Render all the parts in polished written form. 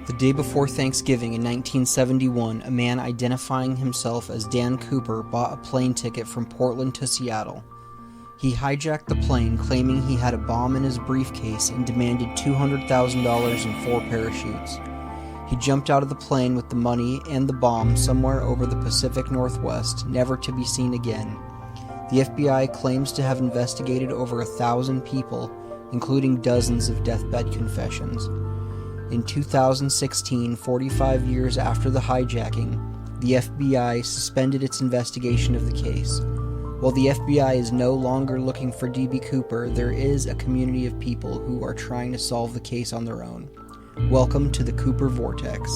The day before Thanksgiving in 1971, a man identifying himself as Dan Cooper bought a plane ticket from Portland to Seattle. He hijacked the plane, claiming he had a bomb in his briefcase, and demanded $200,000 and 4 parachutes. He jumped out of the plane with the money and the bomb somewhere over the Pacific Northwest, never to be seen again. The FBI claims to have investigated over 1,000 people, including dozens of deathbed confessions. In 2016, 45 years after the hijacking, the FBI suspended its investigation of the case. While the FBI is no longer looking for D.B. Cooper, there is a community of people who are trying to solve the case on their own. Welcome to the Cooper Vortex.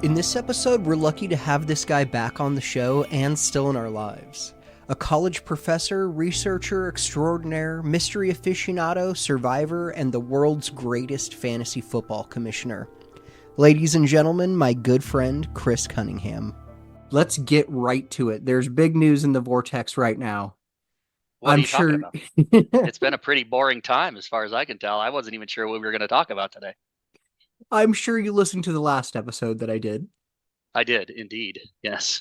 In this episode, we're lucky to have this guy back on the show and still in our lives. A college professor, researcher extraordinaire, mystery aficionado, survivor, and the world's greatest fantasy football commissioner. Ladies and gentlemen, my good friend, Chris Cunningham. Let's get right to it. There's big news in the Vortex right now. What are you talking about? It's been a pretty boring time as far as I can tell. I wasn't even sure what we were going to talk about today. I'm sure you listened to the last episode that I did. I did, indeed. Yes.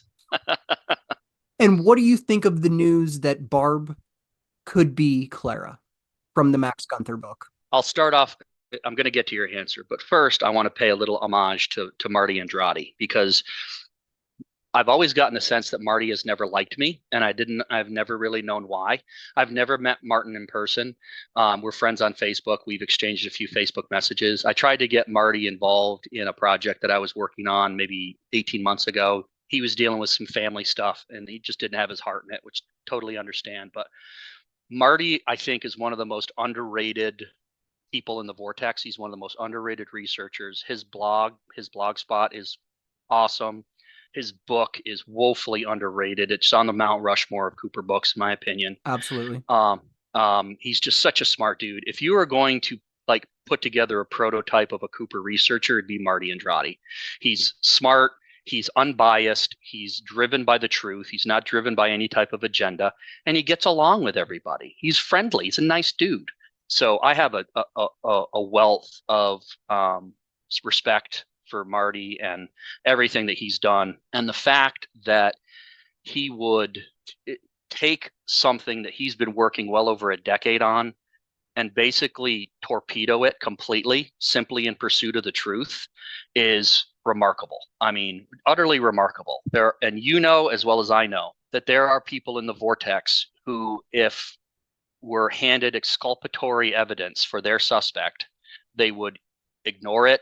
And what do you think of the news that Barb could be Clara from the Max Gunther book? I'll start off. I'm going to get to your answer, but first I want to pay a little homage to Marty Andrade, because I've always gotten the sense that Marty has never liked me, and I've never really known why. I've never met Martin in person. We're friends on Facebook. We've exchanged a few Facebook messages. I tried to get Marty involved in a project that I was working on maybe 18 months ago. He was dealing with some family stuff, and he just didn't have his heart in it, which totally understand. But Marty, I think, is one of the most underrated people in the Vortex. He's one of the most underrated researchers. His blog spot is awesome. His book is woefully underrated. It's on the Mount Rushmore of Cooper books, in my opinion. Absolutely. He's just such a smart dude. If you were going to put together a prototype of a Cooper researcher, it'd be Marty Andrade. He's smart. He's unbiased. He's driven by the truth. He's not driven by any type of agenda, and he gets along with everybody. He's friendly. He's a nice dude. So I have a wealth of respect for Marty and everything that he's done, and the fact that he would take something that he's been working well over a decade on and basically torpedo it completely simply in pursuit of the truth is remarkable. I mean, utterly remarkable. And you know as well as I know that there are people in the Vortex who, if were handed exculpatory evidence for their suspect, they would ignore it,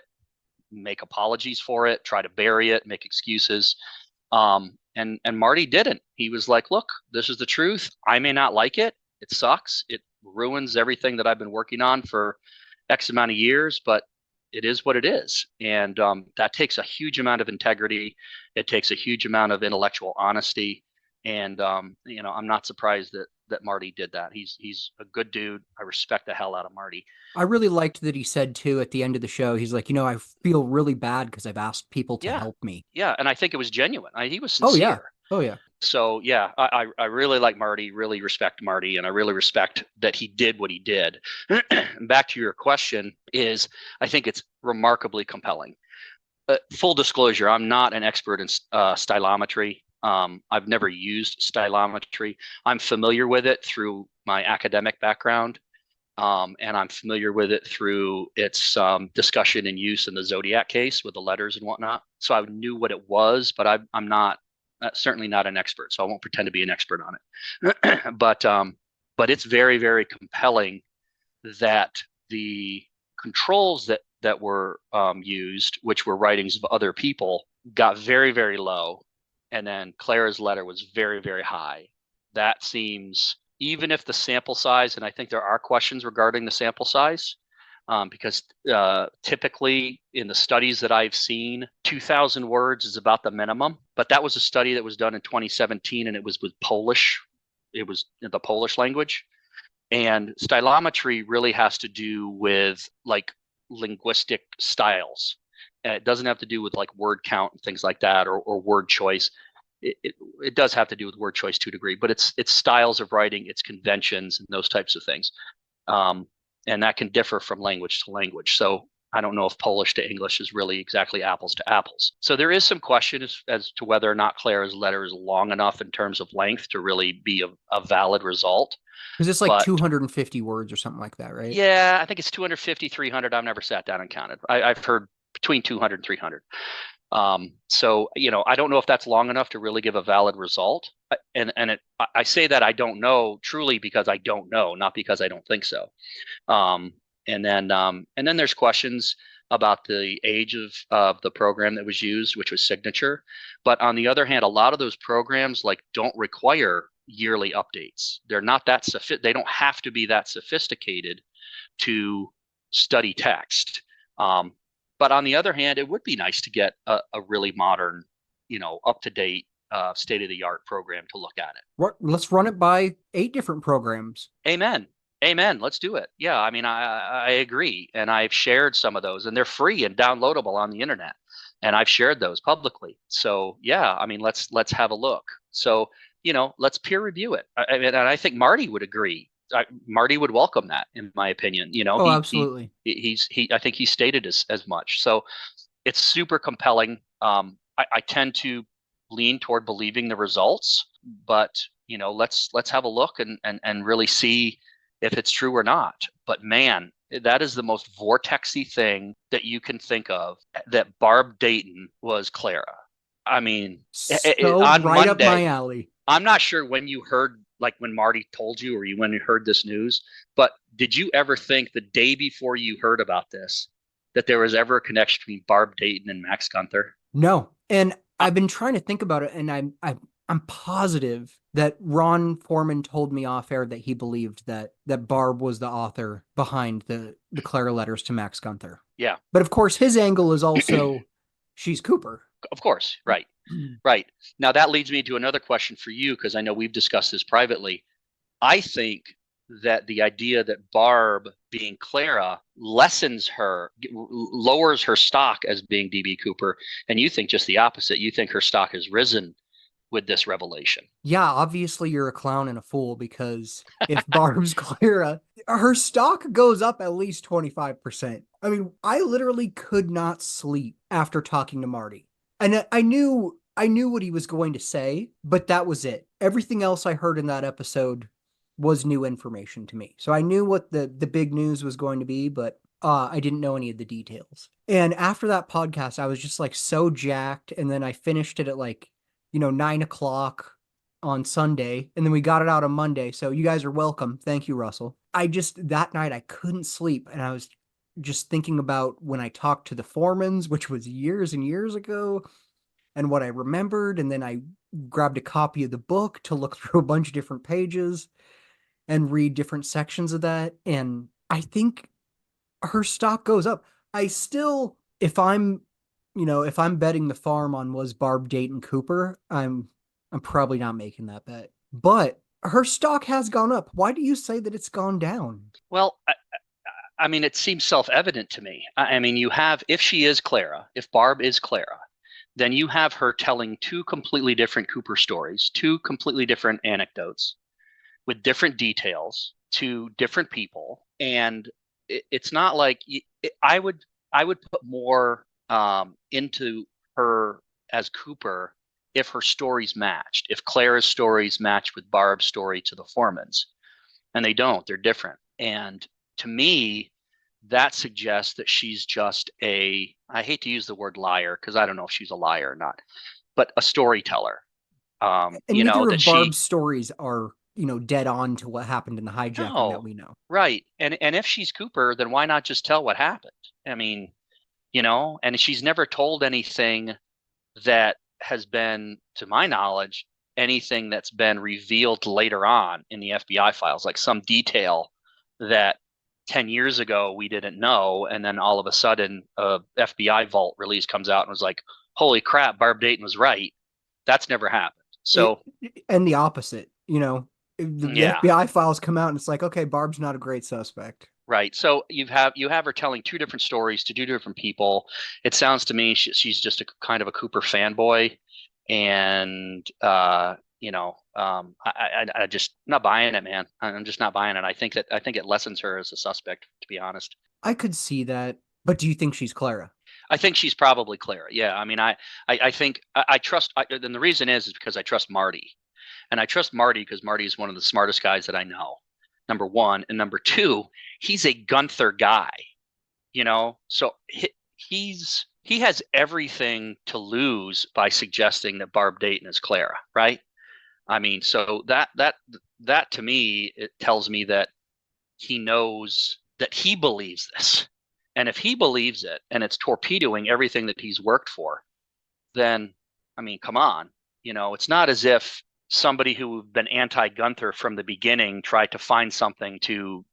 make apologies for it, try to bury it, make excuses. And Marty didn't. He was like, look, this is the truth. I may not like it. It sucks. It ruins everything that I've been working on for X amount of years, but it is what it is. And that takes a huge amount of integrity. It takes a huge amount of intellectual honesty. And, I'm not surprised that Marty did that. He's a good dude. I respect the hell out of Marty. I really liked that he said, too, at the end of the show, he's like, I feel really bad because I've asked people to help me. Yeah, and I think it was genuine. He was sincere. Oh, yeah. So, yeah, I really like Marty, really respect Marty, and I really respect that he did what he did. Back to your question is, I think it's remarkably compelling. Full disclosure, I'm not an expert in stylometry. I've never used stylometry. I'm familiar with it through my academic background, and I'm familiar with it through its discussion and use in the Zodiac case with the letters and whatnot. So I knew what it was, but I'm not certainly not an expert, so I won't pretend to be an expert on it. But it's very, very compelling that the controls that were used, which were writings of other people, got very, very low. And then Clara's letter was very, very high. That seems, even if the sample size, and I think there are questions regarding the sample size, because typically in the studies that I've seen, 2,000 words is about the minimum. But that was a study that was done in 2017, and it was with Polish. It was in the Polish language. And stylometry really has to do with linguistic styles. And it doesn't have to do with word count and things like that, or word choice. It does have to do with word choice to a degree, but it's styles of writing, it's conventions and those types of things. And that can differ from language to language. So I don't know if Polish to English is really exactly apples to apples. So there is some question as to whether or not Clara's letter is long enough in terms of length to really be a valid result. Because it's like But 250 words or something like that, right? yeah, I think it's 250, 300. I've never sat down and counted. I've heard between 200 and 300. So, I don't know if that's long enough to really give a valid result. I say that I don't know truly because I don't know, not because I don't think so. And then there's questions about the age of the program that was used, which was Signature. But on the other hand, a lot of those programs don't require yearly updates. They're not that they don't have to be that sophisticated to study text. But on the other hand, it would be nice to get a really modern, up to date, state of the art program to look at it. Let's run it by 8 different programs. Amen. Amen. Let's do it. Yeah, I mean, I agree, and I've shared some of those, and they're free and downloadable on the internet, and I've shared those publicly. So yeah, I mean, let's have a look. So let's peer review it. I mean, and I think Marty would agree. Marty would welcome that, in my opinion. Oh, absolutely. I think he stated as much. So it's super compelling. I tend to lean toward believing the results, but let's have a look and really see if it's true or not. But man, that is the most vortexy thing that you can think of, that Barb Dayton was Clara. I mean, So on right Monday, up my alley. I'm not sure when you heard, when Marty told you, or when you heard this news, but did you ever think the day before you heard about this that there was ever a connection between Barb Dayton and Max Gunther? No. And I've been trying to think about it, and I'm positive that Ron Foreman told me off air that he believed that Barb was the author behind the Clara letters to Max Gunther. Yeah. But of course, his angle is also she's Cooper. Of course. Right. Right. Now that leads me to another question for you, because I know we've discussed this privately. I think that the idea that Barb being Clara lowers her stock as being DB Cooper, and you think just the opposite. You think her stock has risen with this revelation. Yeah, obviously you're a clown and a fool, because if Barb's Clara, her stock goes up at least 25%. I mean, I literally could not sleep after talking to Marty. And I knew what he was going to say, but that was it. Everything else I heard in that episode was new information to me. So I knew what the big news was going to be, but I didn't know any of the details. And after that podcast, I was just so jacked. And then I finished it at 9:00 on Sunday. And then we got it out on Monday. So you guys are welcome. Thank you, Russell. That night I couldn't sleep. And I was just thinking about when I talked to the Foremans, which was years and years ago, and what I remembered. And then I grabbed a copy of the book to look through a bunch of different pages and read different sections of that. And I think her stock goes up. I still, if I'm betting the farm on was Barb Dayton Cooper, I'm probably not making that bet. But her stock has gone up. Why do you say that it's gone down? Well, I mean, it seems self-evident to me. I mean, if Barb is Clara, then you have her telling 2 completely different Cooper stories, 2 completely different anecdotes with different details to different people. And it's not like I would put more into her as Cooper if her stories matched, if Clara's stories matched with Barb's story to the Foremans. And they don't, they're different. And to me, that suggests that she's just I hate to use the word liar, because I don't know if she's a liar or not, but a storyteller. And neither of Barb's stories are, dead on to what happened in the hijacking that we know. Right. And if she's Cooper, then why not just tell what happened? I mean, and she's never told anything that has been, to my knowledge, anything that's been revealed later on in the FBI files, like some detail that 10 years ago we didn't know, and then all of a sudden a FBI vault release comes out and was like, holy crap, Barb Dayton was right. That's never happened. So and the opposite, the FBI files come out and it's like, okay, Barb's not a great suspect. Right. So you have her telling 2 different stories to 2 different people. It sounds to me she's just a kind of a Cooper fanboy, and I just not buying it, man. I'm just not buying it. I think it lessens her as a suspect, to be honest. I could see that. But do you think she's Clara? I think she's probably Clara. Yeah, I mean, I think I trust, and the reason is because I trust Marty, and I trust Marty because Marty is one of the smartest guys that I know. Number one, and number two, he's a Gunther guy, so he has everything to lose by suggesting that Barb Dayton is Clara, right? I mean, so that to me, it tells me that he knows that he believes this. And if he believes it and it's torpedoing everything that he's worked for, then, I mean, come on. It's not as if somebody who been anti-Gunther from the beginning tried to find something to,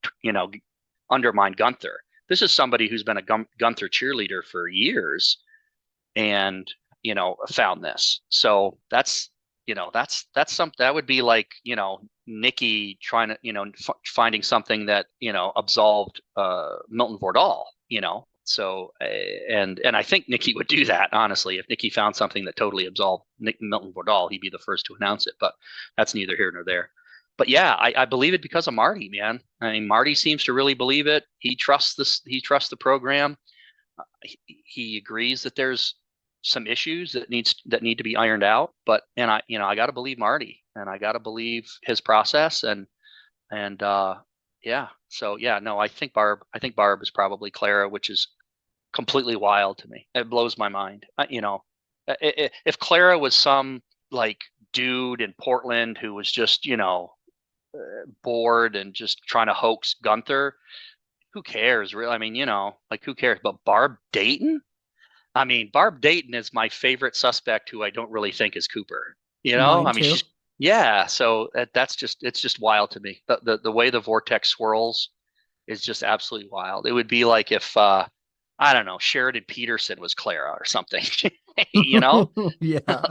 undermine Gunther. This is somebody who's been a Gunther cheerleader for years and, found this. So that's something that would be like, Nikki trying to, finding something that, absolved Milton Vordal, So, and I think Nikki would do that, honestly. If Nikki found something that totally absolved Milton Vordal, he'd be the first to announce it. But that's neither here nor there. But yeah, I believe it because of Marty, man. I mean, Marty seems to really believe it. He trusts this. He trusts the program. He agrees that there's some issues that need to be ironed out. And I got to believe Marty, and I got to believe his process, and yeah. So yeah, no, I think Barb is probably Clara, which is completely wild to me. It blows my mind. If Clara was some like dude in Portland who was just bored and just trying to hoax Gunther, who cares? Really? I mean, who cares? But Barb Dayton? I mean, Barb Dayton is my favorite suspect who I don't really think is Cooper. Mine I mean, too. yeah. So it's just wild to me. The way the vortex swirls is just absolutely wild. It would be like if I don't know, Sheridan Peterson was Clara or something. Yeah.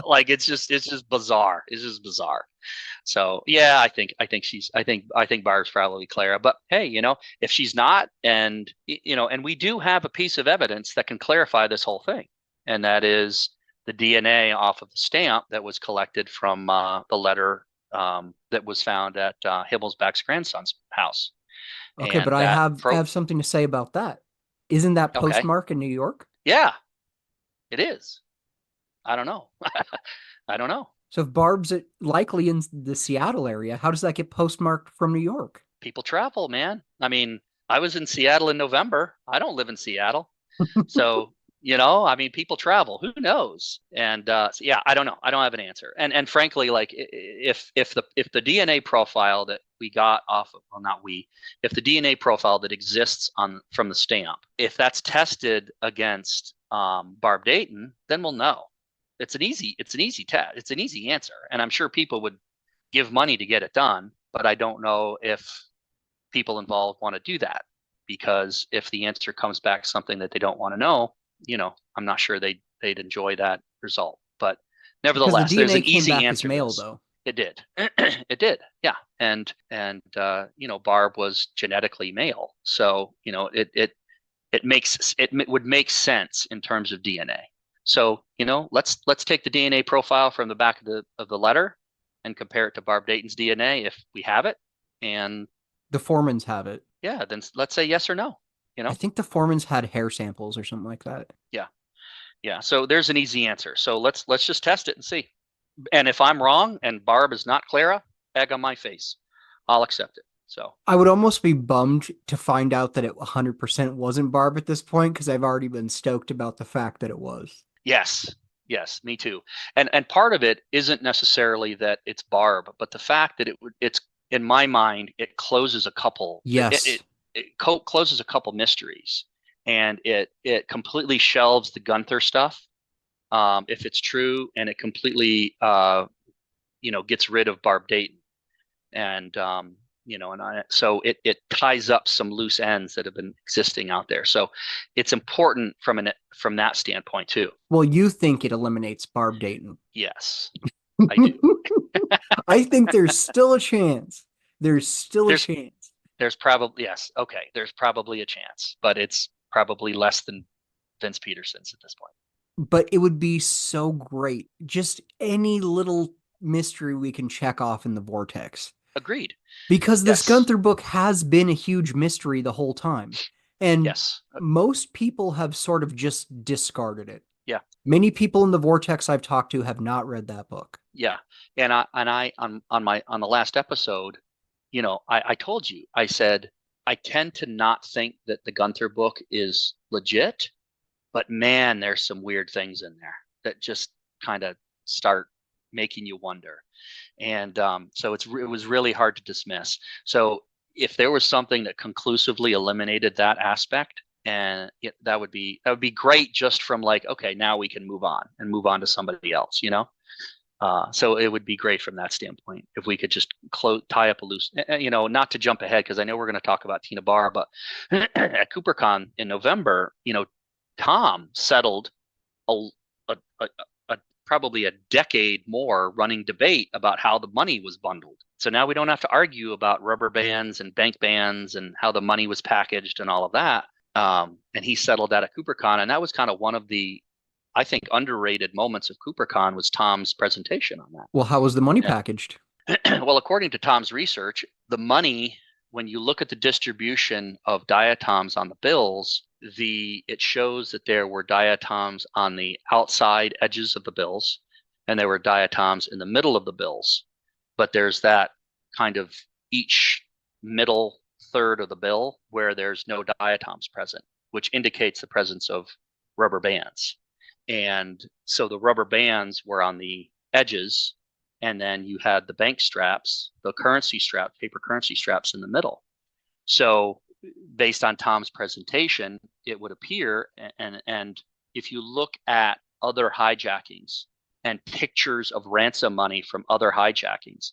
Like it's just bizarre. It's just bizarre. So yeah, I think Barb's probably Clara. But hey, if she's not, and and we do have a piece of evidence that can clarify this whole thing, and that is the DNA off of the stamp that was collected from the letter that was found at Himmelsbach's grandson's house, Okay, but and I have something to say about that. Isn't that okay, postmark in New York? yeah, it is. I don't know. I don't know. So if Barb's likely in the Seattle area, how does that get postmarked from New York? People travel, man. I mean, I was in Seattle in November. I don't live in Seattle. So, I mean, people travel. Who knows? And so, yeah, I don't know. I don't have an answer. And frankly, like if the DNA profile that we got off of, well, not we, if the DNA profile that exists from the stamp, if that's tested against Barb Dayton, then we'll know. It's an easy test. It's an easy answer, and I'm sure people would give money to get it done. But I don't know if people involved want to do that, because if the answer comes back something that they don't want to know, I'm not sure they'd enjoy that result. But Because the nevertheless, there's DNA an came easy back as answer to male, this. though. It did. It did. Yeah. And Barb was genetically male, so it would make sense in terms of DNA. So let's take the DNA profile from the back of the letter and compare it to Barb Dayton's DNA if we have it, and The Foremans have it. yeah, then let's say yes or no. I think the Foremans had hair samples or something like that. Yeah, yeah. So there's an easy answer. So let's just test it and see. And if I'm wrong and Barb is not Clara, egg on my face. I'll accept it. So I would almost be bummed to find out that it 100% wasn't Barb at this point because I've already been stoked about the fact that it was. yes, yes, me too. And part of it isn't necessarily that it's Barb, but the fact that it's in my mind it closes a couple. Yes. It closes a couple mysteries, and it completely shelves the Gunther stuff, if it's true, and it completely gets rid of Barb Dayton, and so it ties up some loose ends that have been existing out there. So it's important from that standpoint too. Well, you think it eliminates Barb Dayton. Yes, I do. I think there's still a chance. There's still a There's chance. there's probably yes, okay. There's probably a chance, but it's probably less than Vince Peterson's at this point. But it would be so great. Just any little mystery we can check off in the vortex. Agreed. Because this Yes. Gunther book has been a huge mystery the whole time. And Yes. most people have sort of just discarded it. Yeah. Many people in the vortex I've talked to have not read that book. Yeah. And I on the last episode, I told you, I said I tend to not think that the Gunther book is legit, but man, there's some weird things in there that just kind of start making you wonder. And so it was really hard to dismiss. So if there was something that conclusively eliminated that aspect, and that would be great, just from like, okay, now we can move on to somebody else, so it would be great from that standpoint if we could just tie up a loose, not to jump ahead because I know we're going to talk about Tina Barr, but at CooperCon in November, Tom settled a, a, a, a probably a decade more running debate about how the money was bundled. So now we don't have to argue about rubber bands and bank bands and how the money was packaged and all of that. And he settled that at CooperCon, and that was kind of one of the, I think, underrated moments of CooperCon was Tom's presentation on that. Well, how was the money packaged? Well, according to Tom's research, the money, when you look at the distribution of diatoms on the bills, it shows that there were diatoms on the outside edges of the bills, and there were diatoms in the middle of the bills. But there's that kind of each middle third of the bill where there's no diatoms present, which indicates the presence of rubber bands. And so the rubber bands were on the edges, and then you had the bank straps, the currency strap, paper currency straps in the middle. So based on Tom's presentation, it would appear, and if you look at other hijackings and pictures of ransom money from other hijackings,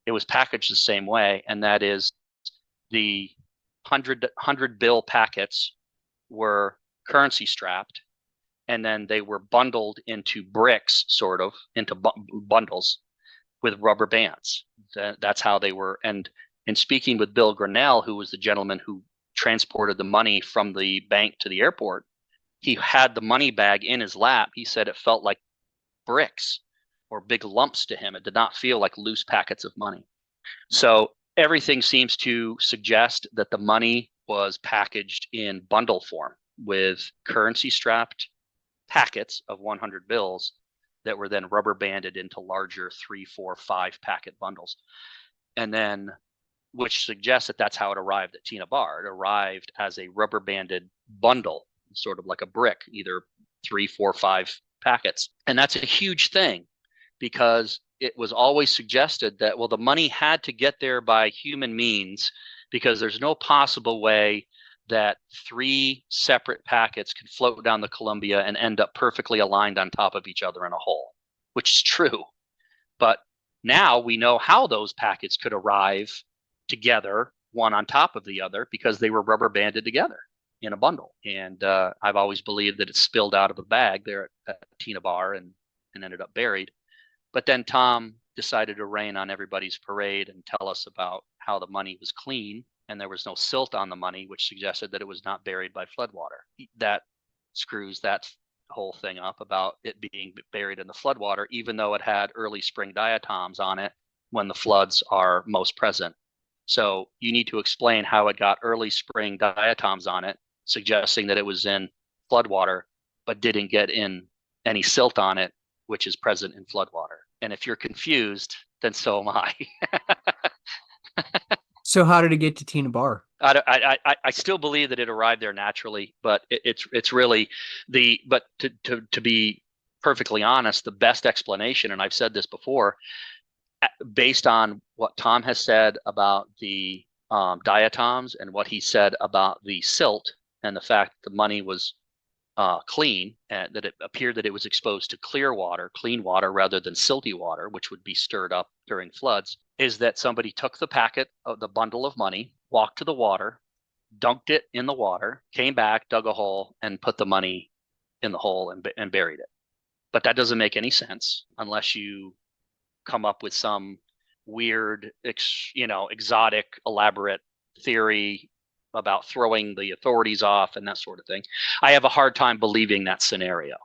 it was packaged the same way, and that is the 100 bill packets were currency strapped, and then they were bundled into bricks, sort of into bundles with rubber bands. That's how they were. And in speaking with Bill Grinnell, who was the gentleman who transported the money from the bank to the airport, he had the money bag in his lap. He said it felt like bricks or big lumps to him. It did not feel like loose packets of money. So everything seems to suggest that the money was packaged in bundle form with currency strapped packets of 100 bills that were then rubber banded into larger 3, 4, 5 packet bundles. And then, which suggests that that's how it arrived at Tina Barr. It arrived as a rubber banded bundle, sort of like a brick, either 3, 4, 5 packets. And that's a huge thing because it was always suggested that, well, the money had to get there by human means because there's no possible way that 3 separate packets can float down the Columbia and end up perfectly aligned on top of each other in a hole, which is true. But now we know how those packets could arrive together, one on top of the other, because they were rubber banded together in a bundle. And I've always believed that it spilled out of a bag there at Tina Barr and ended up buried. But then Tom decided to rain on everybody's parade and tell us about how the money was clean and there was no silt on the money, which suggested that it was not buried by floodwater. That screws that whole thing up about it being buried in the floodwater, even though it had early spring diatoms on it when the floods are most present. So you need to explain how it got early spring diatoms on it, suggesting that it was in floodwater, but didn't get in any silt on it, which is present in floodwater. And if you're confused, then so am I. So how did it get to Tina Barr? I still believe that it arrived there naturally, but it's really but to be perfectly honest, the best explanation, and I've said this before, based on what Tom has said about the diatoms and what he said about the silt and the fact that the money was clean, and that it appeared that it was exposed to clean water rather than silty water, which would be stirred up during floods, is that somebody took the packet of the bundle of money, walked to the water, dunked it in the water, came back, dug a hole, and put the money in the hole and buried it. But that doesn't make any sense unless you come up with some weird, exotic, elaborate theory about throwing the authorities off and that sort of thing. I have a hard time believing that scenario,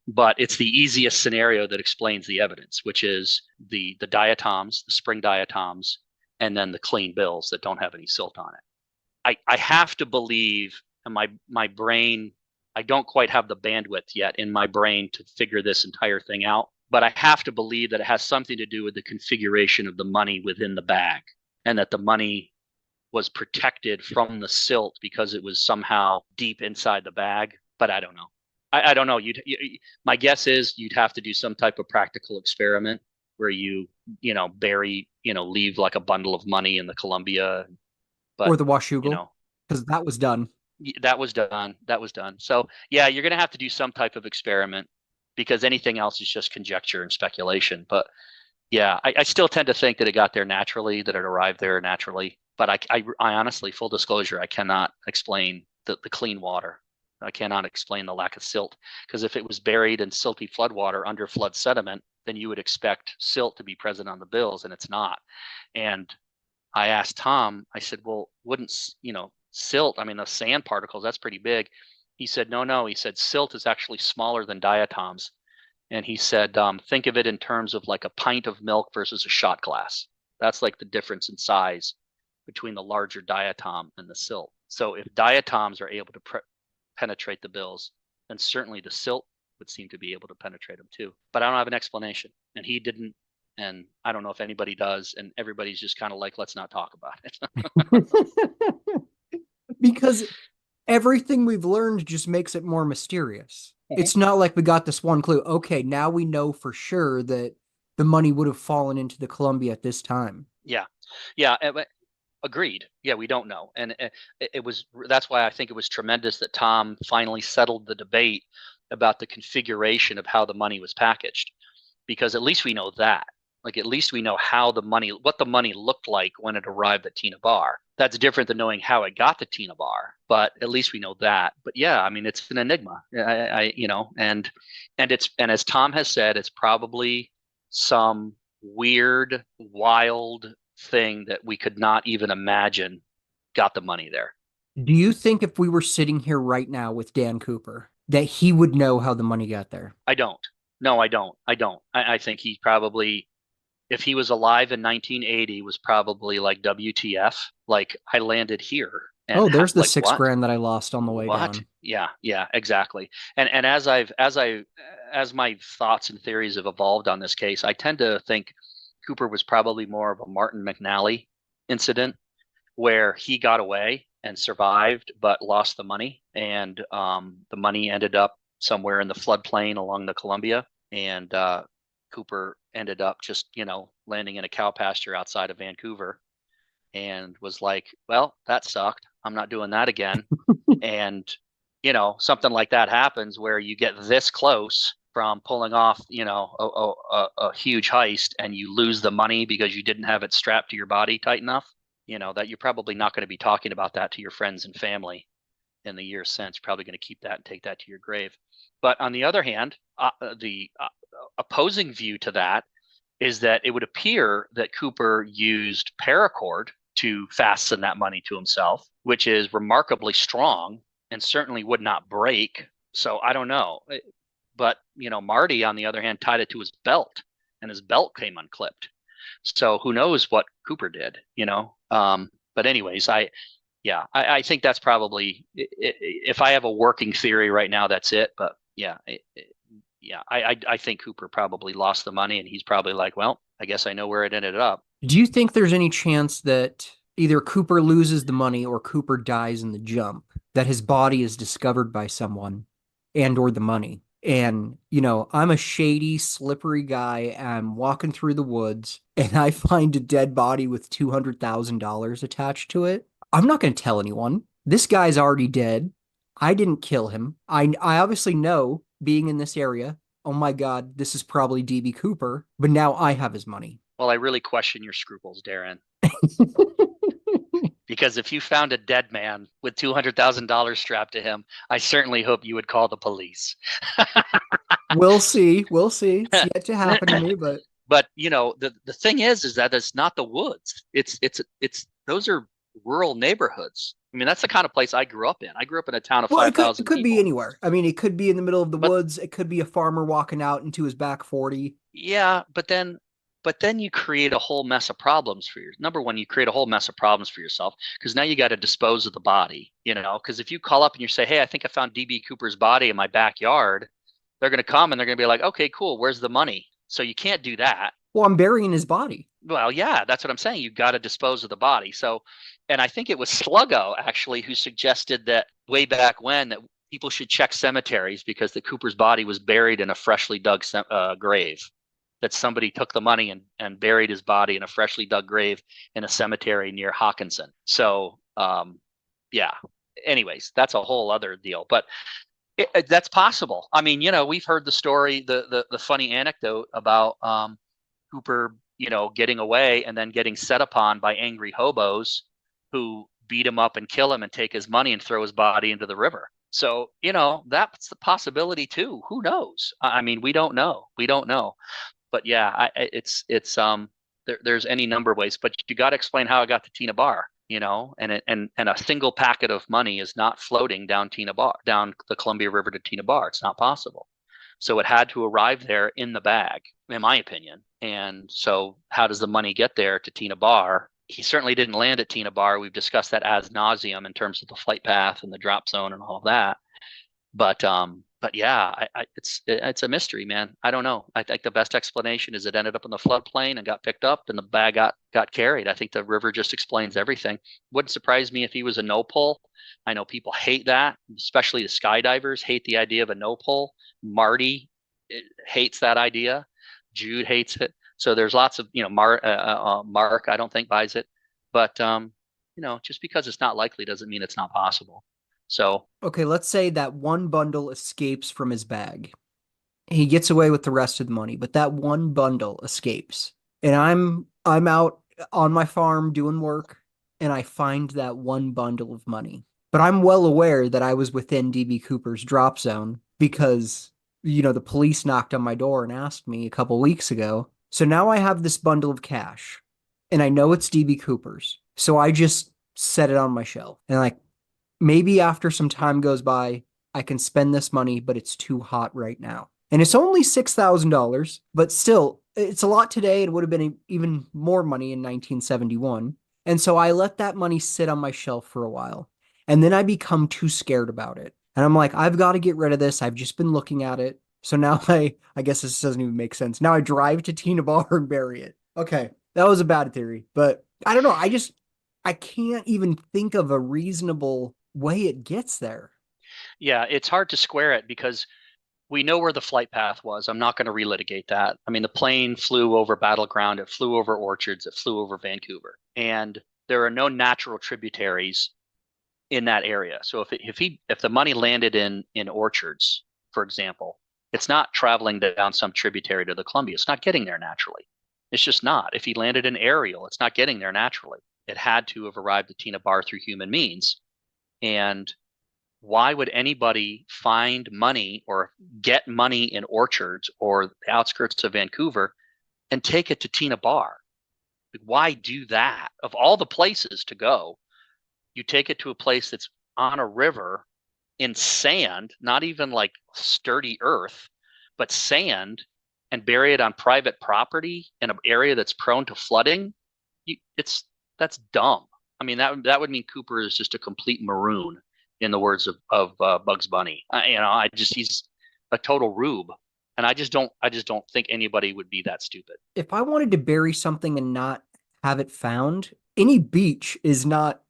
but it's the easiest scenario that explains the evidence, which is the diatoms, the spring diatoms, and then the clean bills that don't have any silt on it. I have to believe and my brain, I don't quite have the bandwidth yet in my brain to figure this entire thing out. But I have to believe that it has something to do with the configuration of the money within the bag, and that the money was protected from the silt because it was somehow deep inside the bag. But I don't know. I don't know. My guess is you'd have to do some type of practical experiment where you bury, leave like a bundle of money in the Columbia, but or the Washougal, because that was done. That was done. That was done. So yeah, you're going to have to do some type of experiment, because anything else is just conjecture and speculation. But yeah, I still tend to think that it got there naturally, that it arrived there naturally. But I honestly, full disclosure, I cannot explain the clean water. I cannot explain the lack of silt, because if it was buried in silty floodwater under flood sediment, then you would expect silt to be present on the bills, and it's not. And I asked Tom, I said, well, wouldn't, silt, I mean, the sand particles, that's pretty big. He said, no. He said, silt is actually smaller than diatoms. And he said, think of it in terms of like a pint of milk versus a shot glass. That's like the difference in size between the larger diatom and the silt. So if diatoms are able to penetrate the bills, then certainly the silt would seem to be able to penetrate them too. But I don't have an explanation, and he didn't, and I don't know if anybody does, and everybody's just kind of like, let's not talk about it. Because everything we've learned just makes it more mysterious. It's not like we got this one clue. Okay, now we know for sure that the money would have fallen into the Columbia at this time. Yeah. Agreed. Yeah, we don't know. And that's why I think it was tremendous that Tom finally settled the debate about the configuration of how the money was packaged, because at least we know that. Like, at least we know what the money looked like when it arrived at Tina Bar. That's different than knowing how it got to Tina Bar, but at least we know that. But yeah, I mean, it's an enigma. And as Tom has said, it's probably some weird, wild thing that we could not even imagine got the money there. Do you think if we were sitting here right now with Dan Cooper, that he would know how the money got there? I don't. No, I don't. I think he probably, if he was alive in 1980, was probably like, WTF, like, I landed here. And there's the like, $6,000 that I lost on the way down. Yeah, exactly. And as my thoughts and theories have evolved on this case, I tend to think Cooper was probably more of a Martin McNally incident, where he got away and survived but lost the money, and the money ended up somewhere in the floodplain along the Columbia, and Cooper ended up just landing in a cow pasture outside of Vancouver, and was like, well, that sucked, I'm not doing that again. And something like that happens, where you get this close from pulling off a huge heist, and you lose the money because you didn't have it strapped to your body tight enough, that you're probably not going to be talking about that to your friends and family in the years since. Probably going to keep that and take that to your grave. But on the other hand, the opposing view to that is that it would appear that Cooper used paracord to fasten that money to himself, which is remarkably strong and certainly would not break. So I don't know. But, Marty, on the other hand, tied it to his belt, and his belt came unclipped. So who knows what Cooper did, But anyways, I think that's probably, if I have a working theory right now, that's it. But I think Cooper probably lost the money, and he's probably like, well, I guess I know where it ended up. Do you think there's any chance that either Cooper loses the money or Cooper dies in the jump, that his body is discovered by someone and or the money? And, I'm a shady, slippery guy. I'm walking through the woods and I find a dead body with $200,000 attached to it. I'm not going to tell anyone. This guy's already dead. I didn't kill him. I obviously know, being in this area, oh my God, this is probably DB Cooper, but now I have his money. Well, I really question your scruples, Darren. Because if you found a dead man with $200,000 strapped to him, I certainly hope you would call the police. We'll see. It's yet to happen to me, but the thing is that it's not the woods. It's those are rural neighborhoods. I mean, that's the kind of place I grew up in. I grew up in a town of 5,000 It could be anywhere. I mean, it could be in the middle of the woods. It could be a farmer walking out into his back 40. Yeah, but then But then you create a whole mess of problems for number one, you create a whole mess of problems for yourself because now you got to dispose of the body, because if you call up and you say, hey, I think I found DB Cooper's body in my backyard, they're going to come and they're going to be like, okay, cool. Where's the money? So you can't do that. Well, I'm burying his body. Well, yeah, that's what I'm saying. You've got to dispose of the body. So, and I think it was Sluggo actually who suggested that way back when that people should check cemeteries because the Cooper's body was buried in a freshly dug grave. That somebody took the money and buried his body in a freshly dug grave in a cemetery near Hawkinson. So, yeah. Anyways, that's a whole other deal. But that's possible. I mean, we've heard the story, the funny anecdote about Cooper, getting away and then getting set upon by angry hobos who beat him up and kill him and take his money and throw his body into the river. So, that's the possibility too. Who knows? I mean, we don't know. But yeah, there's any number of ways, but you got to explain how it got to Tina Bar, and a single packet of money is not floating down the Columbia River to Tina Bar. It's not possible. So it had to arrive there in the bag, in my opinion. And so how does the money get there to Tina Bar? He certainly didn't land at Tina Bar. We've discussed that ad nauseum in terms of the flight path and the drop zone and all of that. But yeah, it's a mystery, man. I don't know. I think the best explanation is it ended up in the floodplain and got picked up, and the bag got carried. I think the river just explains everything. Wouldn't surprise me if he was a no pull. I know people hate that, especially the skydivers hate the idea of a no pull. Marty hates that idea. Jude hates it. So there's lots of Mark. I don't think buys it, but just because it's not likely doesn't mean it's not possible. So, okay, let's say that one bundle escapes from his bag. He gets away with the rest of the money, but that one bundle escapes. And I'm out on my farm doing work, and I find that one bundle of money. But I'm well aware that I was within DB Cooper's drop zone because, the police knocked on my door and asked me a couple weeks ago. So now I have this bundle of cash, and I know it's DB Cooper's. So I just set it on my shelf. And maybe after some time goes by, I can spend this money, but it's too hot right now. And it's only $6,000, but still, it's a lot today. It would have been even more money in 1971. And so I let that money sit on my shelf for a while. And then I become too scared about it. And I'm like, I've got to get rid of this. I've just been looking at it. So now I guess this doesn't even make sense. Now I drive to Tina Bar and bury it. Okay, that was a bad theory. But I don't know. I can't even think of a reasonable way it gets there. Yeah, it's hard to square it because we know where the flight path was. I'm not going to relitigate that. I mean, the plane flew over Battleground, it flew over Orchards, it flew over Vancouver, and there are no natural tributaries in that area. So if the money landed in Orchards, for example, it's not traveling down some tributary to the Columbia. It's not getting there naturally. It's just not. If he landed in Ariel, it's not getting there naturally. It had to have arrived at Tina Bar through human means. And why would anybody find money or get money in Orchards or the outskirts of Vancouver and take it to Tina Bar? Why do that? Of all the places to go, you take it to a place that's on a river in sand, not even like sturdy earth, but sand, and bury it on private property in an area that's prone to flooding. That's dumb. I mean, that would mean Cooper is just a complete maroon, in the words of Bugs Bunny. He's a total rube, and I just don't think anybody would be that stupid. If I wanted to bury something and not have it found, any beach is not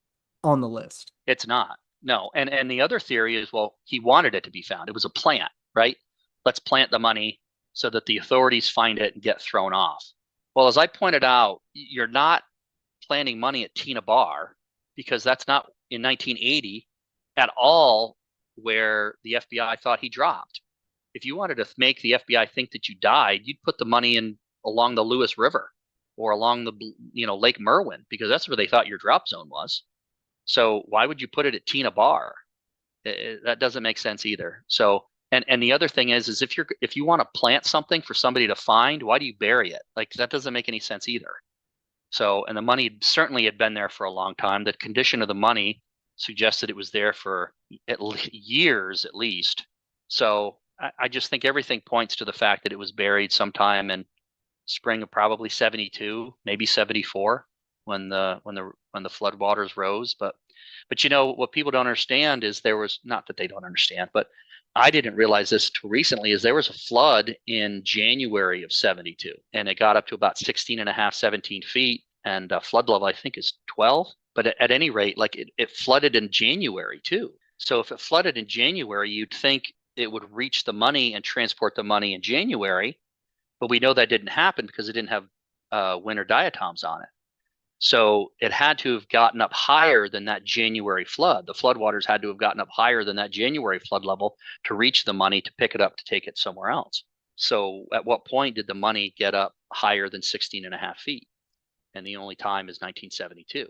on the list. It's not. No. And the other theory is, well, he wanted it to be found. It was a plant, right? Let's plant the money so that the authorities find it and get thrown off. Well, as I pointed out, you're not planting money at Tina Bar because that's not in 1980 at all where the FBI thought he dropped. If you wanted to make the FBI think that you died, you'd put the money in along the Lewis River or along the Lake Merwin because that's where they thought your drop zone was. So why would you put it at Tina Bar? That doesn't make sense either. So and the other thing is if you want to plant something for somebody to find, why do you bury it? Like that doesn't make any sense either. So and the money certainly had been there for a long time. The condition of the money suggested it was there for years at least. So I just think everything points to the fact that it was buried sometime in spring of probably 72, maybe 74, when the floodwaters rose. But what people don't understand is there was, not that they don't understand, but I didn't realize this till recently, is there was a flood in January of 72, and it got up to about 16 and a half, 17 feet, and flood level I think is 12. But at any rate, like it flooded in January too. So if it flooded in January, you'd think it would reach the money and transport the money in January, but we know that didn't happen because it didn't have winter diatoms on it. So it had to have gotten up higher than that January flood. The floodwaters had to have gotten up higher than that January flood level to reach the money to pick it up to take it somewhere else. So at what point did the money get up higher than 16 and a half feet? And the only time is 1972,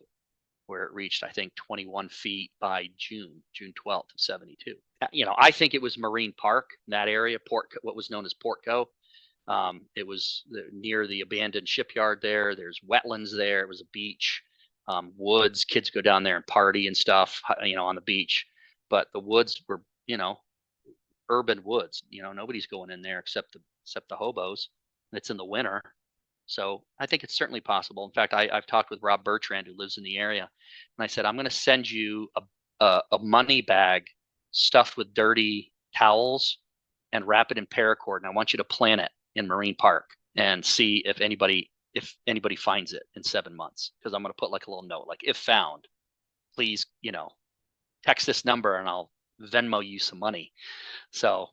where it reached, I think, 21 feet by June 12th of 72. I think it was Marine Park, in that area, what was known as Portco. It was near the abandoned shipyard there. There's wetlands there. It was a beach, woods. Kids go down there and party and stuff, on the beach. But the woods were, urban woods. Nobody's going in there except the hobos. It's in the winter. So I think it's certainly possible. In fact, I've talked with Rob Bertrand, who lives in the area, and I said, I'm going to send you a money bag stuffed with dirty towels and wrap it in paracord, and I want you to plant it in Marine Park and see if anybody finds it in 7 months. Because I'm going to put like a little note, like, if found, please, text this number and I'll Venmo you some money. So,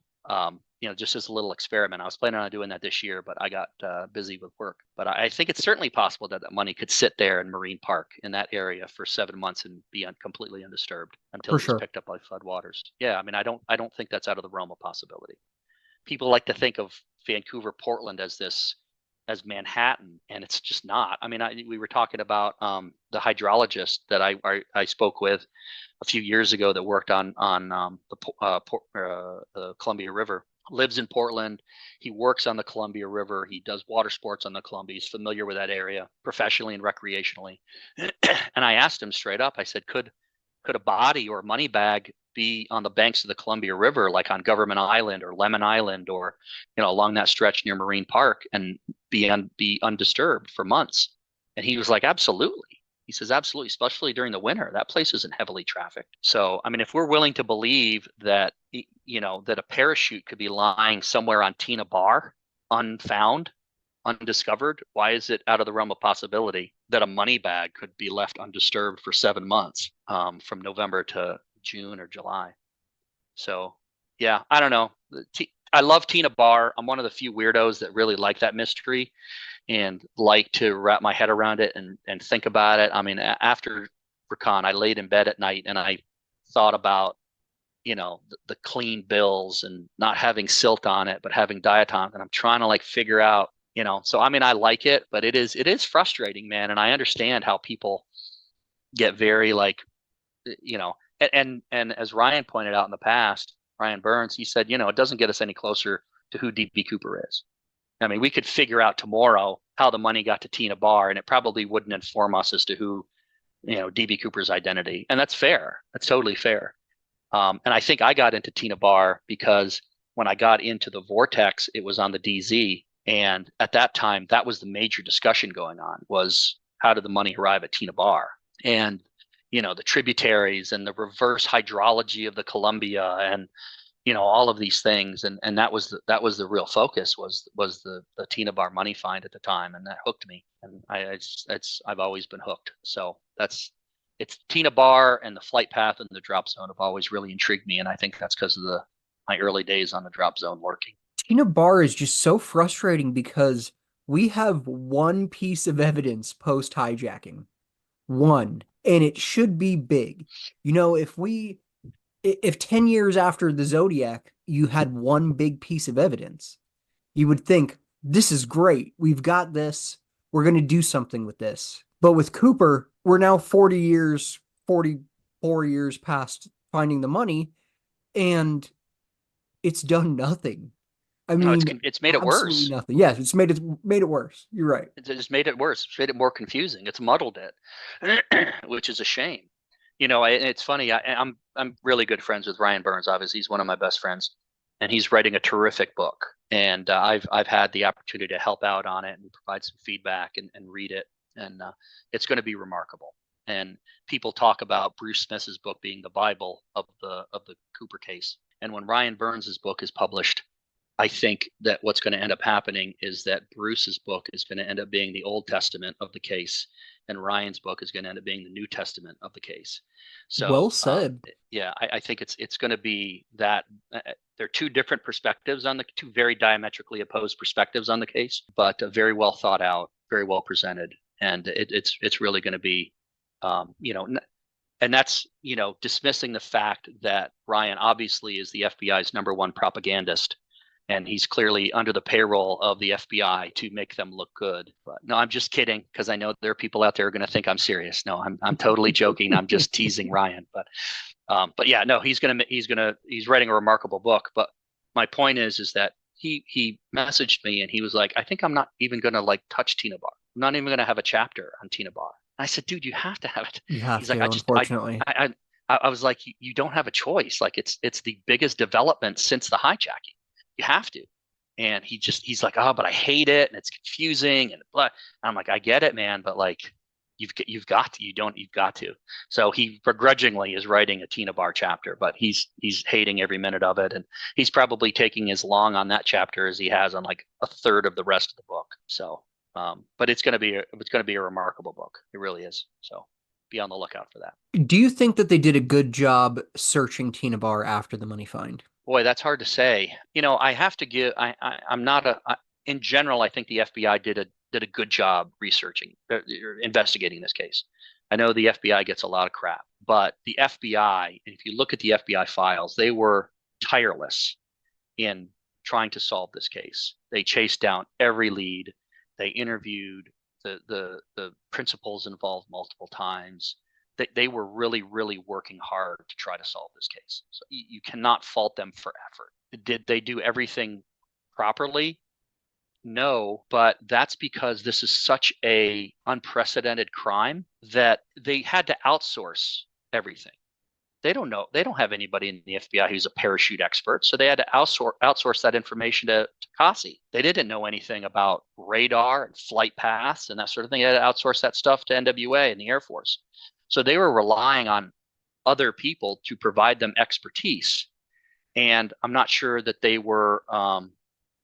just as a little experiment. I was planning on doing that this year, but I got busy with work. But I think it's certainly possible that that money could sit there in Marine Park in that area for 7 months and be completely undisturbed until it's picked up by floodwaters. Yeah, I mean, I don't think that's out of the realm of possibility. People like to think of Vancouver, Portland as Manhattan, and it's just not. I mean, we were talking about the hydrologist that I spoke with a few years ago that worked on the Columbia River. Lives in Portland. He works on the Columbia River. He does water sports on the Columbia. He's familiar with that area professionally and recreationally. And I asked him straight up, I said, could a body or a money bag be on the banks of the Columbia River, like on Government Island or Lemon Island, or along that stretch near Marine Park, and be undisturbed for months? And he was like, absolutely. He says, absolutely, especially during the winter. That place isn't heavily trafficked. So, I mean, if we're willing to believe that, that a parachute could be lying somewhere on Tina Bar, unfound, undiscovered, why is it out of the realm of possibility that a money bag could be left undisturbed for 7 months, from November to June or July? So, yeah, I don't know. I love Tina Bar. I'm one of the few weirdos that really like that mystery and like to wrap my head around it and think about it. I mean, after Recon, I laid in bed at night and I thought about, the clean bills and not having silt on it, but having diatoms. And I'm trying to figure out, so I mean, I like it, but it is frustrating, man. And I understand how people get very and as Ryan pointed out in the past, Ryan Burns, he said, it doesn't get us any closer to who DB Cooper is. I mean, we could figure out tomorrow how the money got to Tina Bar, and it probably wouldn't inform us as to who, DB Cooper's identity. And that's fair. That's totally fair. And I think I got into Tina Bar because when I got into the vortex, it was on the DZ. And at that time, that was the major discussion going on, was how did the money arrive at Tina Bar? And, the tributaries and the reverse hydrology of the Columbia and, all of these things. And that was the real focus was the Tina Bar money find at the time. And that hooked me. And I've always been hooked. So it's Tina Bar and the flight path and the drop zone have always really intrigued me. And I think that's because of my early days on the drop zone working. Tina Bar is just so frustrating because we have one piece of evidence post hijacking. One. And it should be big. If 10 years after the Zodiac, you had one big piece of evidence, you would think, this is great. We've got this. We're going to do something with this. But with Cooper, we're now 44 years past finding the money, and it's done nothing. I mean, no, it's made it worse. Nothing. Yes, it's made it worse. You're right. It's just made it worse. It's made it more confusing. It's muddled it, which is a shame. It's funny. I'm really good friends with Ryan Burns. Obviously, he's one of my best friends, and he's writing a terrific book. And I've had the opportunity to help out on it and provide some feedback and read it, and it's going to be remarkable. And people talk about Bruce Smith's book being the Bible of the Cooper case. And when Ryan Burns' book is published, I think that what's going to end up happening is that Bruce's book is going to end up being the Old Testament of the case, and Ryan's book is going to end up being the New Testament of the case. So, well said. Yeah, I think it's going to be that. There are two different perspectives on the two very diametrically opposed perspectives on the case, but very well thought out, very well presented, and it's really going to be, and that's dismissing the fact that Ryan obviously is the FBI's number one propagandist. And he's clearly under the payroll of the FBI to make them look good. But no, I'm just kidding, because I know there are people out there who are going to think I'm serious. No, I'm totally joking. I'm just teasing Ryan. But yeah, no, he's writing a remarkable book. But my point is that he messaged me and he was like, I think I'm not even going to touch Tina Bar. I'm not even going to have a chapter on Tina Bar. And I said, dude, you have to have it. You have He's to, like, unfortunately. I was like, you don't have a choice. It's the biggest development since the hijacking. You have to. And he's like, oh, but I hate it and it's confusing and blah. And I'm like, I get it, man, but you've got to. So he begrudgingly is writing a Tina Bar chapter, but he's hating every minute of it, and he's probably taking as long on that chapter as he has on a third of the rest of the book. So, but it's going to be a remarkable book. It really is. So be on the lookout for that. Do you think that they did a good job searching Tina Bar after the money find? Boy, that's hard to say. I have to give. I'm not in general, I think the FBI did a good job researching, investigating this case. I know the FBI gets a lot of crap, but the FBI, if you look at the FBI files, they were tireless in trying to solve this case. They chased down every lead. They interviewed the principals involved multiple times. They were really, really working hard to try to solve this case. So you cannot fault them for effort. Did they do everything properly? No, but that's because this is such a unprecedented crime that they had to outsource everything. They don't know. They don't have anybody in the FBI who's a parachute expert, so they had to outsource that information to Kasi. They didn't know anything about radar and flight paths and that sort of thing. They had to outsource that stuff to NWA and the Air Force. So they were relying on other people to provide them expertise, and I'm not sure that they were.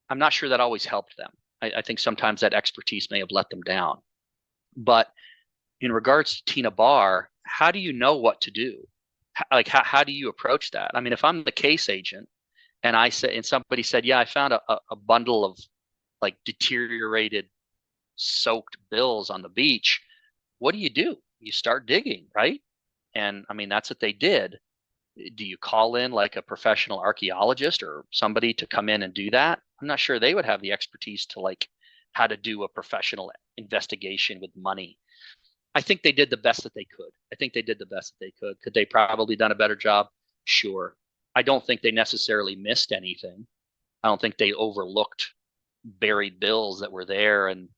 I'm not sure that always helped them. I think sometimes that expertise may have let them down. But in regards to Tina Bar, how do you know what to do? How do you approach that? I mean, if I'm the case agent and somebody said, yeah, I found a bundle of deteriorated, soaked bills on the beach, what do? You start digging, right? And I mean, that's what they did. Do you call in a professional archaeologist or somebody to come in and do that? I'm not sure they would have the expertise to how to do a professional investigation with money. I think they did the best that they could. Could they probably done a better job? Sure. I don't think they necessarily missed anything. I don't think they overlooked buried bills that were there. And,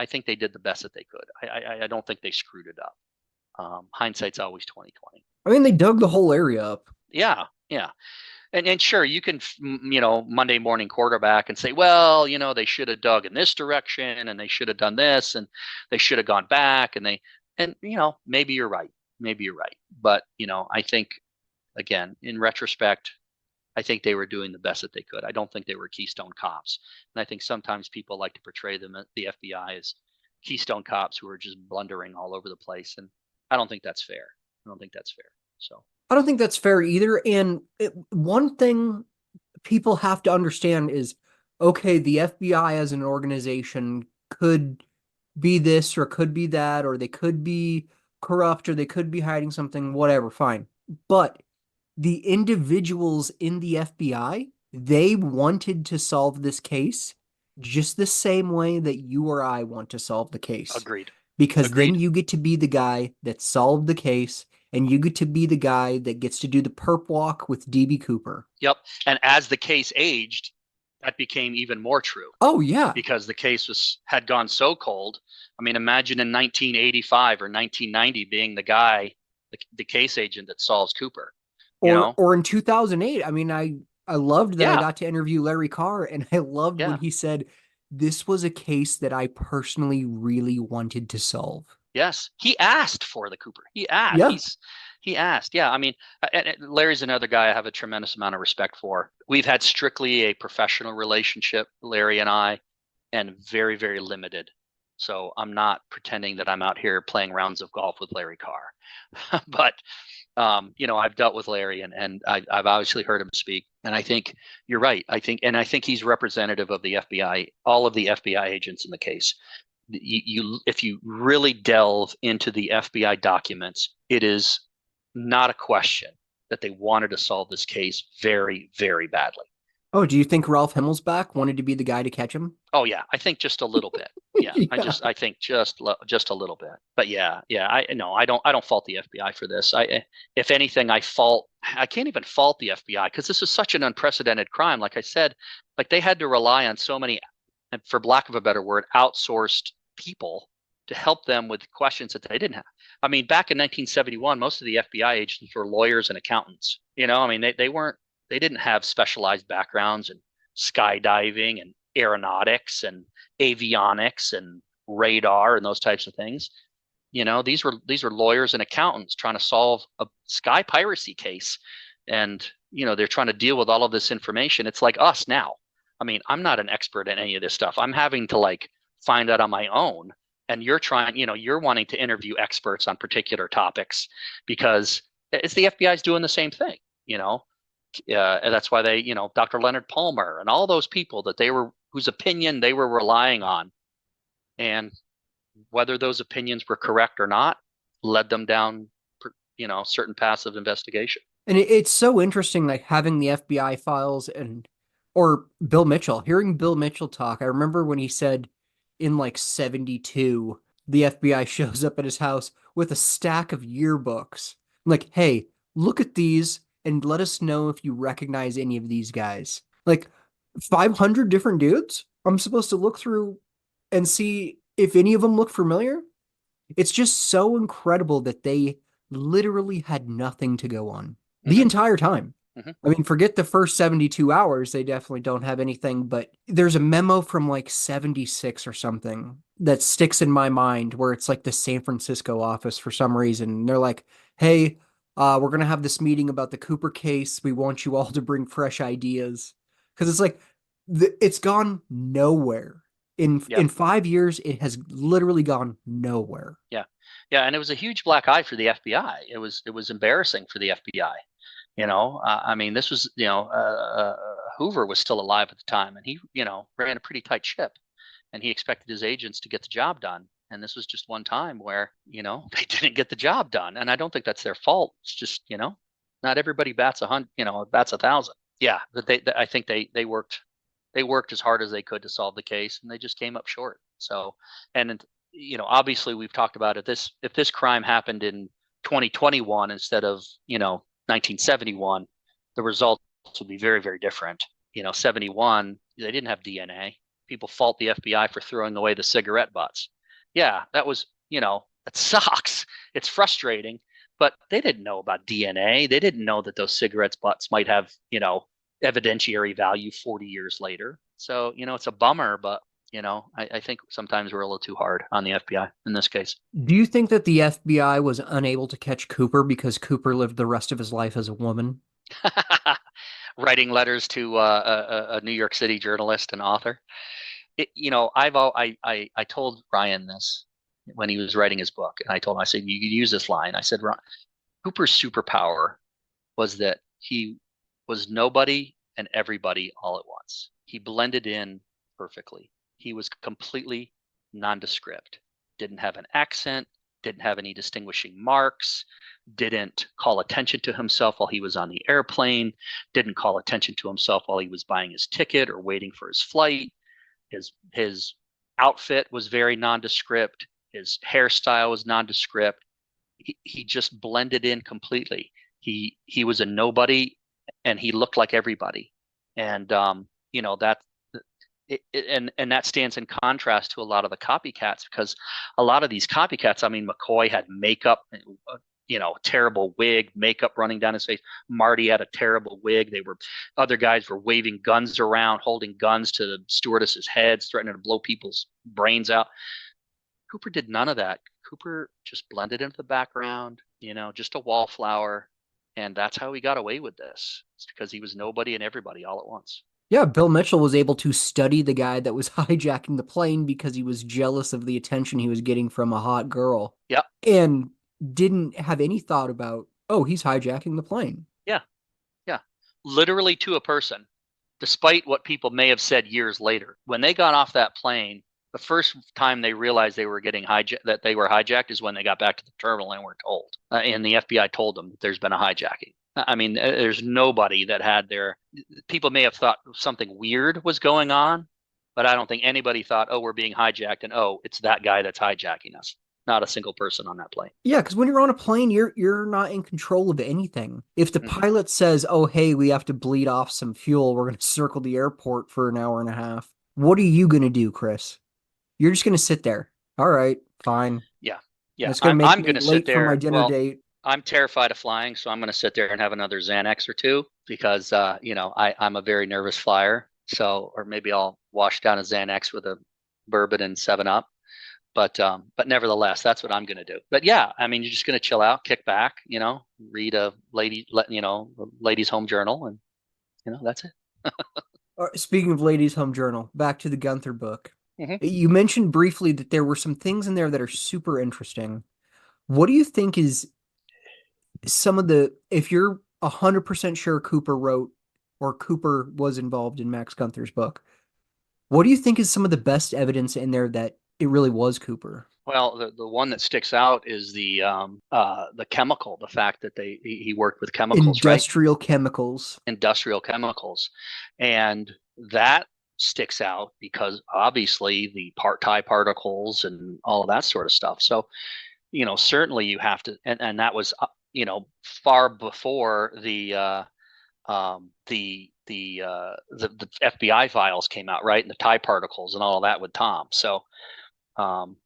I think they did the best that they could. I don't think they screwed it up. Hindsight's always 20/20. I mean, they dug the whole area up. Yeah. And sure, you can, Monday morning quarterback and say, well, they should have dug in this direction and they should have done this and they should have gone back and maybe you're right. But, I think, again, in retrospect, I think they were doing the best that they could. I don't think they were Keystone cops. And I think sometimes people like to portray them, the FBI, as Keystone cops who are just blundering all over the place. And I don't think that's fair. So I don't think that's fair either. And one thing people have to understand is, okay, the FBI as an organization could be this or could be that, or they could be corrupt or they could be hiding something, whatever, fine. But the individuals in the FBI, they wanted to solve this case just the same way that you or I want to solve the case. Agreed. Because then you get to be the guy that solved the case, and you get to be the guy that gets to do the perp walk with DB Cooper. Yep. And as the case aged, that became even more true. Oh, yeah. Because the case had gone so cold. I mean, imagine in 1985 or 1990 being the guy, the case agent that solves Cooper. Or in 2008. I mean, I loved that I Yeah, got to interview Larry Carr, and I loved when yeah. he said, "This was a case that I personally really wanted to solve." Yes, he asked for the Cooper. He asked. Yeah. He asked. Yeah, I mean, and Larry's another guy I have a tremendous amount of respect for. We've had strictly a professional relationship, Larry and I, and very, very limited. So I'm not pretending that I'm out here playing rounds of golf with Larry Carr. But I've dealt with Larry, and I've obviously heard him speak. And I think you're right. I think he's representative of the FBI, all of the FBI agents in the case. If you really delve into the FBI documents, it is not a question that they wanted to solve this case very, very badly. Oh, do you think Ralph Himmelsbach wanted to be the guy to catch him? Oh yeah, I think just a little bit. Yeah, Yeah. I think just a little bit. But yeah, I don't fault the FBI for this. If anything, I can't even fault the FBI because this is such an unprecedented crime. Like I said, like they had to rely on so many, and for lack of a better word, outsourced people to help them with questions that they didn't have. I mean, back in 1971, most of the FBI agents were lawyers and accountants. I mean, they didn't have specialized backgrounds in skydiving and aeronautics and avionics and radar and those types of things. These were lawyers and accountants trying to solve a sky piracy case, and they're trying to deal with all of this information. It's like us now. I mean, I'm not an expert in any of this stuff. I'm having to like find out on my own. And you're wanting to interview experts on particular topics because it's the FBI's doing the same thing, and that's why they, Dr. Leonard Palmer and all those people whose opinion they were relying on, and whether those opinions were correct or not, led them down, certain paths of investigation. And it's so interesting, like having the FBI files or Bill Mitchell, hearing Bill Mitchell talk. I remember when he said in like 72, the FBI shows up at his house with a stack of yearbooks. Like, hey, look at these and let us know if you recognize any of these guys. Like 500 different dudes I'm supposed to look through and see if any of them look familiar. It's just so incredible that they literally had nothing to go on the Mm-hmm, entire time. mm-hmm. I mean, forget the first 72 hours, they definitely don't have anything, but there's a memo from like 76 or something that sticks in my mind where it's like the San Francisco office for some reason. They're like, hey, we're going to have this meeting about the Cooper case. We want you all to bring fresh ideas. Because it's like, it's gone nowhere. Yep. In 5 years, it has literally gone nowhere. Yeah. Yeah. And it was a huge black eye for the FBI. It was embarrassing for the FBI. I mean, this was, Hoover was still alive at the time, and he, ran a pretty tight ship, and he expected his agents to get the job done. And this was just one time where, they didn't get the job done. And I don't think that's their fault. It's just, not everybody bats 100, bats 1,000. Yeah. But I think they worked as hard as they could to solve the case, and they just came up short. So, and, obviously we've talked about it. If this crime happened in 2021 instead of, 1971, the results would be very, very different. 71, they didn't have DNA. People fault the FBI for throwing away the cigarette butts. Yeah, that was, it sucks. It's frustrating, but they didn't know about DNA. They didn't know that those cigarettes butts might have, evidentiary value 40 years later. So, it's a bummer, but I think sometimes we're a little too hard on the FBI in this case. Do you think that the FBI was unable to catch Cooper because Cooper lived the rest of his life as a woman? Writing letters to a New York City journalist and author. I told Ryan this when he was writing his book, and I told him, I said, you could use this line. I said, Cooper's superpower was that he was nobody and everybody all at once. He blended in perfectly. He was completely nondescript, didn't have an accent, didn't have any distinguishing marks, didn't call attention to himself while he was on the airplane, didn't call attention to himself while he was buying his ticket or waiting for his flight. His outfit was very nondescript. His hairstyle was nondescript. He just blended in completely. He was a nobody, and he looked like everybody. And that and that stands in contrast to a lot of the copycats, because a lot of these copycats, I mean, McCoy had makeup, terrible wig, makeup running down his face. Marty had a terrible wig. Other guys were waving guns around, holding guns to the stewardesses' heads, threatening to blow people's brains out. Cooper did none of that. Cooper just blended into the background, just a wallflower. And that's how he got away with this. It's because he was nobody and everybody all at once. Yeah, Bill Mitchell was able to study the guy that was hijacking the plane because he was jealous of the attention he was getting from a hot girl. Yeah. And didn't have any thought about, oh, he's hijacking the plane. Yeah. Yeah. Literally to a person, despite what people may have said years later. When they got off that plane, the first time they realized they were getting that they were hijacked is when they got back to the terminal and were told. And the FBI told them there's been a hijacking. I mean, there's nobody that had people may have thought something weird was going on, but I don't think anybody thought, oh, we're being hijacked and oh, it's that guy that's hijacking us. Not a single person on that plane. Yeah, because when you're on a plane, you're not in control of anything. If the pilot says, oh, hey, we have to bleed off some fuel, we're going to circle the airport for an hour and a half. What are you going to do, Chris? You're just going to sit there. All right, fine. Yeah. Yeah. It's going to I'm make me gonna late sit there. for my dinner date. I'm terrified of flying, so I'm going to sit there and have another Xanax or two because, I'm a very nervous flyer. So, or maybe I'll wash down a Xanax with a bourbon and 7-Up. But nevertheless, that's what I'm going to do. But yeah, I mean, you're just going to chill out, kick back, read a ladies' home journal, and that's it. Speaking of ladies' home journal, back to the Gunther book. Mm-hmm. You mentioned briefly that there were some things in there that are super interesting. What do you think is some of if you're 100% sure Cooper wrote or Cooper was involved in Max Gunther's book, what do you think is some of the best evidence in there that it really was Cooper? Well, the one that sticks out is the chemical, the fact that he worked with chemicals, industrial chemicals, and that sticks out because obviously the tie particles and all of that sort of stuff. So, certainly you have to, and that was far before the FBI files came out, right, and the tie particles and all of that with Tom. So. It's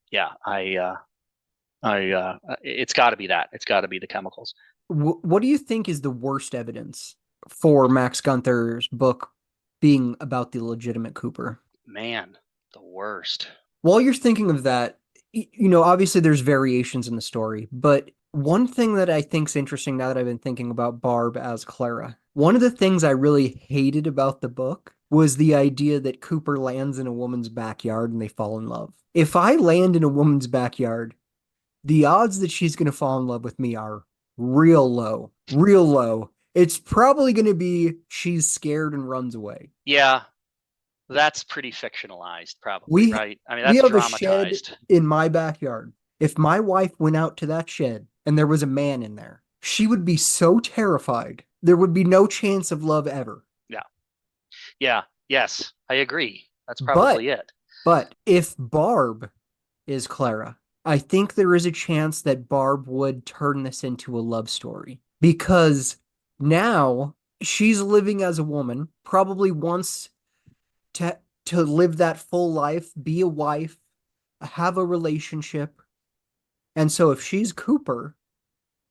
got to be that. It's got to be the chemicals. What do you think is the worst evidence for Max Gunther's book being about the legitimate Cooper? Man, the worst. While you're thinking of that, obviously there's variations in the story, but one thing that I think is interesting now that I've been thinking about Barb as Clara, one of the things I really hated about the book was the idea that Cooper lands in a woman's backyard and they fall in love. If I land in a woman's backyard, the odds that she's going to fall in love with me are real low, real low. It's probably going to be she's scared and runs away. Yeah, that's pretty fictionalized, probably, right? I mean, that's dramatized. A shed in my backyard. If my wife went out to that shed and there was a man in there, she would be so terrified. There would be no chance of love ever. Yeah. Yeah. Yes, I agree. That's probably it. But if Barb is Clara, I think there is a chance that Barb would turn this into a love story because now she's living as a woman, probably wants to live that full life, be a wife, have a relationship. And so if she's Cooper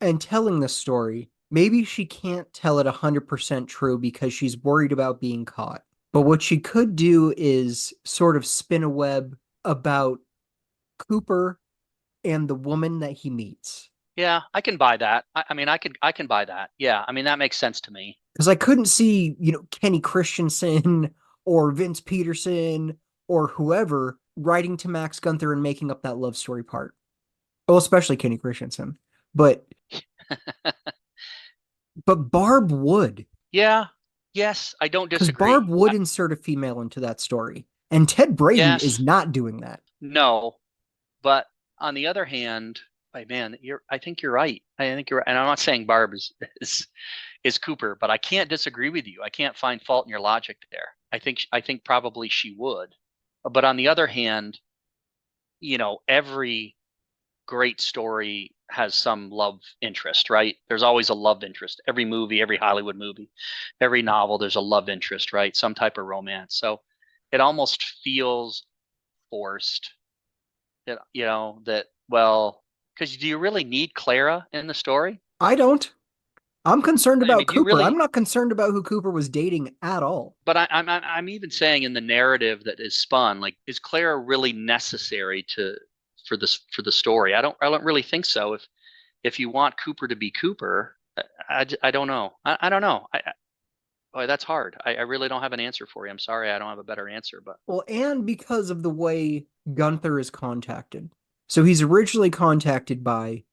and telling this story, maybe she can't tell it 100% true because she's worried about being caught. But what she could do is sort of spin a web about Cooper and the woman that he meets. Yeah, I can buy that. I mean, I can buy that. Yeah, I mean, that makes sense to me. Because I couldn't see, Kenny Christensen or Vince Peterson or whoever writing to Max Gunther and making up that love story part. Well, especially Kenny Christensen. But Barb would. Yeah. Yes, I don't disagree. Because Barb would insert a female into that story. And Ted Brady is not doing that. No. But on the other hand, man, I think you're right. I think you're right. And I'm not saying Barb is Cooper, but I can't disagree with you. I can't find fault in your logic there. I think probably she would. But on the other hand, every great story has some love interest, right? There's always a love interest. Every movie, every Hollywood movie, every novel, there's a love interest, right? Some type of romance. So it almost feels forced that, that, well, Because do you really need Clara in the story? I don't. I'm concerned I about mean, do you Cooper. really? I'm not concerned about who Cooper was dating at all. But I'm even saying in the narrative that is spun, like, is Clara really necessary for the story? I don't really think so. If you want Cooper to be Cooper, I don't know. I don't know. Boy, that's hard. I really don't have an answer for you. I'm sorry, I don't have a better answer. But Well, and because of the way Gunther is contacted. So he's originally contacted by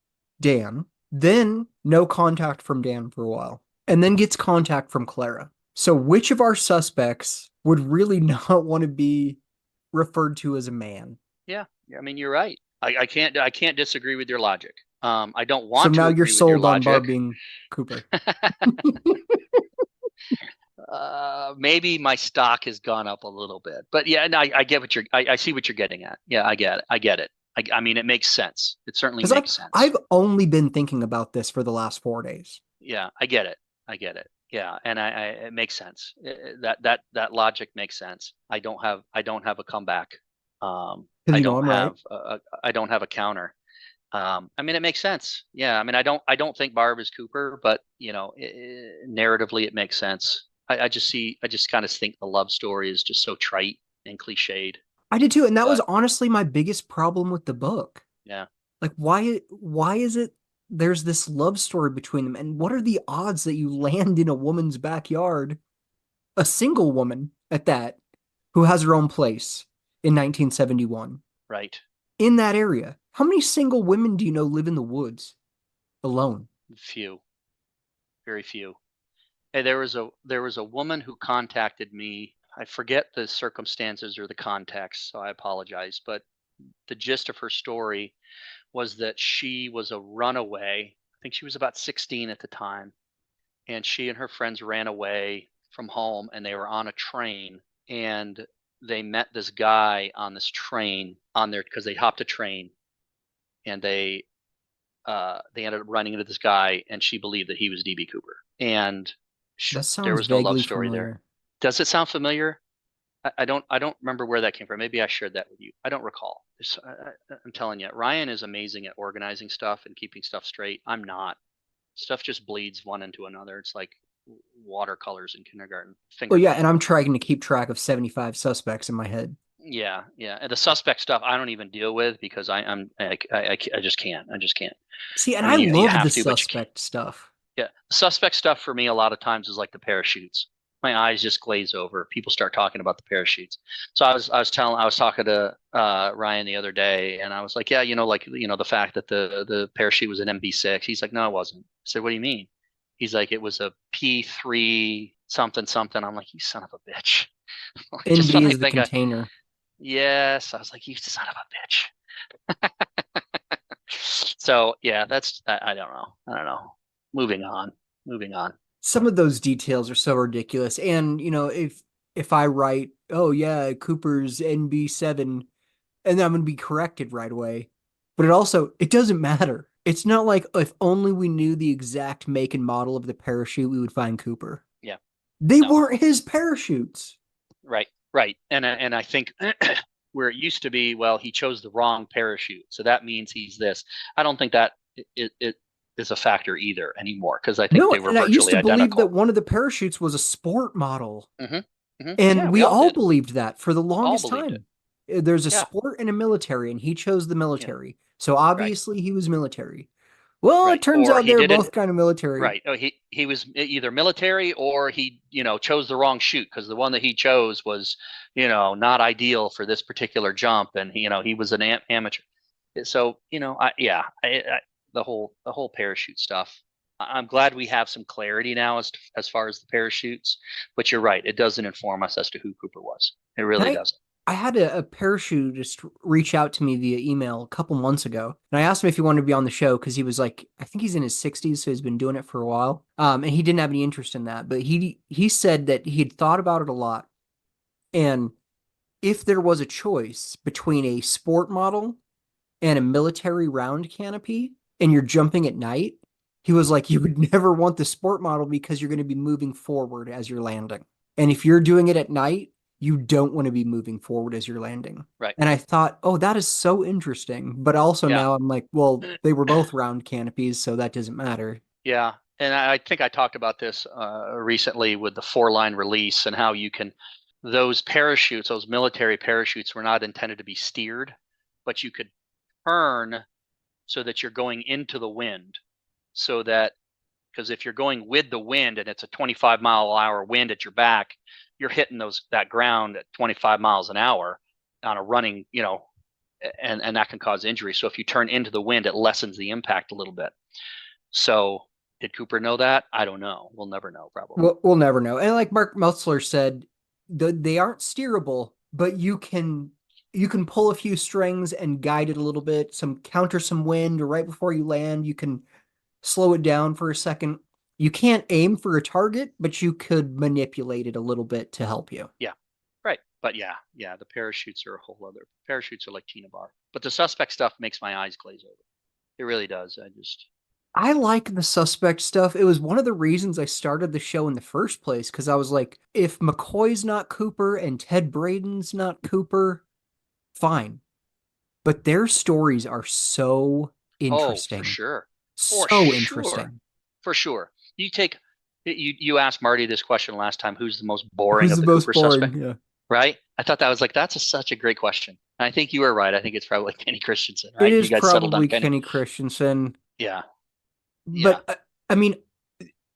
Dan, then no contact from Dan for a while, and then gets contact from Clara. So which of our suspects would really not want to be referred to as a man? yeah, I mean, you're right. I can't disagree with your logic. I don't So want to now you're agree with your sold on Barb logic. being Cooper. Maybe my stock has gone up a little bit, but yeah, no, I get what I see what you're getting at. Yeah, I get it. I get it. I mean, it makes sense. It certainly Because makes sense. I've only been thinking about this for the last 4 days. Yeah, I get it. I get it. Yeah, and it makes sense. That logic makes sense. I don't have a comeback. Because you know I'm right. I don't have a counter. I mean, it makes sense. Yeah, I mean, I don't think Barb is Cooper, but narratively, it makes sense. I just kind of think the love story is just so trite and cliched. I did too, and that was But honestly my biggest problem with the book. yeah, Like, why is it there's this love story between them, and what are the odds that you land in a woman's backyard, a single woman at that, who has her own place in 1971 right. in that area? How many single women do you know live in the woods alone? Few, very few. Hey, there was a woman who contacted me. I forget the circumstances or the context, so I apologize. But the gist of her story was that she was a runaway. I think she was about 16 at the time, and she and her friends ran away from home, and they were on a train, and they met this guy on this train on there because they hopped a train, and they ended up running into this guy, and she believed that he was DB Cooper, and That there sounds was no love vaguely story there. familiar. Does it sound familiar? I don't remember where that came from. Maybe I shared that with you. I don't recall. I'm telling you, Ryan is amazing at organizing stuff and keeping stuff straight. I'm not. Stuff just bleeds one into another. It's like watercolors in kindergarten. Finger Well, yeah, and painting. I'm trying to keep track of 75 suspects in my head. Yeah, yeah. And the suspect stuff I don't even deal with because I just can't. I just can't. See, and I I mean, you love the have to, but you can't. suspect stuff. Yeah, suspect stuff for me a lot of times is like the parachutes. My eyes just glaze over. People start talking about the parachutes. So I was talking to Ryan the other day, and I was like, yeah, the fact that the parachute was an MB6. He's like, no, it wasn't. I said, what do you mean? He's like, it was a P3 something something. I'm like, you son of a bitch. Just NB when I is the think container. yes, I was like, you son of a bitch. So yeah, I don't know. I don't know. Moving on. Moving on. Some of those details are so ridiculous. And, if I write, oh yeah, Cooper's NB7, and then I'm going to be corrected right away. But it doesn't matter. It's not like if only we knew the exact make and model of the parachute, we would find Cooper. Yeah. They No. weren't his parachutes. Right. Right. And I think where it used to be, well, he chose the wrong parachute, so that means he's this. I don't think that it is a factor either anymore because I think No, they were and I used virtually to believe that identical. one of the parachutes was a sport model. Yeah, And we we all all did. believed that for the All longest believed it. time. There's a Yeah. sport and a military, and he chose the Yeah. military. So Right. obviously he was military. Well, it Right. turns Or out he they're did both it kind of military. right. Oh, he was either military or he chose the wrong chute because the one that he chose was not ideal for this particular jump, and he was an amateur. So the whole parachute stuff. I'm glad we have some clarity now as far as the parachutes, but you're right. It doesn't inform us as to who Cooper was. It really doesn't. I had a parachutist reach out to me via email a couple months ago, and I asked him if he wanted to be on the show because he was like, I think he's in his 60s, so he's been doing it for a while. And he didn't have any interest in that, but he said that he had thought about it a lot, and if there was a choice between a sport model and a military round canopy, and you're jumping at night, he was like, you would never want the sport model because you're going to be moving forward as you're landing. And if you're doing it at night, you don't want to be moving forward as you're landing. Right. And I thought, oh, that is so interesting. But also Yeah. now I'm like, well, they were both round canopies, so that doesn't matter. Yeah. And I think I talked about this recently with the 4-line release and how you can, those parachutes, those military parachutes were not intended to be steered, but you could turn so that you're going into the wind. So that, because if you're going with the wind and it's a 25-mile-an-hour wind at your back, you're hitting that ground at 25 miles an hour on a running, and that can cause injury. So if you turn into the wind, it lessens the impact a little bit. So did Cooper know that? I don't know. We'll never know, probably. We'll never know. And like Mark Meltzler said, they aren't steerable, but you can pull a few strings and guide it a little bit, counter some wind, or right before you land, you can slow it down for a second. You can't aim for a target, but you could manipulate it a little bit to help you. Yeah, right. But yeah, the parachutes are a whole other. Parachutes are like Tina Bar. But the suspect stuff makes my eyes glaze over. It really does. I like the suspect stuff. It was one of the reasons I started the show in the first place, because I was like, if McCoy's not Cooper and Ted Braden's not Cooper, fine. But their stories are so interesting. Oh, for sure. So interesting. For sure. You asked Marty this question last time, who's the most boring Who's of the the most Cooper boring? suspect? Yeah. Right? I thought that was like, such a great question. And I think you were right. I think it's probably Kenny Christensen, right? It is You guys settled on probably Kenny Christensen. Yeah. But I mean,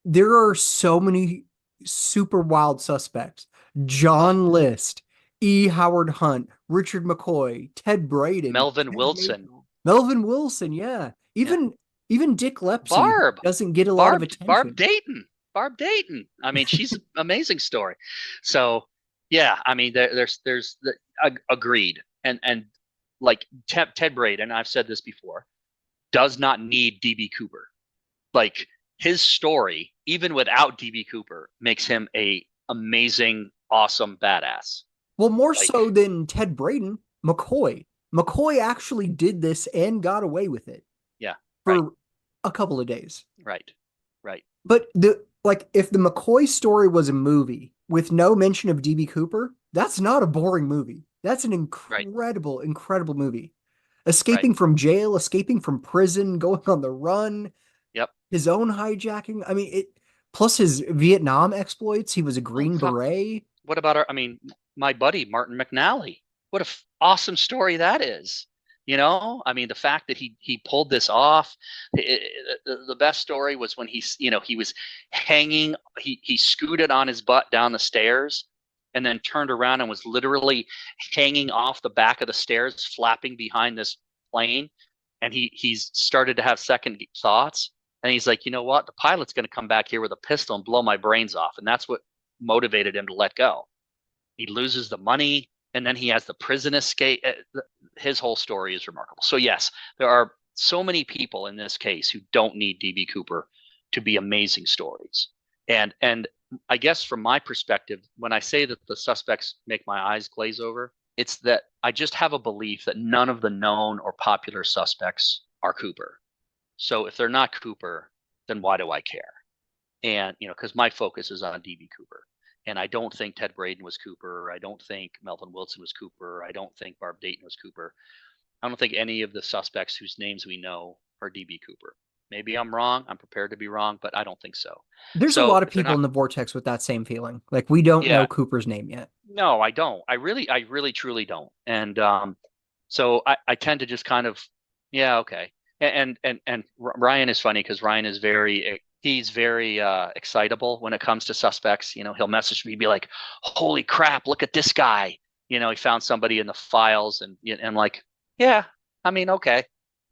there are so many super wild suspects. John List, E. Howard Hunt, Richard McCoy, Ted Braden, Melvin Wilson. Melvin Wilson, yeah. Even Dick Lepsy Barb doesn't get a lot of attention. Barb Dayton. I mean, she's an amazing story. So yeah, I mean, there's agreed. And like Ted Braden, I've said this before, does not need DB Cooper. Like, his story, even without DB Cooper, makes him a amazing, awesome badass. Well, more so than Ted Braden, McCoy. McCoy actually did this and got away with it. Yeah. For a couple of days. Right. But if the McCoy story was a movie with no mention of DB Cooper, that's not a boring movie. That's an incredible, incredible movie. Escaping from jail, escaping from prison, going on the run. Yep. His own hijacking. I mean, plus his Vietnam exploits. He was a Green Beret. What about my buddy, Martin McNally? What an awesome story that is. I mean, the fact that he pulled this off. The best story was when he was hanging, he scooted on his butt down the stairs and then turned around and was literally hanging off the back of the stairs, flapping behind this plane. And he's started to have second thoughts. And he's like, you know what? The pilot's going to come back here with a pistol and blow my brains off. And that's what motivated him to let go. He loses the money, and then he has the prison escape. His whole story is remarkable. So yes, there are so many people in this case who don't need DB Cooper to be amazing stories. And I guess from my perspective, when I say that the suspects make my eyes glaze over, it's that I just have a belief that none of the known or popular suspects are Cooper. So if they're not Cooper, then why do I care? And, because my focus is on DB Cooper. And I don't think Ted Braden was Cooper. I don't think Melvin Wilson was Cooper. I don't think Barb Dayton was Cooper. I don't think any of the suspects whose names we know are DB Cooper. Maybe I'm wrong. I'm prepared to be wrong, but I don't think so. There's a lot of people in the vortex with that same feeling. Like, we don't know Cooper's name yet. No, I don't. I really, truly don't. And so I tend to just kind of, okay. And Ryan is funny because Ryan is he's very excitable when it comes to suspects. He'll message me, be like, holy crap, look at this guy. He found somebody in the files and like, yeah, I mean, okay.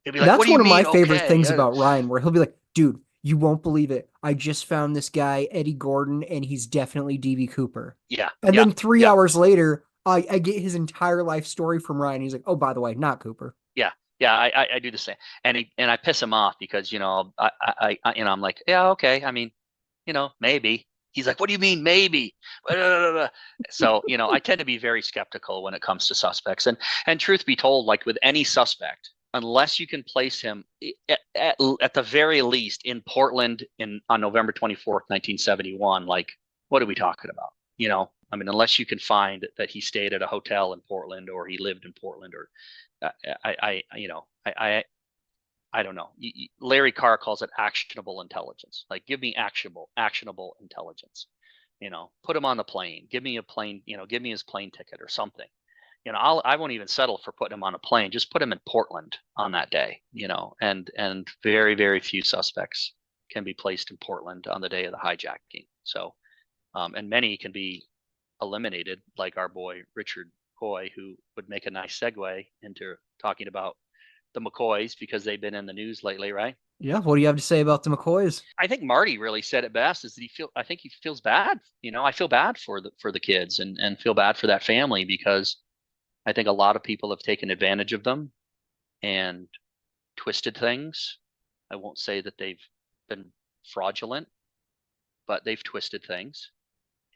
He'll be like, that's one of my favorite things about Ryan, where he'll be like, dude, you won't believe it. I just found this guy, Eddie Gordon, and he's definitely DB Cooper. Yeah. And then 3 hours later, I get his entire life story from Ryan. He's like, oh, by the way, not Cooper. Yeah. Yeah, I do the same, and I piss him off because I'm like, yeah, okay, I mean, maybe. He's like, what do you mean maybe? So I tend to be very skeptical when it comes to suspects, and truth be told, like with any suspect, unless you can place him at the very least in Portland on November 24th, 1971, like what are we talking about? I mean, unless you can find that he stayed at a hotel in Portland or he lived in Portland, or I don't know. Larry Carr calls it actionable intelligence. Like, give me actionable intelligence. Put him on the plane. Give me a plane. Give me his plane ticket or something. I won't even settle for putting him on a plane. Just put him in Portland on that day. And very, very few suspects can be placed in Portland on the day of the hijacking. So, and many can be eliminated, like our boy Richard Coy, who would make a nice segue into talking about the McCoys, because they've been in the news lately, right? Yeah. What do you have to say about the McCoys? I think Marty really said it best. Is that I think he feels bad. I feel bad for the kids and feel bad for that family, because I think a lot of people have taken advantage of them and twisted things. I won't say that they've been fraudulent, but they've twisted things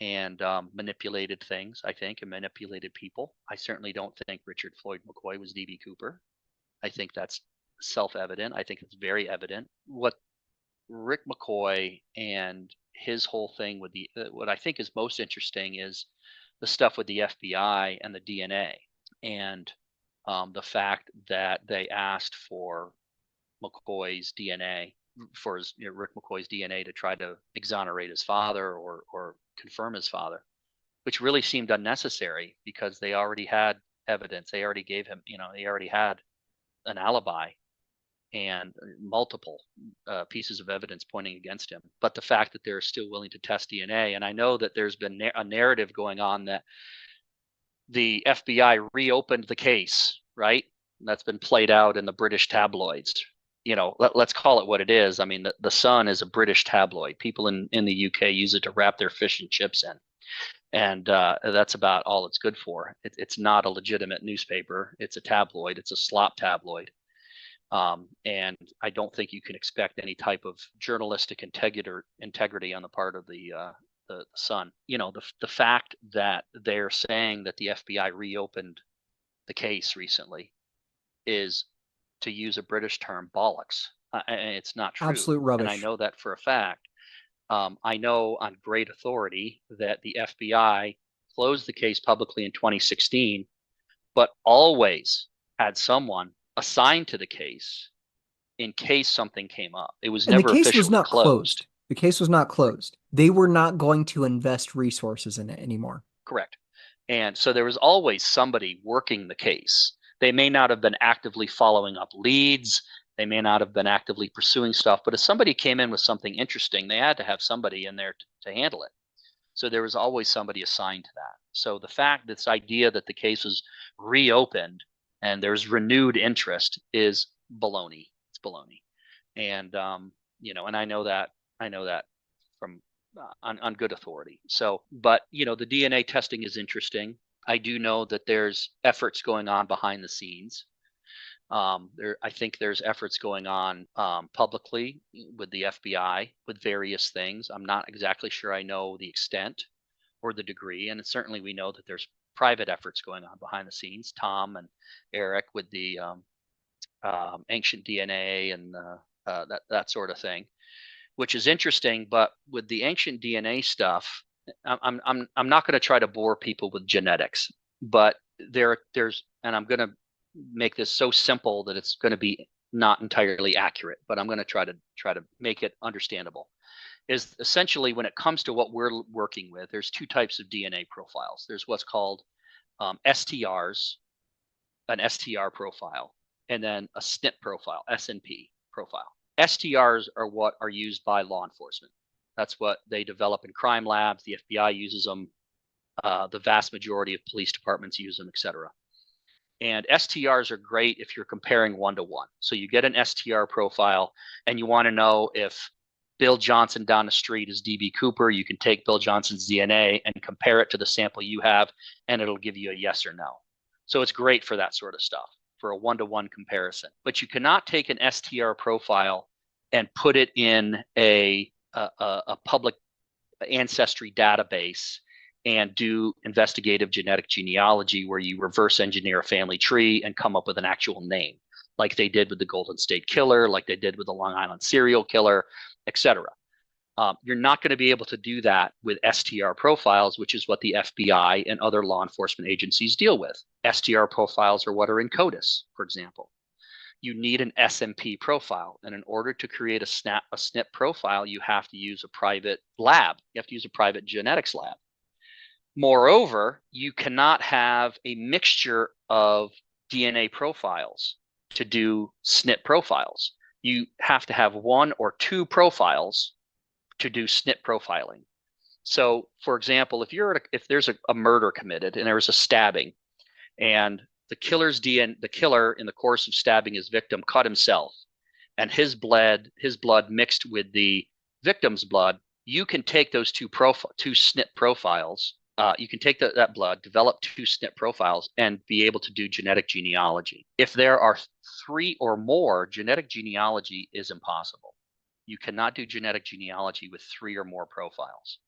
and manipulated things, I think, and manipulated people. I certainly don't think Richard Floyd McCoy was D.B. Cooper. I think that's self-evident. I think it's very evident. What Rick McCoy and his whole thing with what I think is most interesting is the stuff with the FBI and the DNA, and the fact that they asked for McCoy's DNA, for Rick McCoy's DNA, to try to exonerate his father or confirm his father, which really seemed unnecessary because they already had evidence. They already gave him, they already had an alibi and multiple pieces of evidence pointing against him. But the fact that they're still willing to test DNA, and I know that there's been a narrative going on that the FBI reopened the case, right? That's been played out in the British tabloids. Let's call it what it is. I mean, the Sun is a British tabloid. People in the UK use it to wrap their fish and chips in. And that's about all it's good for. It's not a legitimate newspaper. It's a tabloid. It's a slop tabloid. And I don't think you can expect any type of journalistic integrity on the part of the Sun. The fact that they're saying that the FBI reopened the case recently is, to use a British term, bollocks. It's not true. Absolute rubbish. And I know that for a fact. I know on great authority that the FBI closed the case publicly in 2016, but always had someone assigned to the case in case something came up. It was never officially closed. The case was not closed. The case was not closed. They were not going to invest resources in it anymore. Correct. And so there was always somebody working the case. They may not have been actively following up leads. They may not have been actively pursuing stuff, but if somebody came in with something interesting, they had to have somebody in there to handle it. So there was always somebody assigned to that. So the fact, this idea that the case was reopened and there's renewed interest is baloney. It's baloney. And, and I know that from on good authority. So, but, the DNA testing is interesting. I do know that there's efforts going on behind the scenes. I think there's efforts going on publicly with the FBI with various things. I'm not exactly sure I know the extent or the degree, and certainly we know that there's private efforts going on behind the scenes. Tom and Eric with the ancient DNA and that sort of thing, which is interesting. But with the ancient DNA stuff, I'm not going to try to bore people with genetics, but there's, and I'm going to make this so simple that it's going to be not entirely accurate, but I'm going to try to make it understandable. Is essentially, when it comes to what we're working with, there's two types of DNA profiles. There's what's called STRs, an STR profile, and then a SNP profile, SNP profile. STRs are what are used by law enforcement. That's what they develop in crime labs. The FBI uses them. The vast majority of police departments use them, et cetera. And STRs are great if you're comparing one-to-one. So you get an STR profile and you want to know if Bill Johnson down the street is DB Cooper. You can take Bill Johnson's DNA and compare it to the sample you have, and it'll give you a yes or no. So it's great for that sort of stuff, for a one-to-one comparison. But you cannot take an STR profile and put it in a public ancestry database and do investigative genetic genealogy where you reverse engineer a family tree and come up with an actual name, like they did with the Golden State Killer, like they did with the Long Island serial killer, etc. You're not going to be able to do that with STR profiles, which is what the FBI and other law enforcement agencies deal with. STR profiles are what are in CODIS, for example. You need an SMP profile, and in order to create a SNP profile, you have to use a private lab. You have to use a private genetics lab. Moreover, you cannot have a mixture of DNA profiles to do SNP profiles. You have to have one or two profiles to do SNP profiling. So, for example, if there's a murder committed and there was a stabbing, and the killer in the course of stabbing his victim cut himself, and his blood mixed with the victim's blood, you can take those two SNP profiles. You can take that blood, develop two SNP profiles, and be able to do genetic genealogy. If there are 3 or more, genetic genealogy is impossible. You cannot do genetic genealogy with 3 or more profiles.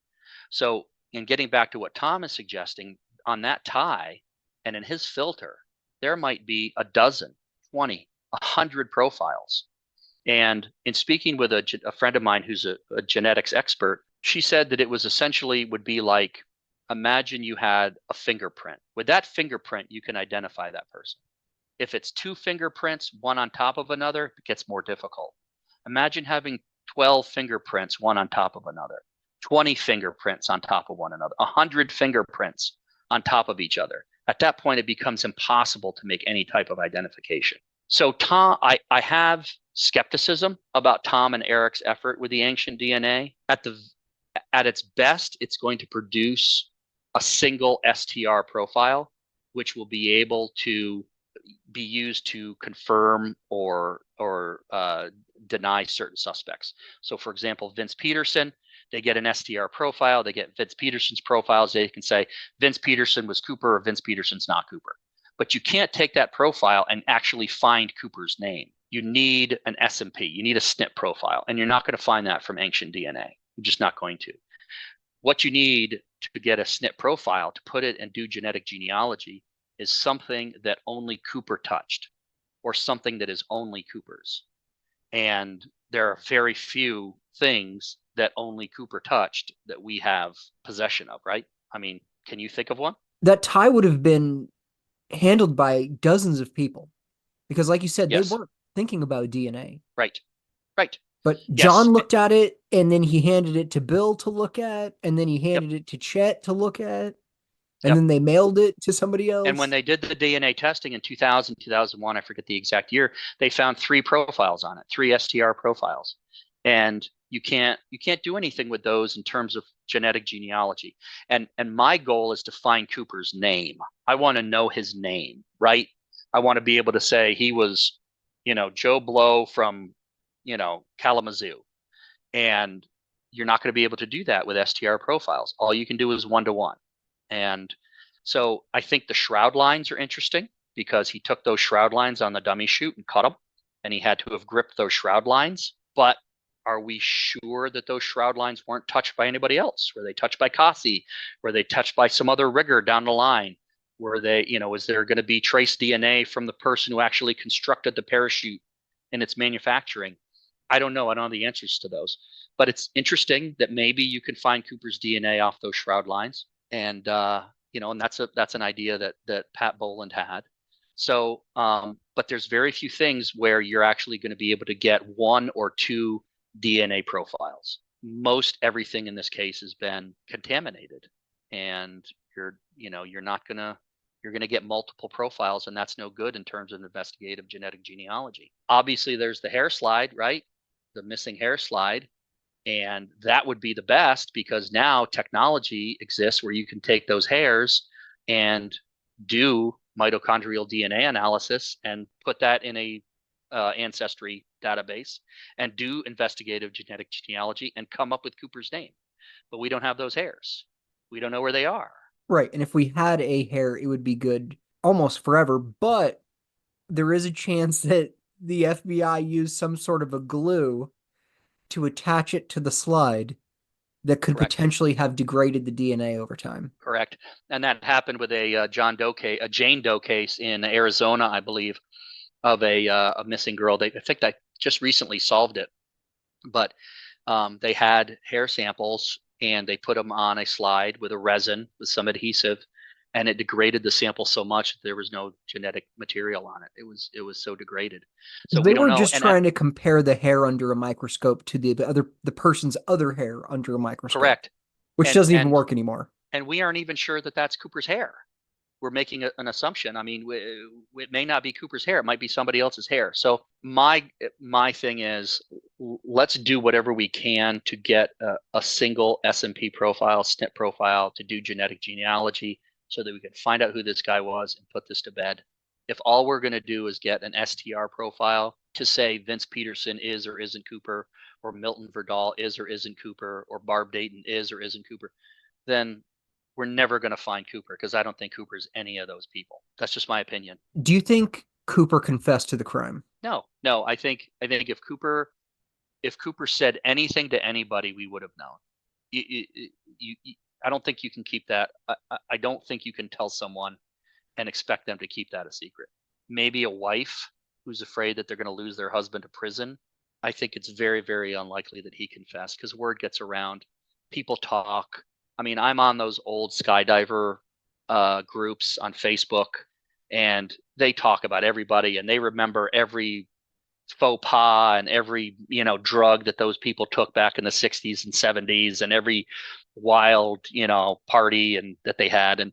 So, in getting back to what Tom is suggesting, on that tie and in his filter, there might be a dozen, 20, 100 profiles. And in speaking with a friend of mine who's a genetics expert, she said that it was essentially would be like, imagine you had a fingerprint. With that fingerprint, you can identify that person. If it's 2 fingerprints, one on top of another, it gets more difficult. Imagine having 12 fingerprints, one on top of another, 20 fingerprints on top of one another, 100 fingerprints on top of each other. At that point, it becomes impossible to make any type of identification. So Tom, I have skepticism about Tom and Eric's effort with the ancient DNA. At its best, it's going to produce a single STR profile, which will be able to be used to confirm or deny certain suspects. So, for example, Vince Peterson, they get an STR profile, they get Vince Peterson's profiles, they can say Vince Peterson was Cooper or Vince Peterson's not Cooper. But you can't take that profile and actually find Cooper's name. You need an SMP, you need a SNP profile, and you're not going to find that from ancient DNA. You're just not going to. What you need to get a SNP profile, to put it and do genetic genealogy, is something that only Cooper touched, or something that is only Cooper's. And there are very few things that only Cooper touched that we have possession of, right? I mean, can you think of one? That tie would have been handled by dozens of people because, like you said, Yes. they weren't thinking about DNA. Right. But Yes. John looked at it, and then he handed it to Bill to look at, and then he handed it to Chet to look at, and then they mailed it to somebody else. And when they did the DNA testing in 2000, 2001, I forget the exact year, they found 3 profiles on it, 3 STR profiles. And you can't do anything with those in terms of genetic genealogy. And my goal is to find Cooper's name. I want to know his name, right? I want to be able to say he was, Joe Blow from, Kalamazoo. And you're not going to be able to do that with STR profiles. All you can do is 1-to-1. And so I think the shroud lines are interesting because he took those shroud lines on the dummy chute and cut them, and he had to have gripped those shroud lines. But are we sure that those shroud lines weren't touched by anybody else? Were they touched by Kasi? Were they touched by some other rigger down the line? Were they, is there going to be trace DNA from the person who actually constructed the parachute in its manufacturing? I don't know. I don't have the answers to those. But it's interesting that maybe you can find Cooper's DNA off those shroud lines. And and that's an idea that Pat Boland had. So, but there's very few things where you're actually going to be able to get 1 or 2 DNA profiles. Most everything in this case has been contaminated, and you're going to get multiple profiles, and that's no good in terms of investigative genetic genealogy. Obviously, there's the hair slide, right? The missing hair slide. And that would be the best because now technology exists where you can take those hairs and do mitochondrial DNA analysis and put that in a ancestry database and do investigative genetic genealogy and come up with Cooper's name. But we don't have those hairs. We don't know where they are. Right. And if we had a hair, it would be good almost forever. But there is a chance that the FBI used some sort of a glue to attach it to the slide that could potentially have degraded the DNA over time. Correct. And that happened with a Jane Doe case in Arizona, I believe, of a missing girl. I think they just recently solved it. But They had hair samples and they put them on a slide with a resin with some adhesive, and it degraded the sample so much that there was no genetic material on it. It was so degraded. So They we don't were know. just And trying to compare the hair under a microscope to the person's other hair under a microscope, correct. which And doesn't even and work anymore. and we aren't even sure that that's Cooper's hair. We're making an assumption. I mean, it may not be Cooper's hair. It might be somebody else's hair. So my thing is, let's do whatever we can to get a single SMP profile, SNP profile, to do genetic genealogy so that we can find out who this guy was and put this to bed. If all we're going to do is get an STR profile to say Vince Peterson is or isn't Cooper, or Milton Verdal is or isn't Cooper, or Barb Dayton is or isn't Cooper, then we're never going to find Cooper, because I don't think Cooper's any of those people. That's just my opinion. Do you think Cooper confessed to the crime? No. I think if Cooper said anything to anybody, we would have known. I don't think you can keep that. I don't think you can tell someone and expect them to keep that a secret. Maybe a wife who's afraid that they're going to lose their husband to prison. I think it's very, very unlikely that he confessed, because word gets around. People talk. I mean, I'm on those old skydiver groups on Facebook, and they talk about everybody, and they remember every faux pas and every drug that those people took back in the 60s and 70s, and every wild party and that they had. And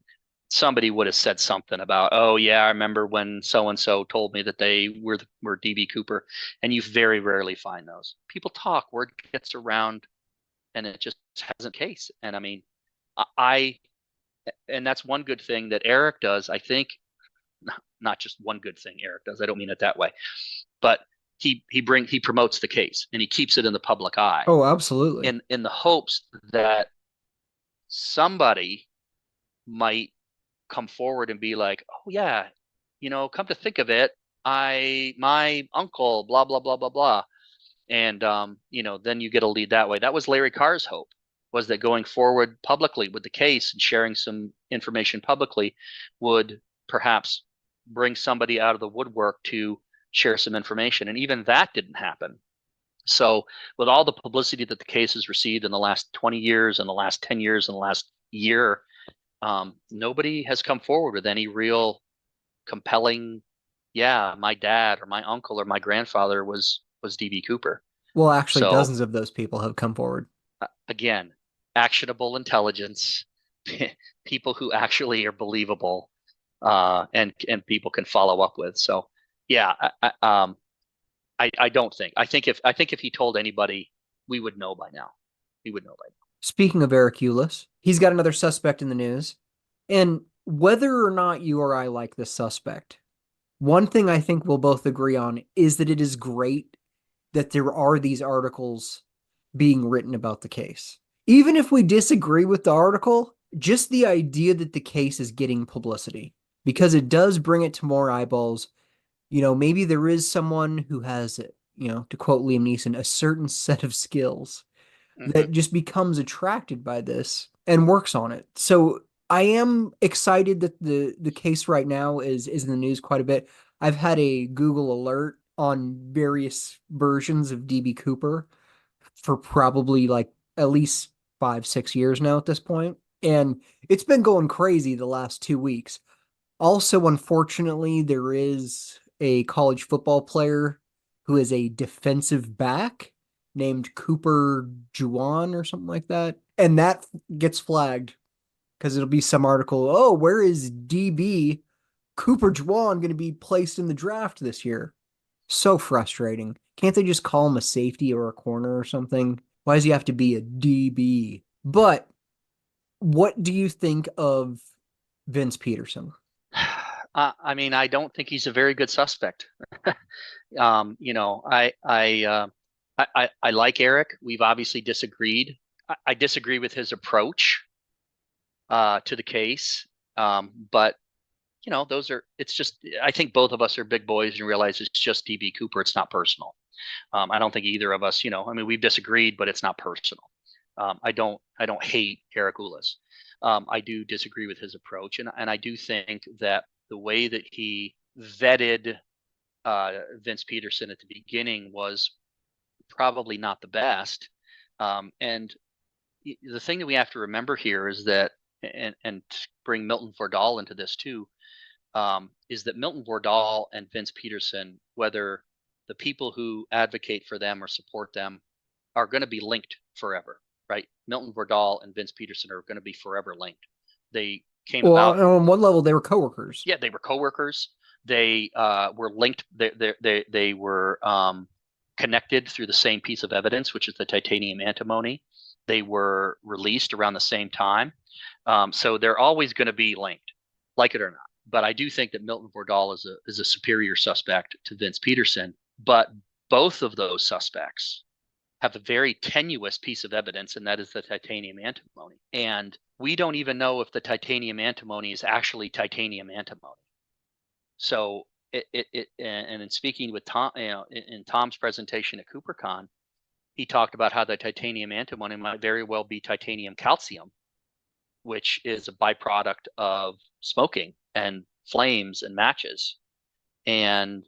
somebody would have said something about, oh yeah, I remember when so and so told me that they were DB Cooper. And you very rarely find those. People talk, word gets around, and it just hasn't case. And I mean, and that's one good thing that Eric does. I think, not just one good thing Eric does, I don't mean it that way, but he promotes the case and he keeps it in the public eye. Oh, absolutely. In the hopes that somebody might come forward and be like, oh yeah, come to think of it, my uncle, blah, blah, blah, blah, blah. And, then you get a lead that way. That was Larry Carr's hope, was that going forward publicly with the case and sharing some information publicly would perhaps bring somebody out of the woodwork to share some information. And even that didn't happen. So with all the publicity that the case has received in the last 20 years and the last 10 years and the last year, nobody has come forward with any real compelling, yeah, my dad or my uncle or my grandfather was DB Cooper. Well, actually, So, dozens of those people have come forward. Again, actionable intelligence, people who actually are believable, and people can follow up with. So, yeah, I don't think. I think if he told anybody, we would know by now. Speaking of Eric Eulis, he's got another suspect in the news. And whether or not you or I like this suspect, one thing I think we'll both agree on is that it is great that there are these articles being written about the case. Even if we disagree with the article, just the idea that the case is getting publicity, because it does bring it to more eyeballs. Maybe there is someone who has, to quote Liam Neeson, a certain set of skills that just becomes attracted by this and works on it. So I am excited that the case right now is in the news quite a bit. I've had a Google alert on various versions of DB Cooper for probably like at least 5-6 years now at this point. And it's been going crazy the last 2 weeks. Also, unfortunately, there is a college football player who is a defensive back named Cooper Juwan or something like that. And that gets flagged because it'll be some article, oh, where is DB Cooper Juwan going to be placed in the draft this year? So frustrating. Can't they just call him a safety or a corner or something? Why does he have to be a DB? But what do you think of Vince Peterson? I mean, I don't think he's a very good suspect. I like Eric. We've obviously disagreed. I disagree with his approach to the case. But I think both of us are big boys and realize it's just DB Cooper. It's not personal. I don't think either of us, we've disagreed, but it's not personal. I don't hate Eric Ulis. I do disagree with his approach. And I do think that the way that he vetted Vince Peterson at the beginning was probably not the best. And the thing that we have to remember here is that, and bring Milton Vordal into this too, is that Milton Vordal and Vince Peterson, whether the people who advocate for them or support them, are going to be linked forever, right? Milton Vordal and Vince Peterson are going to be forever linked. They came about. On one level, they were coworkers. Yeah, they were coworkers. They were linked. They were connected through the same piece of evidence, which is the titanium antimony. They were released around the same time. So they're always going to be linked, like it or not. But I do think that Milton Vordal is a superior suspect to Vince Peterson. But both of those suspects have a very tenuous piece of evidence, and that is the titanium antimony. And we don't even know if the titanium antimony is actually titanium antimony. So and in speaking with Tom, in Tom's presentation at CooperCon, he talked about how the titanium antimony might very well be titanium calcium, which is a byproduct of smoking and flames and matches. And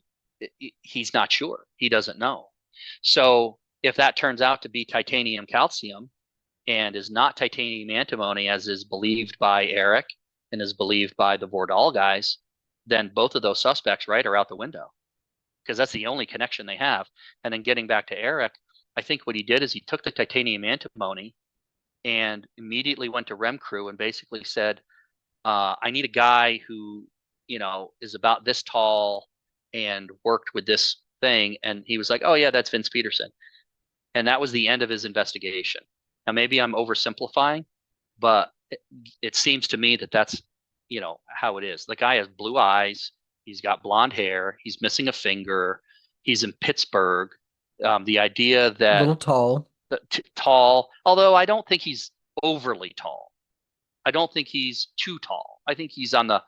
he's not sure. He doesn't know. So if that turns out to be titanium calcium and is not titanium antimony, as is believed by Eric and is believed by the Vordal guys, then both of those suspects, right, are out the window, because that's the only connection they have. And then getting back to Eric, I think what he did is he took the titanium antimony and immediately went to Rem Crew and basically said, I need a guy who, is about this tall and worked with this thing. And he was like, oh yeah, that's Vince Peterson. And that was the end of his investigation. Now, maybe I'm oversimplifying, but it seems to me that that's, how it is. The guy has blue eyes. He's got blonde hair. He's missing a finger. He's in Pittsburgh. The idea that a little tall, tall, although I don't think he's overly tall. I don't think he's too tall. I think he's on the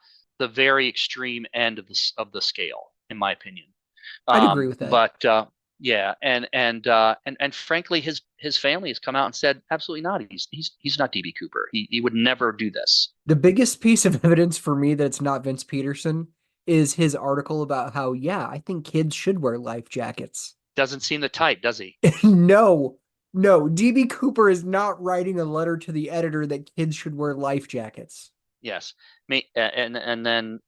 very extreme end of the scale, in my opinion. I'd agree with that. But yeah, and frankly, his family has come out and said absolutely not. He's not DB Cooper. He would never do this. The biggest piece of evidence for me that it's not Vince Peterson is his article about how, I think kids should wear life jackets. Doesn't seem the type, does he? No, DB Cooper is not writing a letter to the editor that kids should wear life jackets. Yes, and then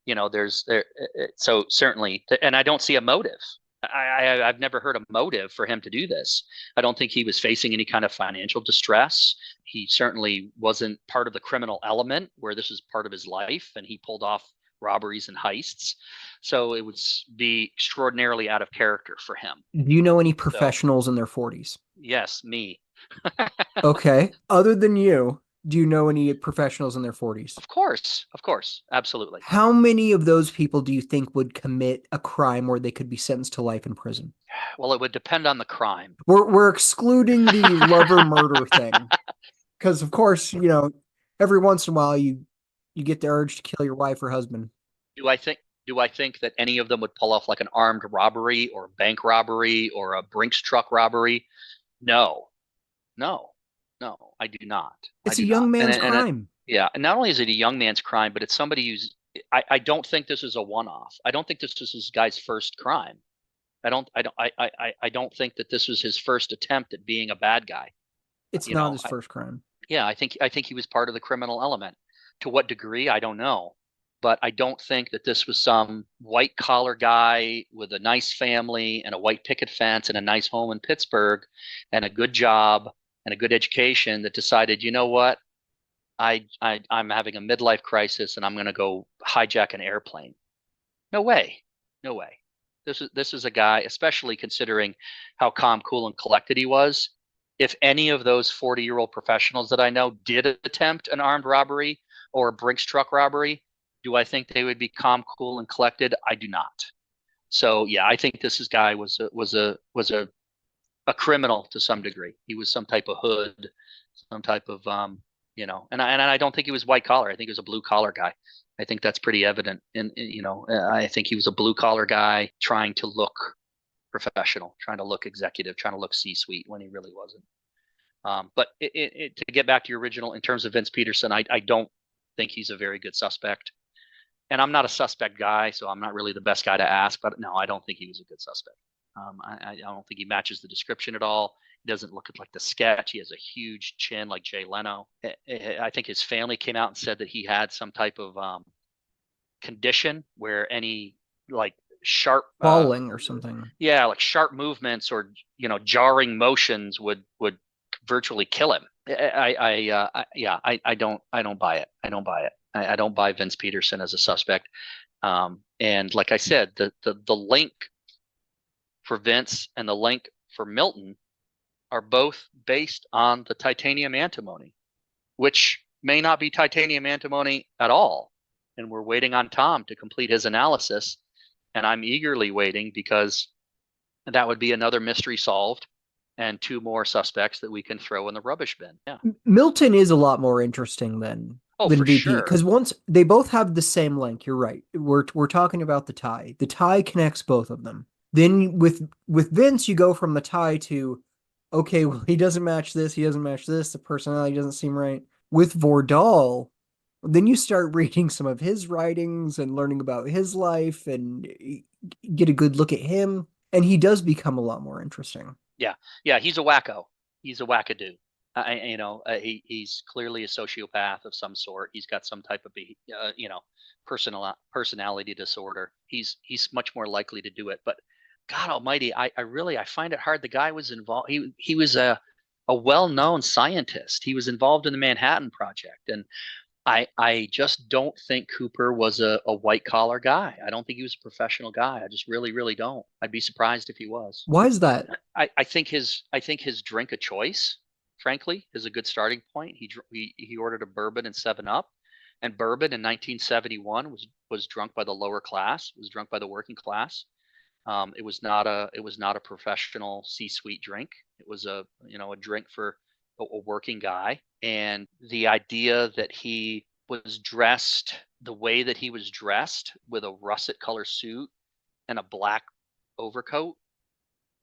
so certainly, and I don't see a motive. I've never heard a motive for him to do this. I don't think he was facing any kind of financial distress. He certainly wasn't part of the criminal element where this is part of his life, and he pulled off robberies and heists. So it would be extraordinarily out of character for him. Do you know any professionals in their 40s? Yes, me. Okay. Other than you, do you know any professionals in their 40s? Of course. Absolutely. How many of those people do you think would commit a crime where they could be sentenced to life in prison? Well, it would depend on the crime. We're excluding the lover murder thing. Because, of course, every once in a while you get the urge to kill your wife or husband. Do I think that any of them would pull off like an armed robbery or bank robbery or a Brinks truck robbery? No, I do not. It's a young man's crime. Yeah, and not only is it a young man's crime, but it's somebody who's. I don't think this is a one-off. I don't think this was this guy's first crime. I don't think that this was his first attempt at being a bad guy. It's not his first crime. Yeah, I think he was part of the criminal element. To what degree, I don't know. But I don't think that this was some white collar guy with a nice family and a white picket fence and a nice home in Pittsburgh and a good job and a good education that decided, you know what, I'm having a midlife crisis and I'm going to go hijack an airplane. No way. This is a guy, especially considering how calm, cool, and collected he was. If any of those 40-year-old professionals that I know did attempt an armed robbery or a Brinks truck robbery, do I think they would be calm, cool, and collected? I do not. So yeah, I think this guy was a criminal to some degree. He was some type of hood, some type of and I don't think he was white collar. I think he was a blue collar guy. I think that's pretty evident. And I think he was a blue collar guy trying to look professional, trying to look executive, trying to look C-suite when he really wasn't. But to get back to your original, in terms of Vince Peterson, I don't think he's a very good suspect. And I'm not a suspect guy, so I'm not really the best guy to ask. But no, I don't think he was a good suspect. I don't think he matches the description at all. He doesn't look like the sketch. He has a huge chin like Jay Leno. I think his family came out and said that he had some type of condition where any like sharp falling or something. Yeah, like sharp movements or jarring motions would virtually kill him. I don't buy it. I don't buy Vince Peterson as a suspect. And like I said, the link for Vince and the link for Milton are both based on the titanium antimony, which may not be titanium antimony at all. And we're waiting on Tom to complete his analysis. And I'm eagerly waiting because that would be another mystery solved and 2 more suspects that we can throw in the rubbish bin. Yeah. Milton is a lot more interesting than VP, sure. because once they both have the same link, you're right. We're talking about the tie. The tie connects both of them. Then with Vince, you go from the tie to, okay, well, he doesn't match this, he doesn't match this, the personality doesn't seem right. With Vordahl, then you start reading some of his writings and learning about his life and get a good look at him, and he does become a lot more interesting. Yeah, he's a wacko. He's a wackadoo. He's clearly a sociopath of some sort. He's got some type of personality disorder. He's much more likely to do it. But God Almighty, I find it hard. The guy was involved. He was a well-known scientist. He was involved in the Manhattan Project, and I just don't think Cooper was a white collar guy. I don't think he was a professional guy. I just really, really don't. I'd be surprised if he was. Why is that? I think his drink of choice, frankly, is a good starting point. He ordered a bourbon and 7-Up, and bourbon in 1971 was drunk by the lower class, was drunk by the working class. It was not a professional C-suite drink. It was a drink for a working guy. And the idea that he was dressed the way that he was dressed, with a russet color suit and a black overcoat,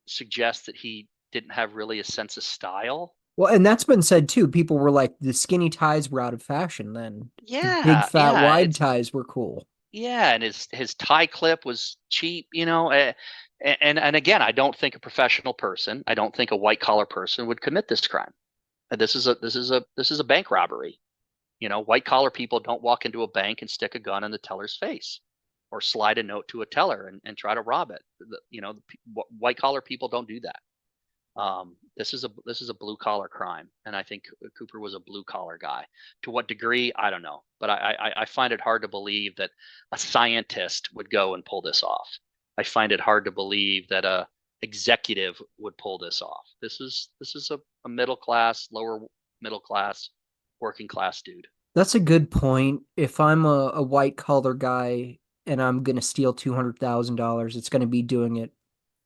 suggests that he didn't have really a sense of style. Well, and that's been said too. People were like, the skinny ties were out of fashion then. Yeah, the big fat wide ties were cool. Yeah, and his tie clip was cheap, and again, I don't think a professional person, I don't think a white collar person would commit this crime. This is a bank robbery. White collar people don't walk into a bank and stick a gun in the teller's face, or slide a note to a teller and try to rob it. White collar people don't do that. This is a blue collar crime, and I think Cooper was a blue collar guy. To what degree, I don't know, but I find it hard to believe that a scientist would go and pull this off. I find it hard to believe that a executive would pull this off. This is a middle class, lower middle class, working class dude. That's a good point. If I'm a white collar guy and I'm gonna steal $200,000, it's gonna be doing it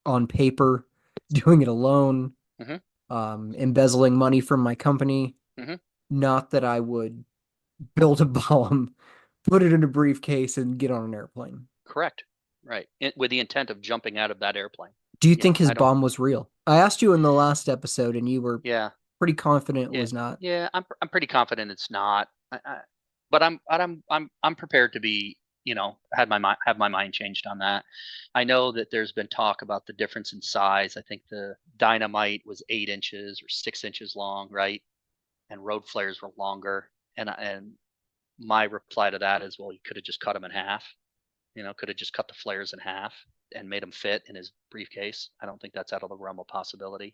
on paper, doing it alone, embezzling money from my company. Not that I would build a bomb, put it in a briefcase, and get on an airplane. Correct. Right. With the intent of jumping out of that airplane. Do you think his bomb was real? I asked you in the last episode, and you were pretty confident it was not. Yeah, I'm pretty confident it's not. But I'm prepared to be, have my mind changed on that. I know that there's been talk about the difference in size. I think the dynamite was 8 inches or 6 inches long, right? And road flares were longer. And my reply to that is, well, you could have just cut them in half. Could have just cut the flares in half and made them fit in his briefcase. I don't think that's out of the realm of possibility.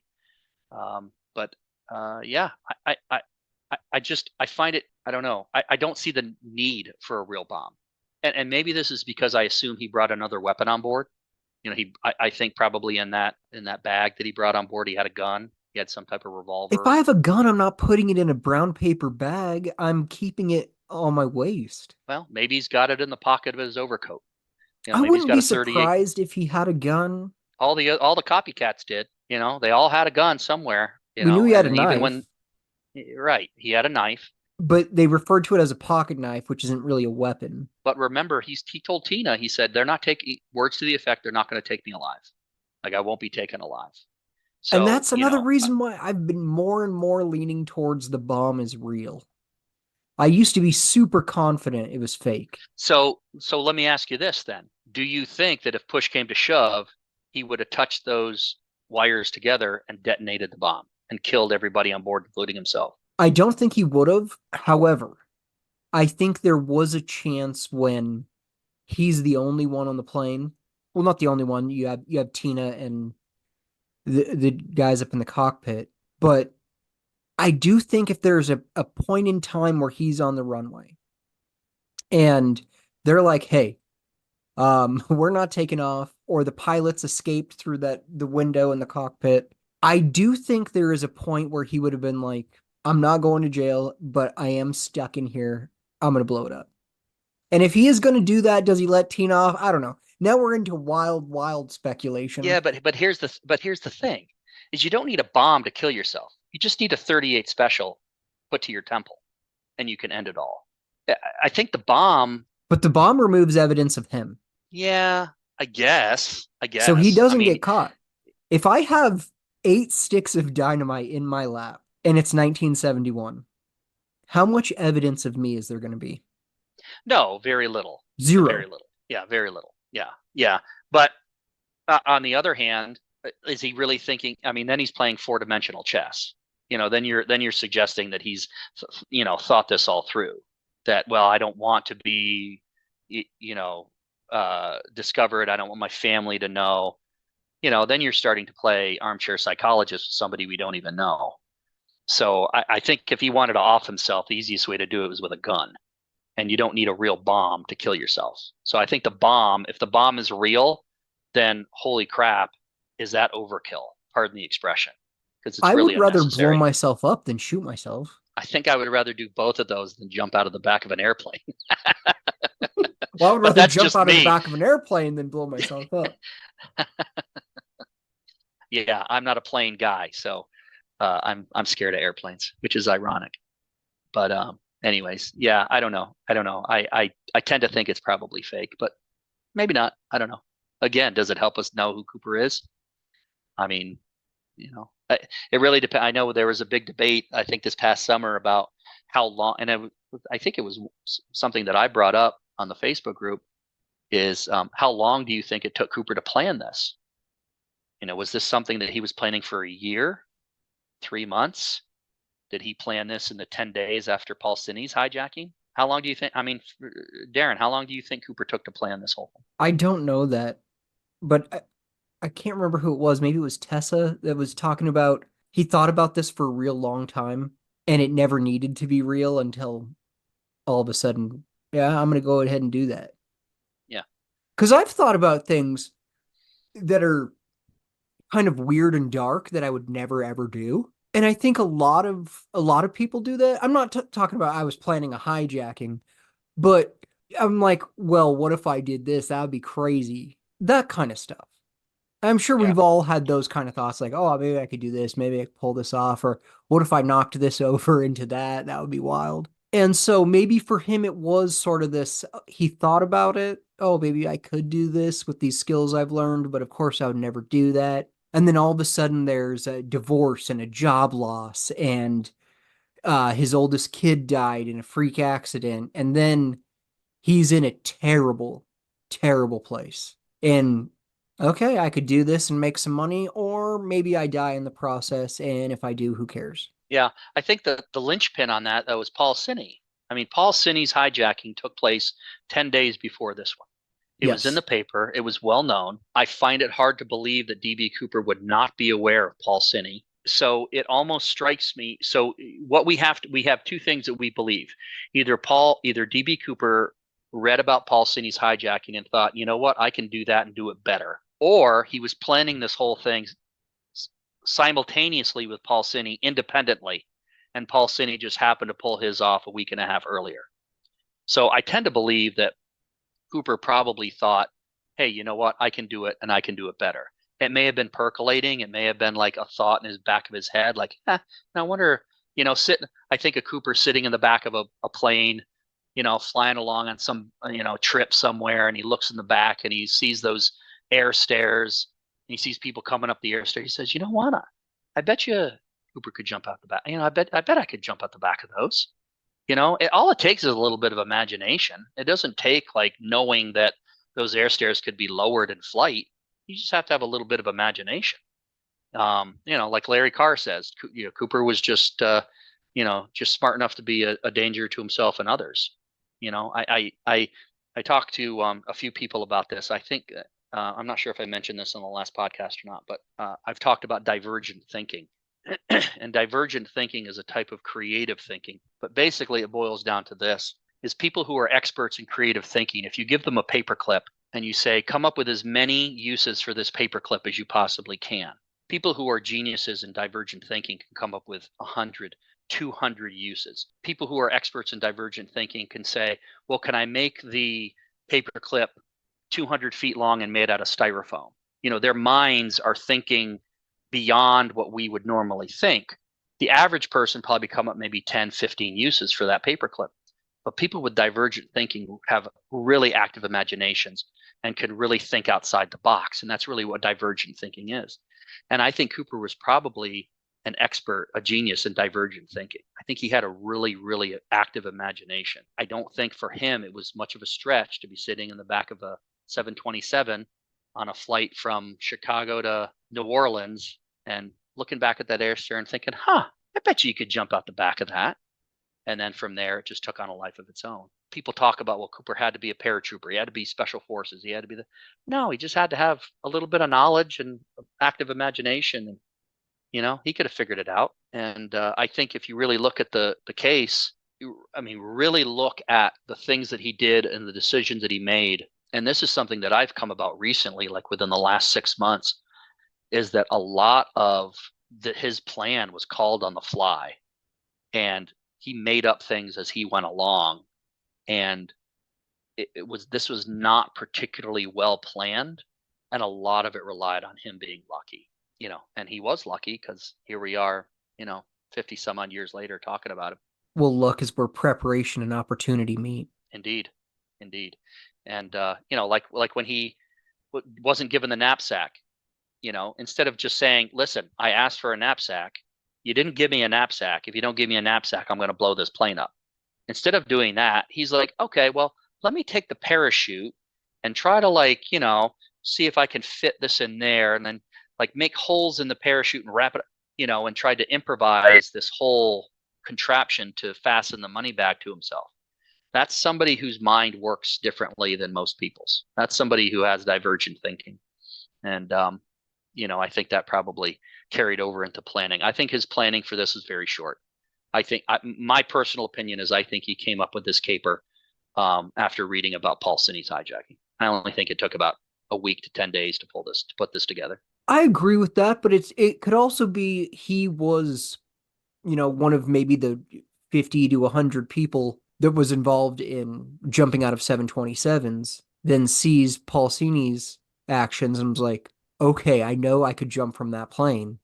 But I find it, I don't know. I don't see the need for a real bomb. And maybe this is because I assume he brought another weapon on board. I think probably in that bag that he brought on board, he had a gun. He had some type of revolver. If I have a gun, I'm not putting it in a brown paper bag. I'm keeping it on my waist. Well, maybe he's got it in the pocket of his overcoat. I wouldn't be surprised if he had a gun. All the copycats did. They all had a gun somewhere. We knew he had a knife. Right, he had a knife. But they referred to it as a pocket knife, which isn't really a weapon. But remember, he told Tina, he said, they're not taking, words to the effect, they're not going to take me alive. Like, I won't be taken alive. So, and that's another reason why I've been more and more leaning towards the bomb is real. I used to be super confident it was fake. So let me ask you this then. Do you think that if push came to shove, he would have touched those wires together and detonated the bomb and killed everybody on board, including himself. I don't think he would have. However, I think there was a chance when he's the only one on the plane. Well, not the only one. You have Tina and the guys up in the cockpit. But I do think if there's a point in time where he's on the runway and they're like, hey, we're not taking off, or the pilots escaped through the window in the cockpit. I do think there is a point where he would have been like, I'm not going to jail, but I am stuck in here. I'm going to blow it up. And if he is going to do that, does he let Tina off? I don't know. Now we're into wild speculation. Yeah, but here's the thing, is you don't need a bomb to kill yourself. You just need a 38 special put to your temple, and you can end it all. I think the bomb. But the bomb removes evidence of him. Yeah, I guess. So he doesn't get caught. If I have 8 sticks of dynamite in my lap and it's 1971, how much evidence of me is there going to be? No, very little. 0. Very little. Yeah, very little. Yeah. But on the other hand, is he really thinking? I mean, then he's playing 4-dimensional chess. Then you're suggesting that he's, thought this all through. That, well, I don't want to be, discovered. I don't want my family to know. Then you're starting to play armchair psychologist with somebody we don't even know. So I think if he wanted to off himself, the easiest way to do it was with a gun. And you don't need a real bomb to kill yourself. So I think if the bomb is real, then holy crap, is that overkill? Pardon the expression. Because it's really would rather unnecessary. blow myself up than shoot myself. I think I would rather do both of those than jump out of the back of an airplane. Well, I would rather jump out of the back of an airplane than blow myself up. Yeah, I'm not a plane guy, so I'm scared of airplanes, which is ironic. But anyways, yeah, I don't know. I tend to think it's probably fake, but maybe not. I don't know. Again, does it help us know who Cooper is? I mean, it really depends. I know there was a big debate, I think this past summer, about how long, and I think it was something that I brought up on the Facebook group, is how long do you think it took Cooper to plan this? Was this something that he was planning for a year, 3 months? Did he plan this in the 10 days after Paul Cinne's hijacking? How long do you think? I mean, Darren, how long do you think Cooper took to plan this whole thing? I don't know that, but I can't remember who it was. Maybe it was Tessa that was talking about he thought about this for a real long time and it never needed to be real until all of a sudden, yeah, I'm going to go ahead and do that. Yeah. Because I've thought about things that are kind of weird and dark that I would never, ever do. And I think a lot of people do that. I'm not talking about I was planning a hijacking, but I'm like, well, what if I did this? That would be crazy. That kind of stuff. I'm sure we've all had those kind of thoughts, like, oh, maybe I could do this. Maybe I could pull this off. Or what if I knocked this over into that? That would be wild. And so maybe for him, it was sort of this, he thought about it. Oh, maybe I could do this with these skills I've learned, but of course I would never do that. And then all of a sudden there's a divorce and a job loss and his oldest kid died in a freak accident. And then he's in a terrible, terrible place. And okay, I could do this and make some money, or maybe I die in the process. And if I do, who cares? Yeah, I think the linchpin on that, though, was Paul Cinne. I mean, Paul Cinne's hijacking took place 10 days before this one. It was in the paper. It was well known. I find it hard to believe that D.B. Cooper would not be aware of Paul Cinne. So it almost strikes me. So what we have 2 things that we believe. Either D.B. Cooper read about Paul Cinne's hijacking and thought, you know what, I can do that and do it better. Or he was planning this whole thing simultaneously with Paul Cinne independently, and Paul Cinne just happened to pull his off a week and a half earlier. So I tend to believe that Cooper probably thought, hey, you know what, I can do it and I can do it better. It may have been percolating. It may have been like a thought in his back of his head, like, I wonder, I think of Cooper sitting in the back of a plane, flying along on some, trip somewhere, and he looks in the back and he sees those air stairs. And he sees people coming up the air stair. He says, you know what? I bet you Cooper could jump out the back. I bet I could jump out the back of those. All it takes is a little bit of imagination. It doesn't take like knowing that those air stairs could be lowered in flight. You just have to have a little bit of imagination. Like Larry Carr says, Cooper was just just smart enough to be a danger to himself and others. I talked to a few people about this. I think I'm not sure if I mentioned this on the last podcast or not, but I've talked about divergent thinking. And divergent thinking is a type of creative thinking. But basically it boils down to this, is people who are experts in creative thinking, if you give them a paperclip and you say, come up with as many uses for this paperclip as you possibly can. People who are geniuses in divergent thinking can come up with 100, 200 uses. People who are experts in divergent thinking can say, well, can I make the paperclip 200 feet long and made out of styrofoam? Their minds are thinking beyond what we would normally think. The average person probably come up maybe 10, 15 uses for that paperclip. But people with divergent thinking have really active imaginations and can really think outside the box. And that's really what divergent thinking is. And I think Cooper was probably an expert, a genius in divergent thinking. I think he had a really, really active imagination. I don't think for him it was much of a stretch to be sitting in the back of a 727 on a flight from Chicago to New Orleans and looking back at that air stare and thinking, I bet you could jump out the back of that. And then from there, it just took on a life of its own. People talk about, well, Cooper had to be a paratrooper. He had to be special forces. He had to be no, he just had to have a little bit of knowledge and active imagination. And, he could have figured it out. And I think if you really look at the case, really look at the things that he did and the decisions that he made. And this is something that I've come about recently, like within the last 6 months, is that a lot of his plan was called on the fly. And he made up things as he went along. And this was not particularly well planned. And a lot of it relied on him being lucky, and he was lucky because here we are, 50 some odd years later talking about him. Well, luck is where preparation and opportunity meet. Indeed. And, like when he wasn't given the knapsack, instead of just saying, listen, I asked for a knapsack. You didn't give me a knapsack. If you don't give me a knapsack, I'm going to blow this plane up. Instead of doing that, he's like, okay, well, let me take the parachute and try to see if I can fit this in there, and then make holes in the parachute and wrap it, and try to improvise this whole contraption to fasten the money bag to himself. That's somebody whose mind works differently than most people's. That's somebody who has divergent thinking. And, I think that probably carried over into planning. I think his planning for this is very short. My personal opinion is I think he came up with this caper after reading about Paul Ciney's hijacking. I only think it took about a week to 10 days to put this together. I agree with that, but it could also be he was, one of maybe the 50 to 100 people that was involved in jumping out of 727s, then sees Paul Ciney's actions and was like, okay, I know I could jump from that plane,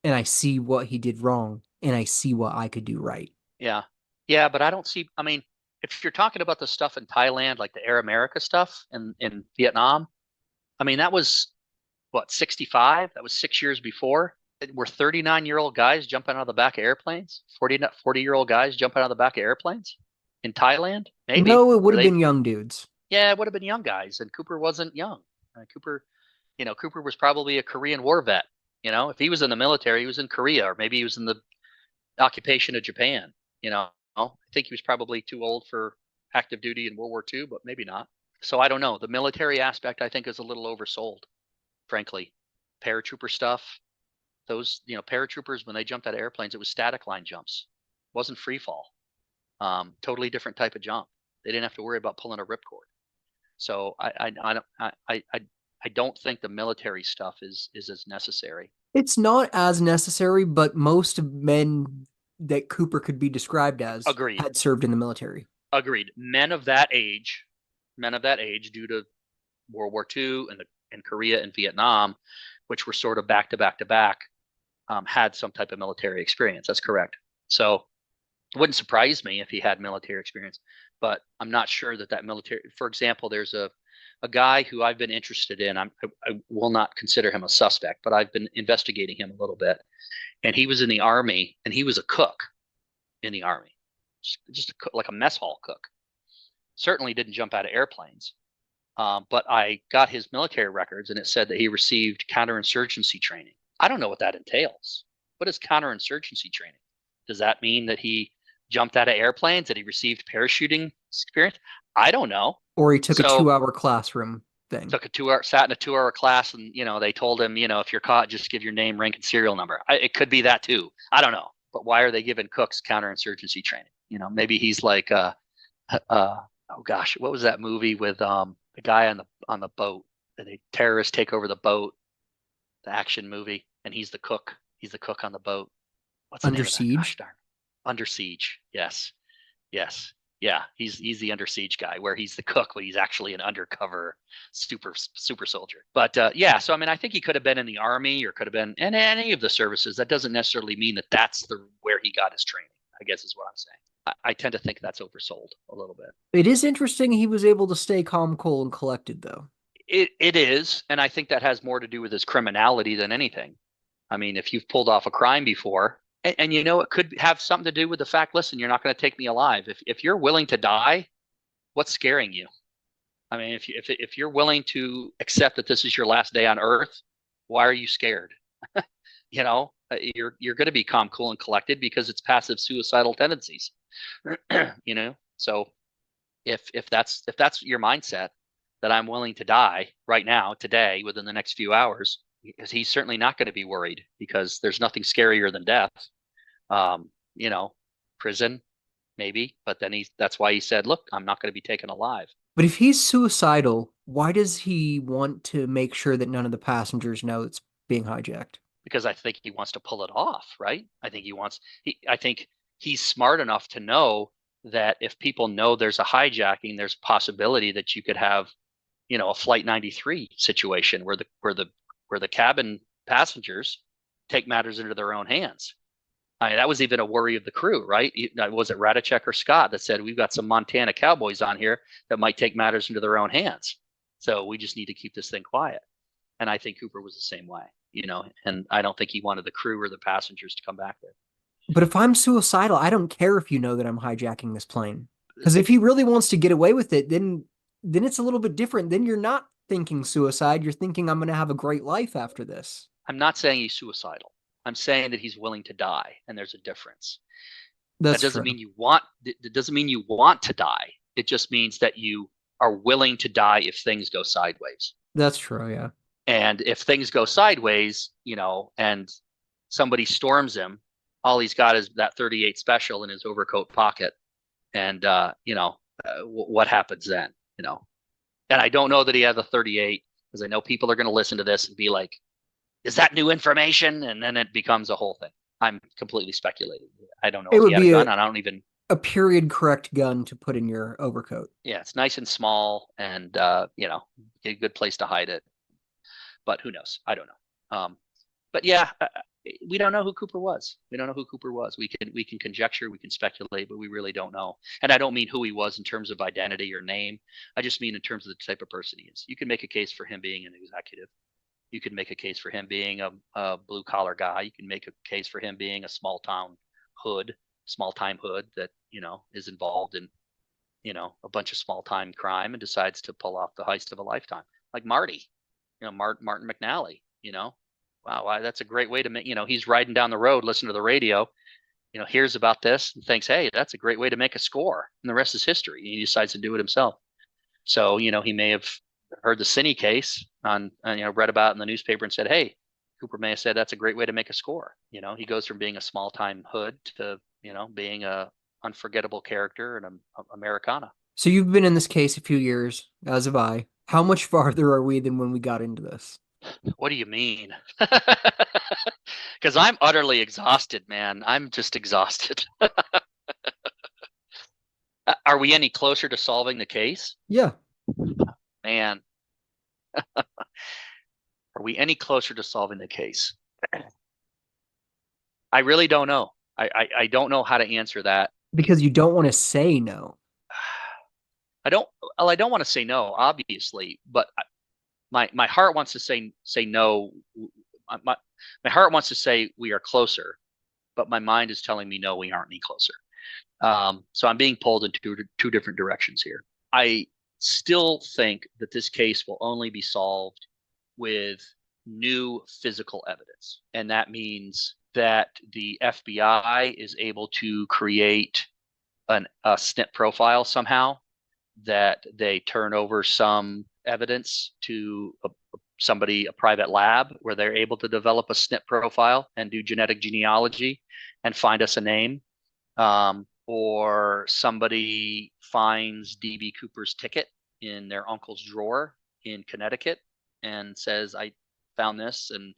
and I see what he did wrong, and I see what I could do right. Yeah, but I don't see, if you're talking about the stuff in Thailand, like the Air America stuff in Vietnam, that was, 65? That was 6 years before. Were 39-year-old guys jumping out of the back of airplanes? 40-year-old guys jumping out of the back of airplanes in Thailand? Maybe. No, it would have been young dudes. Yeah, it would have been young guys, and Cooper wasn't young. Cooper was probably a Korean War vet. If he was in the military, he was in Korea, or maybe he was in the occupation of Japan. I think he was probably too old for active duty in World War II, but maybe not. So I don't know. The military aspect, I think, is a little oversold, frankly. Paratrooper stuff, those, paratroopers, when they jumped out of airplanes, it was static line jumps. It wasn't free fall. Totally different type of jump. They didn't have to worry about pulling a ripcord. So I don't think the military stuff is as necessary. It's not as necessary, but most men that Cooper could be described as had served in the military. Agreed. Men of that age, due to World War II and Korea and Vietnam, which were sort of back to back to back, had some type of military experience. That's correct. So it wouldn't surprise me if he had military experience, but I'm not sure that military. For example, there's a guy who I've been interested in. I will not consider him a suspect, but I've been investigating him a little bit. And he was in the Army, and he was a cook in the Army, just a cook, like a mess hall cook. Certainly didn't jump out of airplanes. But I got his military records, and it said that he received counterinsurgency training. I don't know what that entails. What is counterinsurgency training? Does that mean that he jumped out of airplanes, that he received parachuting experience? I don't know. Or he took a So 2-hour classroom thing. sat in a 2-hour class, and they told him, if you're caught, just give your name, rank, and serial number. It could be that too. I don't know. But why are they giving cooks counterinsurgency training? Maybe he's like, oh gosh, what was that movie with the guy on the boat? The terrorists take over the boat, the action movie, and he's the cook. He's the cook on the boat. What's the Under name of that? Siege? Gosh darn. Under Siege. Yes. Yeah, he's the Under Siege guy, where he's the cook, but he's actually an undercover super soldier. But yeah, so I think he could have been in the Army, or could have been in any of the services. That doesn't necessarily mean that that's where he got his training, I guess is what I'm saying. I tend to think that's oversold a little bit. It is interesting he was able to stay calm, cool, and collected, though. It is, and I think that has more to do with his criminality than anything. If you've pulled off a crime before, and it could have something to do with the fact, listen, you're not going to take me alive. If you're willing to die, what's scaring you? If you're willing to accept that this is your last day on Earth, why are you scared? You're going to be calm, cool, and collected because it's passive suicidal tendencies. So if that's your mindset, that I'm willing to die right now, today, within the next few hours, he's certainly not going to be worried, because there's nothing scarier than death. Prison, maybe, but then that's why he said, look, I'm not going to be taken alive. But if he's suicidal, why does he want to make sure that none of the passengers know it's being hijacked? Because I think he wants to pull it off, right? I think he's smart enough to know that if people know there's a hijacking, there's a possibility that you could have, a Flight 93 situation where the cabin passengers take matters into their own hands. That was even a worry of the crew, right? Was it Radicek or Scott that said, we've got some Montana cowboys on here that might take matters into their own hands, so we just need to keep this thing quiet. And I think Cooper was the same way, and I don't think he wanted the crew or the passengers to come back there. But if I'm suicidal, I don't care if you know that I'm hijacking this plane. Because if he really wants to get away with it, then it's a little bit different. Then you're not thinking suicide. You're thinking, I'm going to have a great life after this. I'm not saying he's suicidal. I'm saying that he's willing to die, and there's a difference. That doesn't mean you want. It doesn't mean you want to die. It just means that you are willing to die if things go sideways. That's true, yeah. And if things go sideways, and somebody storms him, all he's got is that 38 special in his overcoat pocket, and what happens then? And I don't know that he had the 38, because I know people are going to listen to this and be like, is that new information? And then it becomes a whole thing. I'm completely speculating. I don't know if he had a gun. I don't even. A period correct gun to put in your overcoat. Yeah, it's nice and small, and a good place to hide it. But who knows? I don't know. But yeah, we don't know who Cooper was. We don't know who Cooper was. We can conjecture, we can speculate, but we really don't know. And I don't mean who he was in terms of identity or name. I just mean in terms of the type of person he is. You can make a case for him being an executive. You can make a case for him being a blue collar guy. You can make a case for him being a small time hood that is involved in a bunch of small time crime and decides to pull off the heist of a lifetime, like Marty, Martin McNally. Wow, that's a great way to make. He's riding down the road, listening to the radio, hears about this and thinks, hey, that's a great way to make a score, and the rest is history. And he decides to do it himself. So he may have heard the Cine case read about it in the newspaper and said, hey, Cooper may have said that's a great way to make a score. He goes from being a small time hood to being a unforgettable character in Americana. So you've been in this case a few years, as have I. How much farther are we than when we got into this? What do you mean? Because I'm utterly exhausted, man. I'm just exhausted. Are we any closer to solving the case? Yeah. Man. Are we any closer to solving the case? I really don't know. I don't know how to answer that. Because you don't want to say no. I don't want to say no, obviously, but my heart wants to say no. My heart wants to say we are closer, but my mind is telling me no, we aren't any closer. So I'm being pulled in two different directions here. I still think that this case will only be solved with new physical evidence. And that means that the FBI is able to create a SNP profile somehow, that they turn over some evidence to a private lab, where they're able to develop a SNP profile and do genetic genealogy and find us a name. Or somebody finds DB Cooper's ticket in their uncle's drawer in Connecticut and says, I found this, and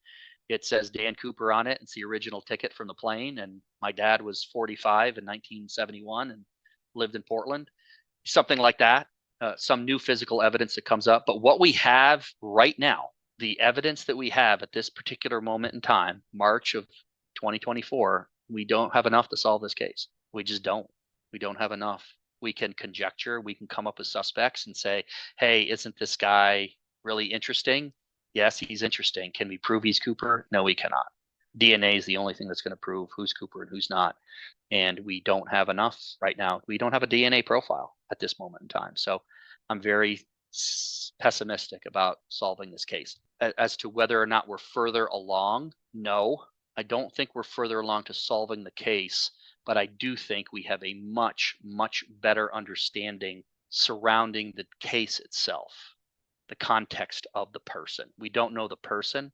it says Dan Cooper on it. It's the original ticket from the plane, and my dad was 45 in 1971 and lived in Portland. Something like that. Some new physical evidence that comes up. But what we have right now, the evidence that we have at this particular moment in time, March of 2024, we don't have enough to solve this case. We just don't. We don't have enough. We can conjecture. We can come up with suspects and say, hey, isn't this guy really interesting? Yes, he's interesting. Can we prove he's Cooper? No, we cannot. DNA is the only thing that's going to prove who's Cooper and who's not. And we don't have enough right now. We don't have a DNA profile at this moment in time. So I'm very pessimistic about solving this case. As to whether or not we're further along, no, I don't think we're further along to solving the case, but I do think we have a much, much better understanding surrounding the case itself, the context of the person. We don't know the person,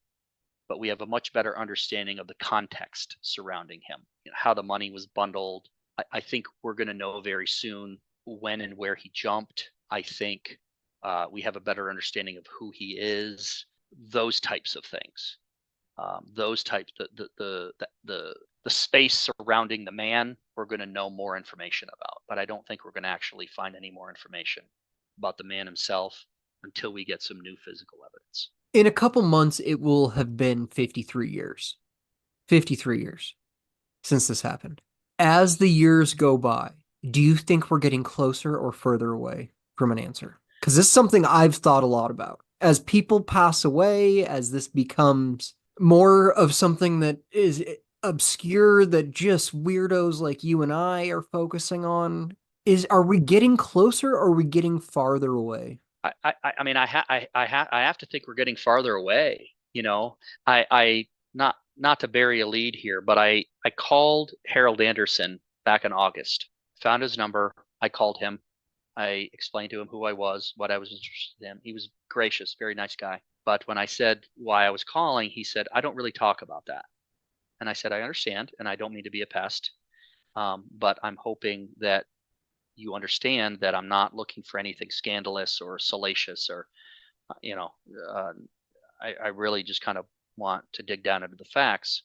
but we have a much better understanding of the context surrounding him, how the money was bundled. I think we're going to know very soon when and where he jumped. I think we have a better understanding of who he is, those types of things. Those types, the space surrounding the man, we're going to know more information about. But I don't think we're going to actually find any more information about the man himself until we get some new physical evidence. In a couple months, it will have been 53 years. 53 years since this happened. As the years go by, do you think we're getting closer or further away from an answer? Because this is something I've thought a lot about. As people pass away, as this becomes more of something that is obscure, that just weirdos like you and I are focusing on, are we getting closer or are we getting farther away? I mean, I have to think we're getting farther away. I not to bury a lead here, but I called Harold Anderson back in August, found his number. I called him. I explained to him who I was, what I was interested in. He was gracious, very nice guy. But when I said why I was calling, he said, I don't really talk about that. And I said, I understand, and I don't mean to be a pest, but I'm hoping that you understand that I'm not looking for anything scandalous or salacious, or, I really just kind of want to dig down into the facts.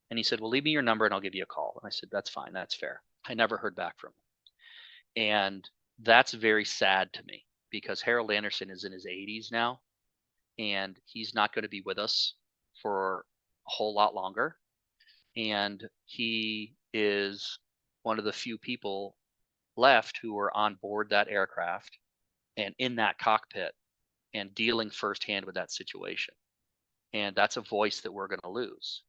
And he said, well, leave me your number and I'll give you a call. And I said, that's fine. That's fair. I never heard back from him. And that's very sad to me, because Harold Anderson is in his 80s now, and he's not going to be with us for a whole lot longer. And he is one of the few people left who were on board that aircraft and in that cockpit and dealing firsthand with that situation. And that's a voice that we're going to lose.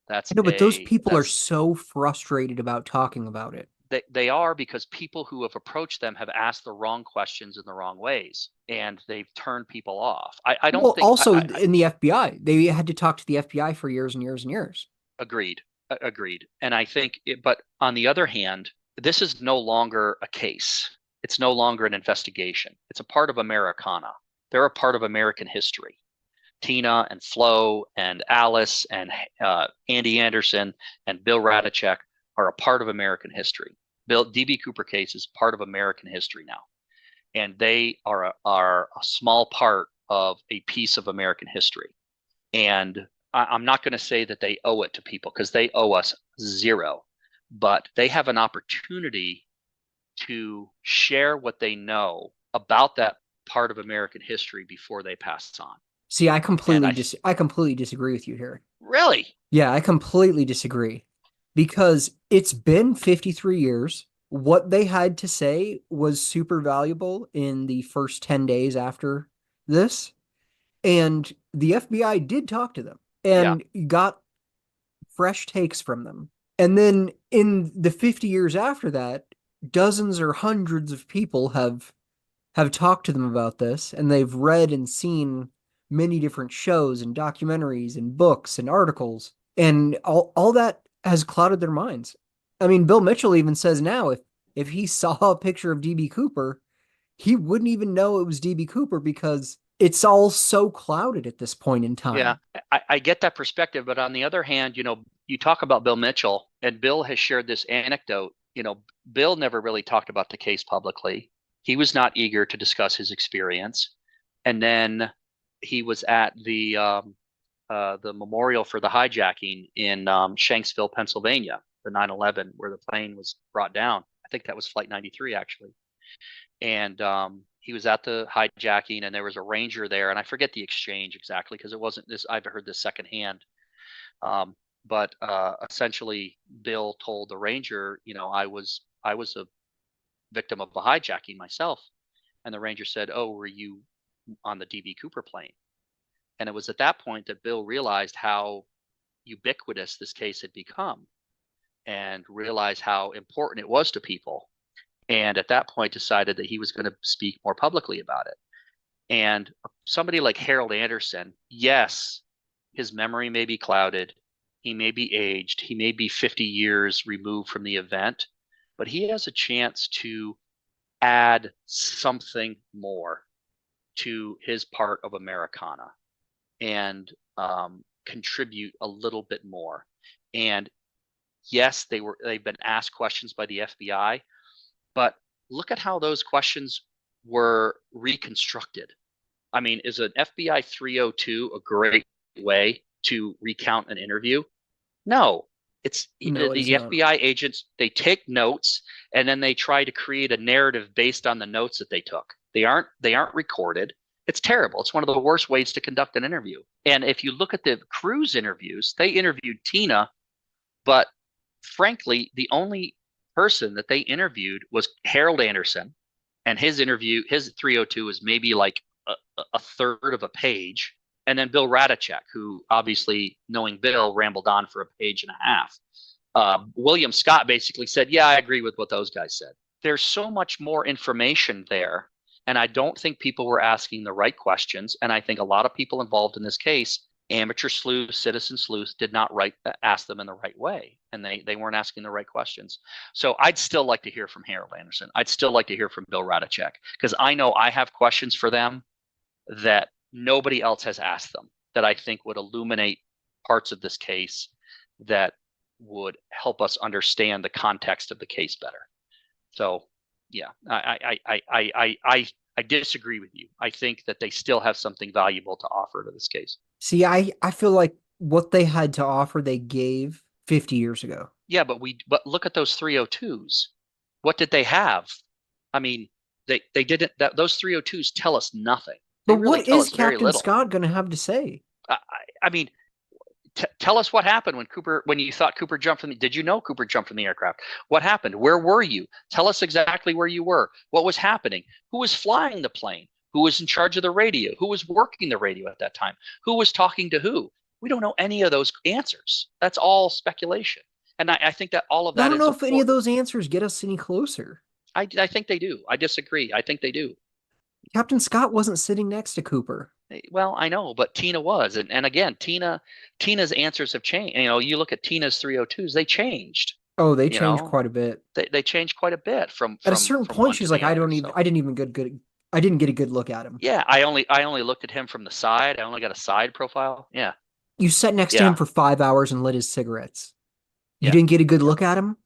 But those people are so frustrated about talking about it. They are, because people who have approached them have asked the wrong questions in the wrong ways, and they've turned people off. I don't think. Also, in the FBI, they had to talk to the FBI for years and years and years. Agreed. And I think, but on the other hand, this is no longer a case. It's no longer an investigation. It's a part of Americana. They're a part of American history. Tina and Flo and Alice and Andy Anderson and Bill Radicek are a part of American history. DB Cooper case is part of American history now. And they are a small part of a piece of American history. And I'm not going to say that they owe it to people, because they owe us zero. But they have an opportunity to share what they know about that part of American history before they pass on. See, I completely disagree with you here. Really? Yeah, I completely disagree. Because it's been 53 years. What they had to say was super valuable in the first 10 days after this. And the FBI did talk to them and got fresh takes from them. And then in the 50 years after that, dozens or hundreds of people have talked to them about this, and they've read and seen many different shows and documentaries and books and articles, and all that has clouded their minds. I mean, Bill Mitchell even says now if he saw a picture of DB Cooper, he wouldn't even know it was DB Cooper because it's all so clouded at this point in Yeah, time. I get that perspective, but on the other hand, you talk about Bill Mitchell, and Bill has shared this anecdote. Bill never really talked about the case publicly. He was not eager to discuss his experience. And then he was at the memorial for the hijacking in Shanksville, Pennsylvania, the 9/11, where the plane was brought down. I think that was Flight 93, actually. And he was at the hijacking, and there was a ranger there, and I forget the exchange exactly because it wasn't this. I've heard this secondhand. But essentially, Bill told the ranger, I was a victim of a hijacking myself, and the ranger said, "Oh, were you on the DB Cooper plane?" And it was at that point that Bill realized how ubiquitous this case had become, and realized how important it was to people. And at that point decided that he was going to speak more publicly about it. And somebody like Harold Anderson, yes, his memory may be clouded, he may be aged, he may be 50 years removed from the event, but he has a chance to add something more to his part of Americana and contribute a little bit more. And yes, they've been asked questions by the FBI, but look at how those questions were reconstructed. I mean, is an FBI 302 a great way to recount an interview? No. It's No, it is the not. FBI agents, they take notes and then they try to create a narrative based on the notes that they took. They aren't recorded. It's terrible. It's one of the worst ways to conduct an interview. And if you look at the Cruise interviews, they interviewed Tina, but frankly, the only person that they interviewed was Harold Anderson, and his 302 was maybe like a third of a page. And then Bill Radachek, who obviously, knowing Bill, rambled on for a page and a half. William Scott basically said, "Yeah, I agree with what those guys said." There's so much more information there, and I don't think people were asking the right questions. And I think a lot of people involved in this case, amateur sleuths, citizen sleuths, did not ask them in the right way, and they weren't asking the right questions. So I'd still like to hear from Harold Anderson. I'd still like to hear from Bill Radachek, because I know I have questions for them that nobody else has asked them, that I think would illuminate parts of this case that would help us understand the context of the case better. So yeah, I disagree with you. I think that they still have something valuable to offer to this case. See, I feel like what they had to offer, they gave 50 years ago. Yeah, but look at those 302s. What did they have? I mean, they didn't. Those 302s tell us nothing. They But really what tell is us very Captain little. Scott going to have to say? I mean, tell us what happened when you thought Cooper jumped from did you know Cooper jumped from the aircraft? What happened? Where were you? Tell us exactly where you were. What was happening? Who was flying the plane? Who was in charge of the radio? Who was working the radio at that time? Who was talking to who? We don't know any of those answers. That's all speculation. And I think that all of that I don't is know if any of important. those answers get us any closer. I think they do. I disagree. I think they do. Captain Scott wasn't sitting next to Cooper. Well, I know, but Tina was, and again, Tina's answers have changed. You look at Tina's 302s; they changed. Oh, they changed quite a bit. They changed quite a bit from At a certain from point, one she's to like, the other. I didn't even I didn't get a good look at him. Yeah, I only looked at him from the side. I only got a side profile. Yeah, You sat next to yeah, him for 5 hours and lit his cigarettes. You yeah, didn't get a good yeah. look at him?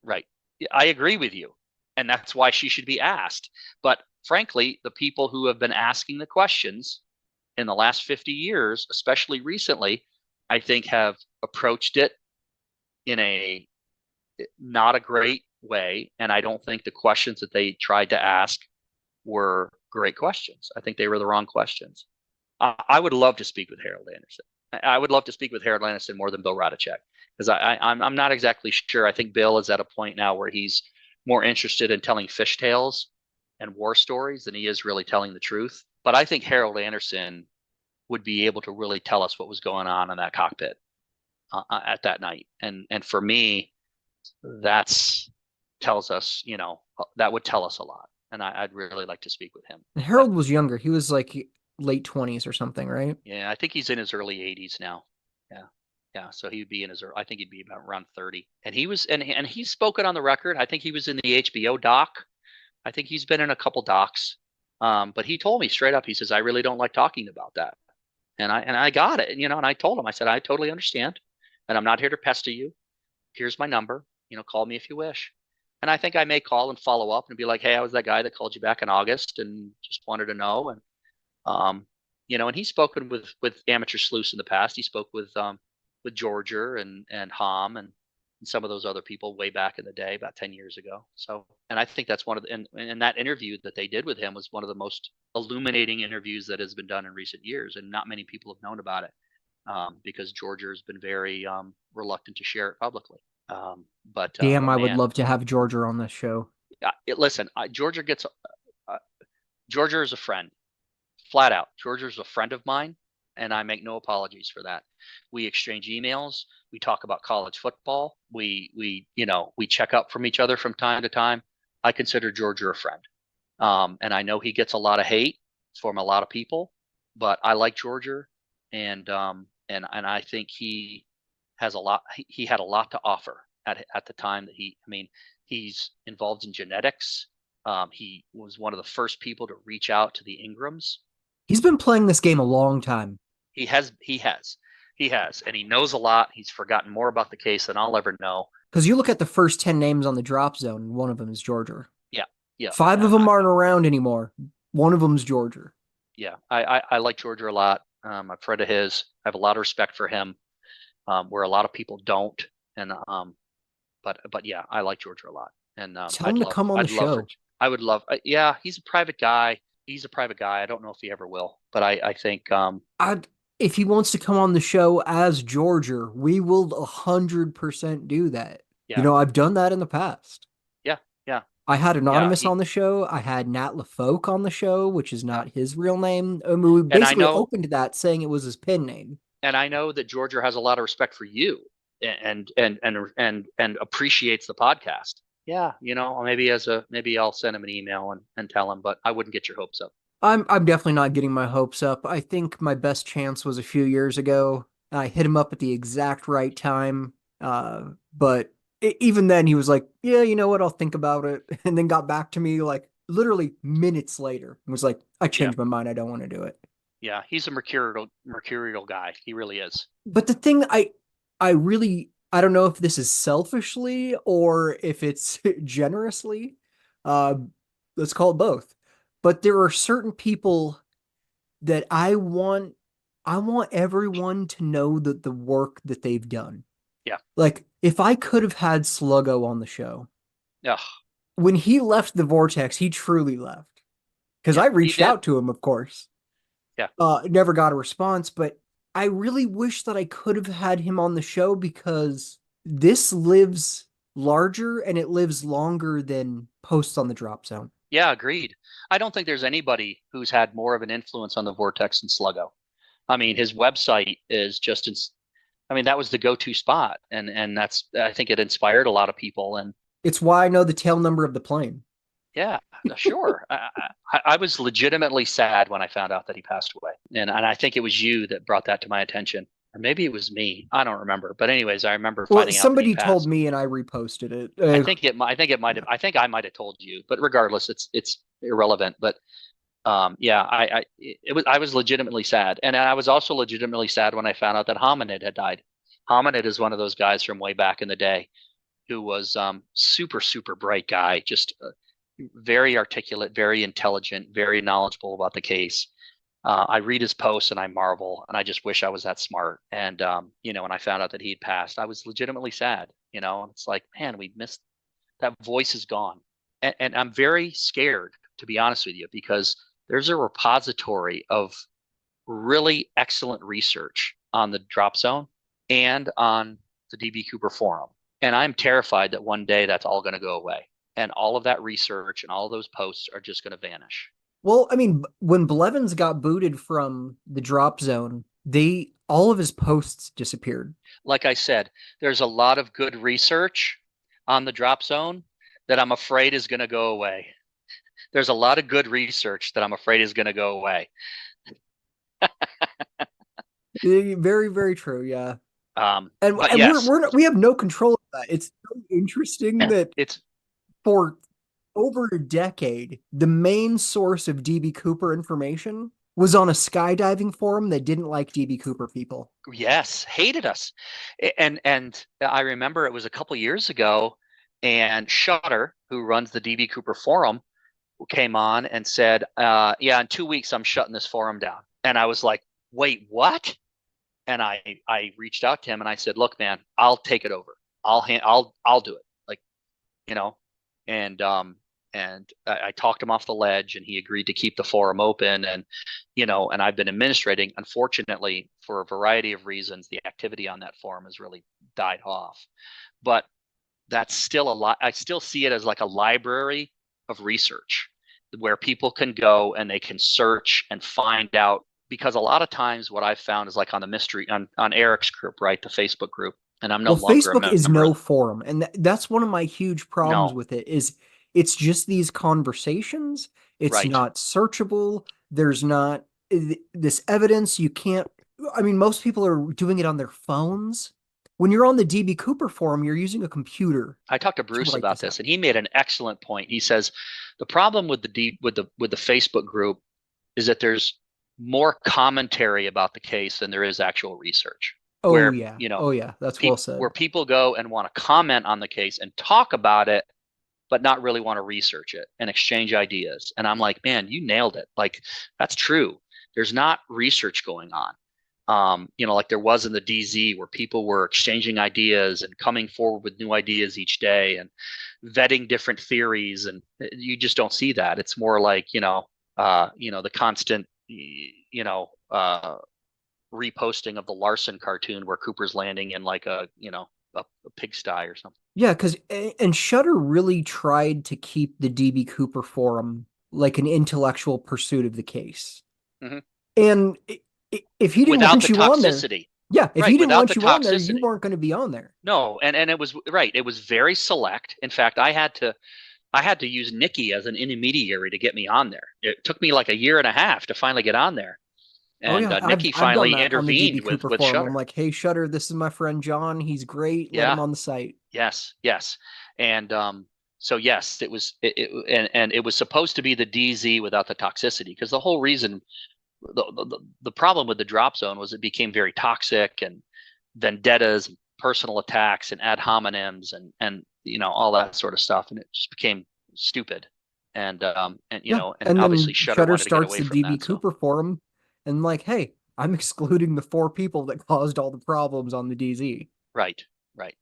Right. Yeah, I agree with you, and that's why she should be asked. But frankly, the people who have been asking the questions in the last 50 years, especially recently, I think have approached it in a not a great way. And I don't think the questions that they tried to ask were great questions. I think they were the wrong questions. I would love to speak with Harold Anderson. I would love to speak with Harold Anderson more than Bill Radachek, because I'm not exactly sure. I think Bill is at a point now where he's more interested in telling fish tales and war stories than he is really telling the truth. But I think Harold Anderson would be able to really tell us what was going on in that cockpit at that night. And for me, that's tells us, that would tell us a lot. And I'd really like to speak with him. And Harold was younger. He was like late 20s or something, right? Yeah, I think he's in his early 80s now. Yeah. Yeah, so he would be in his, I think he'd be about around 30. And he was, and he's spoken on the record. I think he was in the HBO doc. I think he's been in a couple docs. But he told me straight up, he says, I really don't like talking about that. And I got it, and I told him, I said, I totally understand. And I'm not here to pester you. Here's my number, call me if you wish. And I think I may call and follow up and be like, hey, I was that guy that called you back in August and just wanted to know. And, and he's spoken with amateur sleuths in the past. He spoke with Georgia and Hom and some of those other people way back in the day, about 10 years ago. So, and I think that's one of the, and that interview that they did with him was one of the most illuminating interviews that has been done in recent years. And not many people have known about it because Georgia has been very reluctant to share it publicly. Damn, I would man, love to have Georgia on this show. Listen, Georgia is a friend, flat out. Georgia is a friend of mine, and I make no apologies for that. We exchange emails. We talk about college football. We check up from each other from time to time. I consider Georgia a friend, and I know he gets a lot of hate from a lot of people, but I like Georgia, and I think he has a lot. He had a lot to offer at the time that he's involved in genetics. He was one of the first people to reach out to the Ingrams. He's been playing this game a long time. He has, and he knows a lot. He's forgotten more about the case than I'll ever know. Because you look at the first 10 names on the drop zone, and one of them is Georgia. Yeah. 5 of them aren't around anymore. One of them's Georgia. Yeah, I like Georgia a lot. I'm a friend of his. I have a lot of respect for him, where a lot of people don't. And but yeah, I like Georgia a lot. And tell him to come on the show. I would love. Yeah, he's a private guy. I don't know if he ever will, but I think if he wants to come on the show as Georgia, we will 100% do that. Yeah. I've done that in the past. Yeah. I had Anonymous on the show. I had Nat LaFoque on the show, which is not his real name. We basically opened that saying it was his pen name. And I know that Georgia has a lot of respect for you and appreciates the podcast. Yeah, maybe I'll send him an email and tell him, but I wouldn't get your hopes up. I'm definitely not getting my hopes up. I think my best chance was a few years ago. I hit him up at the exact right time. But even then he was like, yeah, you know what? I'll think about it. And then got back to me like literally minutes later and was like, I changed my mind. I don't want to do it. Yeah. He's a mercurial guy. He really is. But the thing I don't know if this is selfishly or if it's generously. Let's call it both. But there are certain people that I want everyone to know that the work that they've done. Yeah. Like if I could have had Sluggo on the show. Yeah. When he left the Vortex, he truly left. Because I reached out to him, of course. Yeah. Never got a response, but I really wish that I could have had him on the show because this lives larger and it lives longer than posts on the drop zone. Yeah, agreed. I don't think there's anybody who's had more of an influence on the Vortex than Sluggo. I mean, his website is just, that was the go-to spot. And that's, I think it inspired a lot of people. And it's why I know the tail number of the plane. Yeah, sure. I was legitimately sad when I found out that he passed away. And I think it was you that brought that to my attention. Or maybe it was me. I don't remember. But anyways, I remember finding out. Somebody told me and I reposted it. I think I might have told you, but regardless, it's irrelevant. But I was legitimately sad. And I was also legitimately sad when I found out that Hominid had died. Hominid is one of those guys from way back in the day who was super, super bright guy, just very articulate, very intelligent, very knowledgeable about the case. I read his posts and I marvel, and I just wish I was that smart. And when I found out that he had passed, I was legitimately sad. It's like, man, we missed that. Voice is gone, and I'm very scared, to be honest with you, because there's a repository of really excellent research on the drop zone and on the DB Cooper forum, and I'm terrified that one day that's all going to go away, and all of that research and all of those posts are just going to vanish. Well, I mean, when Blevins got booted from the drop zone, all of his posts disappeared. Like I said, there's a lot of good research on the drop zone that I'm afraid is going to go away. There's a lot of good research that I'm afraid is going to go away. Very, very true. Yeah. And But and yes, we have no control of that. It's so interesting that it's for over a decade, the main source of DB Cooper information was on a skydiving forum that didn't like DB Cooper people. yes, hated us. And I remember it was a couple years ago, and Shutter, who runs the DB Cooper forum, came on and said, yeah, in 2 weeks I'm shutting this forum down. And I was like, wait, what? And I reached out to him and I said, look, man, I'll take it over. I'll do it. Like, you know, and I talked him off the ledge, and he agreed to keep the forum open. And and I've been administrating. Unfortunately, for a variety of reasons, the activity on that forum has really died off. But that's still a lot. I still see it as like a library of research where people can go and they can search and find out. Because a lot of times what I've found is like on the mystery on Eric's group, right, the Facebook group, and I'm no Well, longer a Facebook is member. no forum, and that's one of my huge problems No, with it is it's just these conversations. It's right. not searchable. There's not this evidence. You can't. I mean, most people are doing it on their phones. When you're on the DB Cooper forum, you're using a computer I talked to to Bruce write about this this, out. and he made an excellent point. He says the problem with the Facebook group is that there's more commentary about the case than there is actual research. Oh Where yeah. Oh yeah. That's well said. where people go and want to comment on the case and talk about it, but not really want to research it and exchange ideas. And I'm like, man, you nailed it. Like, that's true. There's not research going on. Like there was in the DZ, where people were exchanging ideas and coming forward with new ideas each day and vetting different theories. And you just don't see that. It's more like, the constant, reposting of the Larson cartoon where Cooper's landing in like a pigsty or something. Yeah, because and Shutter really tried to keep the DB Cooper forum like an intellectual pursuit of the case. Hmm. And if he didn't Without want the you on there, toxicity. yeah, if he Right, didn't without want the you on there, you toxicity. weren't going to be on there. No, and it was right. It was very select. In fact, I had to use Nikki as an intermediary to get me on there. It took me like a year and a half to finally get on there, Oh and yeah, Nikki I've done finally that on the DB intervened with Cooper with forum. I'm Shutter. like, hey Shutter, this is my friend John. He's great. Let him Yeah, on the site. yes, yes, and so yes, it was and it was supposed to be the DZ without the toxicity, because the whole reason the problem with the drop zone was it became very toxic, and vendettas and personal attacks and ad hominems and all that sort of stuff, and it just became stupid. Yeah, And and obviously then Shutter Shutter wanted to get starts away the from DB that. So Cooper forum, and like, hey, I'm excluding the 4 people that caused all the problems on the DZ. right, right,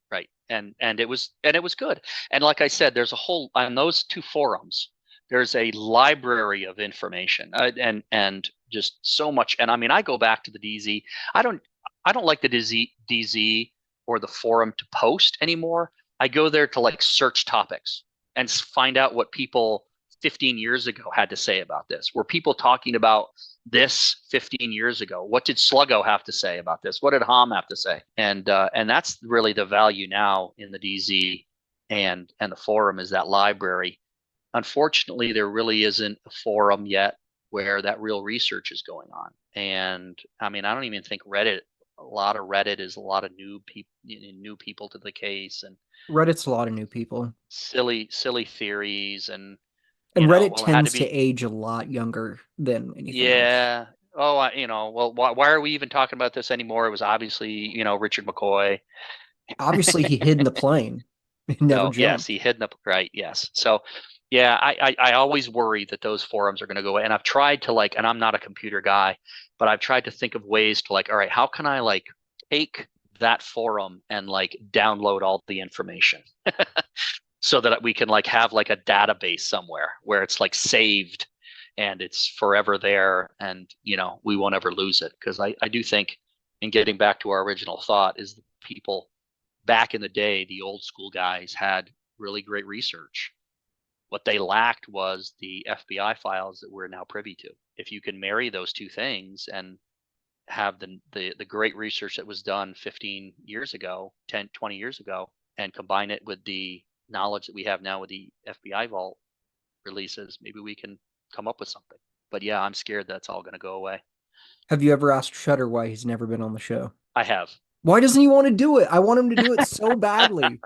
and it was good. And like I said, there's a whole on those two forums. There's a library of information, and just so much. And I mean, I go back to the DZ. I don't I don't like the DZ or the forum to post anymore. I go there to like search topics and find out what people 15 years ago had to say about this. Were people talking about this 15 years ago? What did Sluggo have to say about this? What did Hom have to say? And that's really the value now in the DZ and the forum, is that library. Unfortunately, there really isn't a forum yet where that real research is going on. And I mean, I don't even think Reddit. A lot of Reddit is a lot of new people to the case, and Reddit's a lot of new people. silly theories, and And Reddit well, it had to tends to be. age a lot younger than anything else. Yeah. Oh, well, why are we even talking about this anymore? It was obviously, Richard McCoy. Obviously, he hid in the plane. He never So yes, jumped. he hid in the right. Yes. So yeah, I always worry that those forums are going to go away. And I've tried to and I'm not a computer guy, but I've tried to think of ways to all right, how can I take that forum and download all the information so that we can have a database somewhere where it's saved and it's forever there, and we won't ever lose it. Because I do think, in getting back to our original thought, is the people back in the day, the old school guys had really great research. What they lacked was the FBI files that we're now privy to. If you can marry those two things and have the great research that was done 15 years ago, 10, 20 years ago, and combine it with the knowledge that we have now with the FBI vault releases, maybe we can come up with something. But yeah, I'm scared that's all going to go away. Have you ever asked Shutter why he's never been on the show? I have. Why doesn't he want to do it? I want him to do it so badly.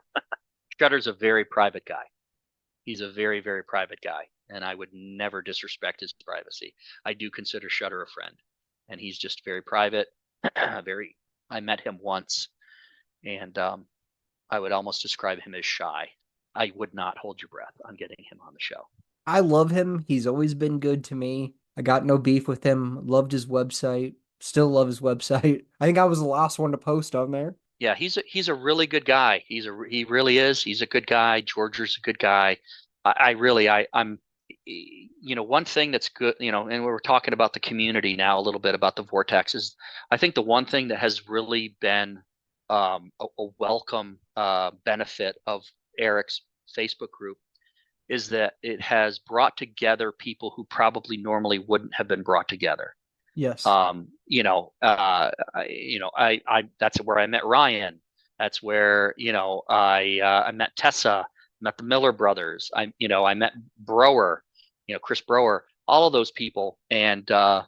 Shutter's a very private guy. He's a very, very private guy, and I would never disrespect his privacy. I do consider Shutter a friend, and he's just very private. Very. I met him once, and I would almost describe him as shy. I would not hold your breath on getting him on the show. I love him. He's always been good to me. I got no beef with him. Loved his website. Still love his website. I think I was the last one to post on there. Yeah, he's a really good guy. He really is. He's a good guy. Georger's a good guy. I'm one thing that's good, and we're talking about the community now a little bit about the vortex is I think the one thing that has really been a welcome benefit of Eric's Facebook group is that it has brought together people who probably normally wouldn't have been brought together. Yes. That's where I met Ryan. That's where, I met Tessa, met the Miller brothers. I met Brower, Chris Brower, all of those people. And, all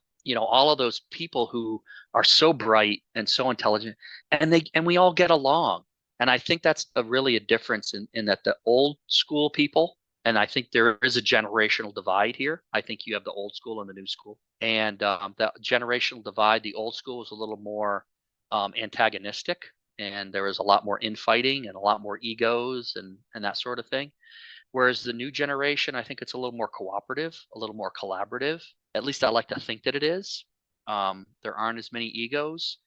of those people who are so bright and so intelligent and we all get along. And I think that's really a difference in that the old school people, and I think there is a generational divide here. I think you have the old school and the new school. And that generational divide, the old school was a little more antagonistic, and there was a lot more infighting and a lot more egos and that sort of thing. Whereas the new generation, I think it's a little more cooperative, a little more collaborative. At least I like to think that it is. There aren't as many egos.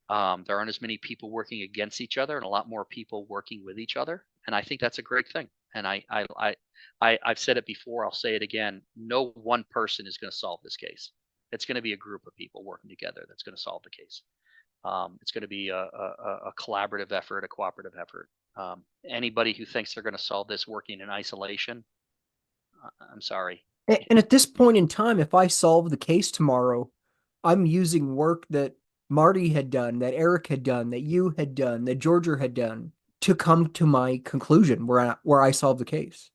There aren't as many people working against each other, and a lot more people working with each other. And I think that's a great thing. And I've said it before, I'll say it again. No one person is going to solve this case. It's going to be a group of people working together that's going to solve the case. It's going to be a collaborative effort, a cooperative effort. Anybody who thinks they're going to solve this working in isolation, I'm sorry. And at this point in time, if I solve the case tomorrow, I'm using work that Marty had done, that Eric had done, that you had done, that Georgia had done to come to my conclusion where I solve the case.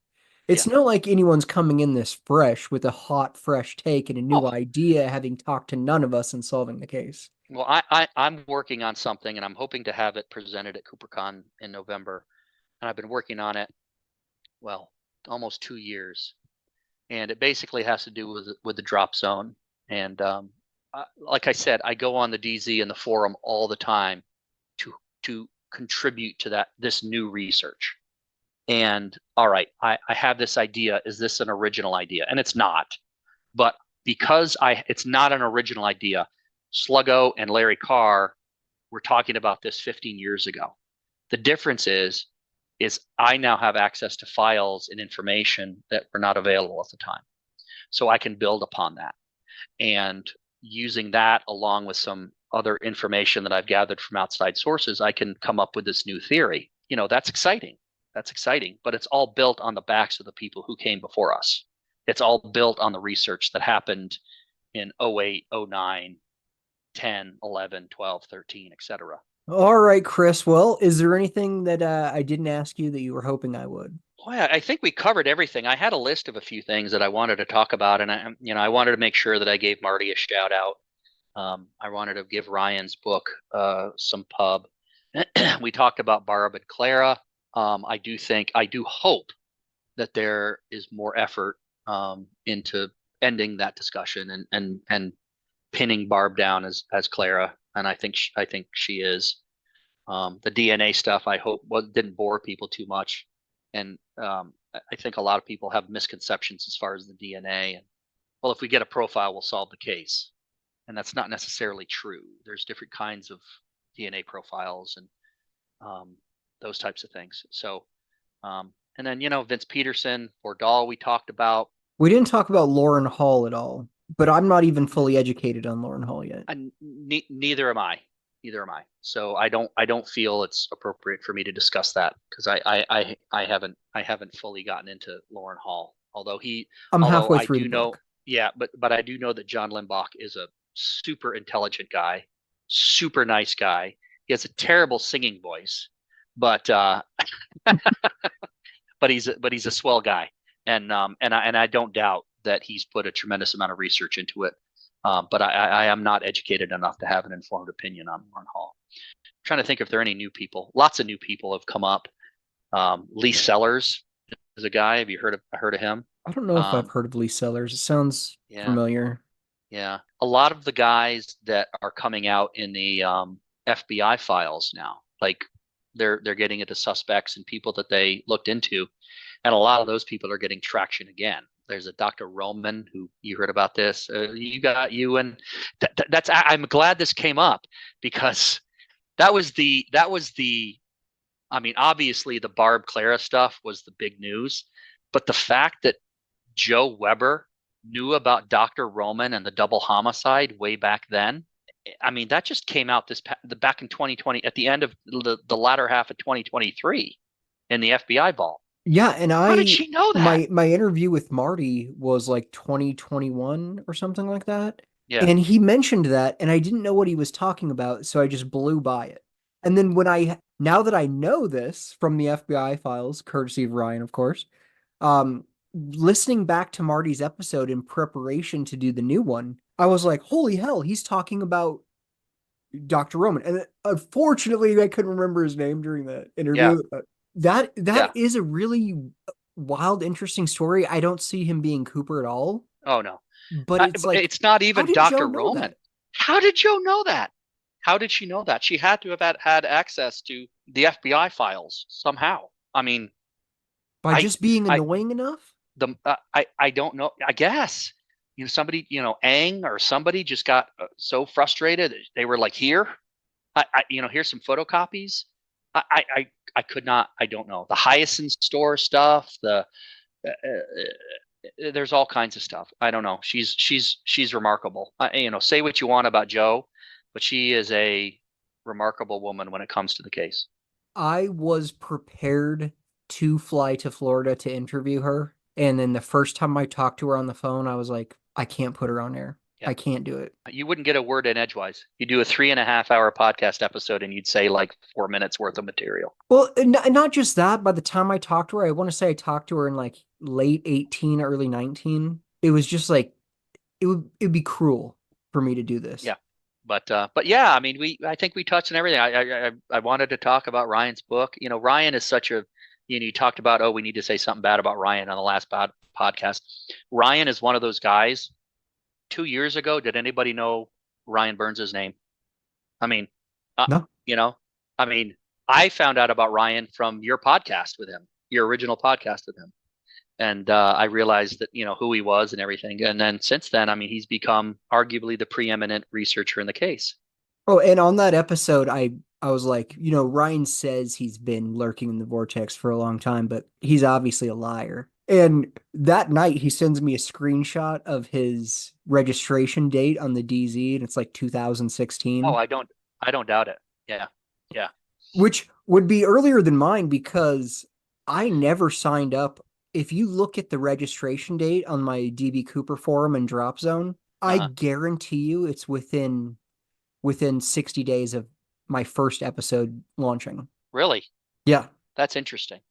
It's not like anyone's coming in this fresh with a hot, fresh take and a new idea, having talked to none of us and solving the case. Well, I'm working on something, and I'm hoping to have it presented at CooperCon in November. And I've been working on it, well, almost 2 years. And it basically has to do with the drop zone. And like I said, I go on the DZ and the forum all the time to contribute to this new research. And all right, I have this idea. Is this an original idea? And it's not. But because it's not an original idea, Sluggo and Larry Carr were talking about this 15 years ago. The difference is I now have access to files and information that were not available at the time. So I can build upon that. And using that along with some other information that I've gathered from outside sources, I can come up with this new theory. That's exciting. That's exciting, but it's all built on the backs of the people who came before us. It's all built on the research that happened in 08, 09, 10, 11, 12, 13, etc. All right, Chris. Well, is there anything that I didn't ask you that you were hoping I would? Well, I think we covered everything. I had a list of a few things that I wanted to talk about, and I wanted to make sure that I gave Marty a shout out. I wanted to give Ryan's book some pub. We talked about Barb and Clara. I do hope that there is more effort into ending that discussion and pinning Barb down as Clara, and I think she is. The DNA stuff, I hope, didn't bore people too much, and I think a lot of people have misconceptions as far as the DNA. And well, if we get a profile, we'll solve the case, and that's not necessarily true. There's different kinds of DNA profiles and those types of things. So, and then Vince Peterson, Bordahl, we talked about. We didn't talk about Lauren Hall at all, but I'm not even fully educated on Lauren Hall yet. And neither am I. So I don't feel it's appropriate for me to discuss that because I haven't fully gotten into Lauren Hall. I'm halfway through the book. Yeah, but I do know that John Limbach is a super intelligent guy, super nice guy. He has a terrible singing voice, but but he's a swell guy, and I don't doubt that he's put a tremendous amount of research into it. But I am not educated enough to have an informed opinion on Warren Hall. I'm trying to think if there are any new people. Lots of new people have come up. Lee Sellers is a guy. Have you heard of him? I don't know if I've heard of Lee Sellers. It sounds familiar. Yeah. A lot of the guys that are coming out in the FBI files now, like they're getting into suspects and people that they looked into, and a lot of those people are getting traction again. There's a Dr. Roman who you heard about this. I'm glad this came up because that was the. I mean, obviously the Barb Clara stuff was the big news, but the fact that Joe Weber knew about Dr. Roman and the double homicide way back then. I mean, that just came out back in 2020 at the end of the latter half of 2023 in the FBI vault. Yeah, and how did she know that? My interview with Marty was like 2021 or something like that. Yeah. And he mentioned that, and I didn't know what he was talking about, so I just blew by it. And then now that I know this from the FBI files, courtesy of Ryan, of course, listening back to Marty's episode in preparation to do the new one, I was like, holy hell, he's talking about Dr. Roman. And unfortunately, I couldn't remember his name during the interview. Yeah. That is a really wild, interesting story. I don't see him being Cooper at all. Oh, no. But it's not even Dr. Roman. How did Joe know that? How did she know that? She had to have had access to the FBI files somehow. I mean, by just being annoying enough? I don't know. I guess, somebody, Aang or somebody just got so frustrated. They were like, here's some photocopies. I could not. I don't know. The Hyacinth store stuff. There's all kinds of stuff. I don't know. She's remarkable. Say what you want about Joe, but she is a remarkable woman when it comes to the case. I was prepared to fly to Florida to interview her, and then the first time I talked to her on the phone, I was like, I can't put her on air. Yeah. I can't do it. You wouldn't get a word in edgewise. You do a 3.5-hour podcast episode and you'd say like 4 minutes worth of material. Well, not just that. By the time I talked to her, I want to say I talked to her in like late 18, early 19. It was just like, it'd be cruel for me to do this. Yeah. But yeah, I mean, I think we touched on everything. I wanted to talk about Ryan's book. Ryan is such a, you talked about, we need to say something bad about Ryan on the last podcast. Ryan is one of those guys. 2 years ago, did anybody know Ryan Burns' name? I mean, no. I mean, I found out about Ryan from your podcast with him, your original podcast with him. And I realized that, who he was and everything. And then since then, I mean, he's become arguably the preeminent researcher in the case. Oh, and on that episode, I was like, Ryan says he's been lurking in the vortex for a long time, but he's obviously a liar. And that night, he sends me a screenshot of his registration date on the DZ, and it's like 2016. Oh, I don't doubt it. Yeah. Yeah. Which would be earlier than mine because I never signed up. If you look at the registration date on my DB Cooper forum and Drop Zone, I guarantee you it's within 60 days of my first episode launching. Really? Yeah. That's interesting.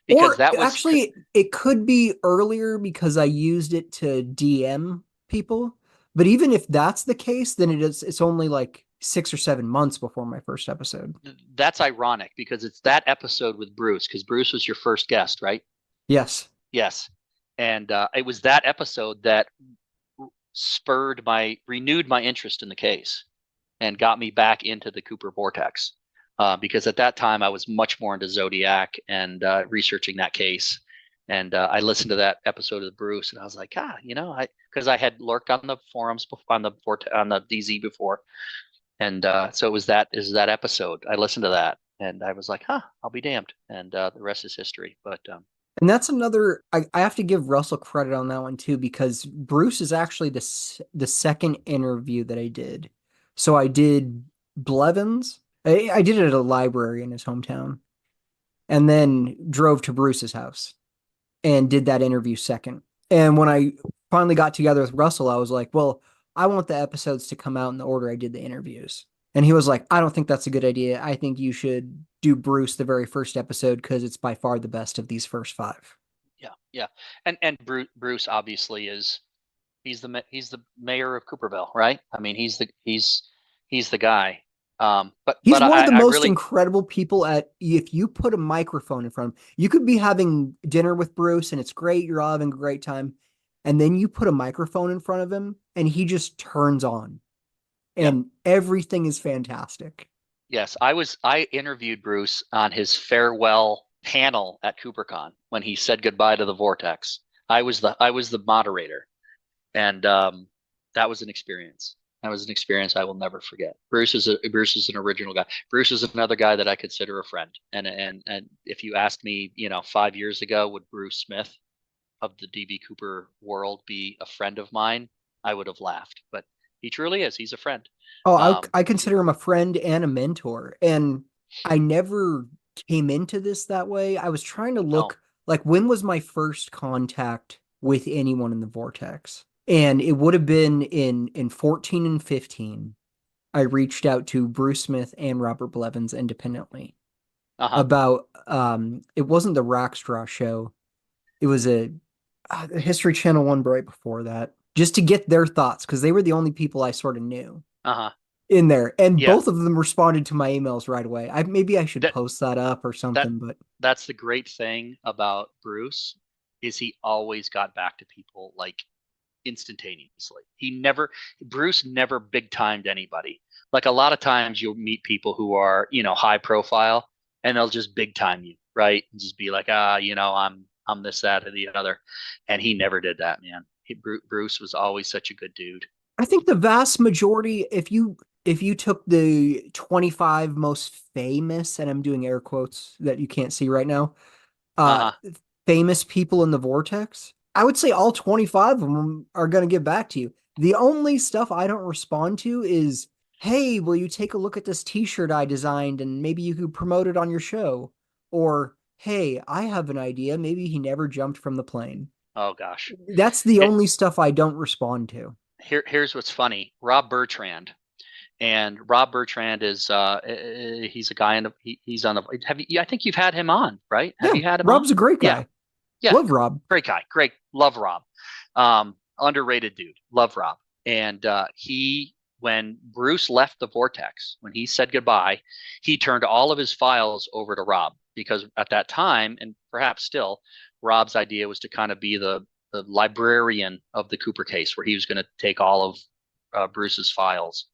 Because that was actually, it could be earlier because I used it to DM people. But even if that's the case, then it's only like 6 or 7 months before my first episode. That's ironic because it's that episode with Bruce, because Bruce was your first guest, right? Yes. Yes. And it was that episode that renewed my interest in the case and got me back into the Cooper vortex. Because at that time I was much more into Zodiac and researching that case. And I listened to that episode of Bruce and I was like, because I had lurked on the forums on the DZ before. And so it was that episode. I listened to that and I was like, I'll be damned. And the rest is history. But and that's another, I have to give Russell credit on that one too, because Bruce is actually the second interview that I did. So I did Blevins. I did it at a library in his hometown and then drove to Bruce's house and did that interview second. And when I finally got together with Russell, I was like, well, I want the episodes to come out in the order I did the interviews. And he was like, I don't think that's a good idea. I think you should do Bruce the very first episode because it's by far the best of these first 5. Yeah. And Bruce obviously is He's the mayor of Cooperville, right? I mean, he's the guy. But He's one of the I most really, incredible people at, if you put a microphone in front of him, you could be having dinner with Bruce and it's great, you're all having a great time. And then you put a microphone in front of him and he just turns on yeah. and everything is fantastic. Yes, I interviewed Bruce on his farewell panel at CooperCon when he said goodbye to the Vortex. I was the moderator, and that was an experience. That was an experience I will never forget. Bruce is an original guy. Bruce is another guy that I consider a friend. And if you asked me, 5 years ago, would Bruce Smith of the DB Cooper world be a friend of mine, I would have laughed. But he truly is. He's a friend. Oh, Um, I consider him a friend and a mentor. And I never came into this that way. I was trying to no, look like when was my first contact with anyone in the Vortex? And it would have been in 14 and 15. I reached out to Bruce Smith and Robert Blevins independently uh-huh. about it wasn't the Rockstraw show. It was a History Channel one right before that, just to get their thoughts because they were the only people I sort of knew Uh-huh. in there, and Yeah. both of them responded to my emails right away. Maybe I should That post that up or that something, but that's the great thing about Bruce is he always got back to people like instantaneously. Bruce never big timed anybody. Like a lot of times you'll meet people who are, high profile and they'll just big time you, right? And just be like, I'm this, that, or the other. And he never did that, man. Bruce was always such a good dude. I think the vast majority, if you took the 25 most famous, and I'm doing air quotes that you can't see right now, uh, Uh-huh. famous people in the Vortex, I would say all 25 of them are going to get back to you. The only stuff I don't respond to is, hey, will you take a look at this t-shirt I designed and maybe you could promote it on your show? Or, hey, I have an idea. Maybe he never jumped from the plane. Oh gosh. That's the It, only stuff I don't respond to. here's what's funny. Rob Bertrand. And Rob Bertrand is he's a guy he's on the I think you've had him on, right? Have Yeah, you had him on? Rob's a great Yeah. guy. Yeah. Love Rob. Great guy. Great. Love Rob. Underrated dude. Love Rob. And when Bruce left the Vortex, when he said goodbye, he turned all of his files over to Rob because at that time, and perhaps still, Rob's idea was to kind of be the librarian of the Cooper case, where he was going to take all of Bruce's files.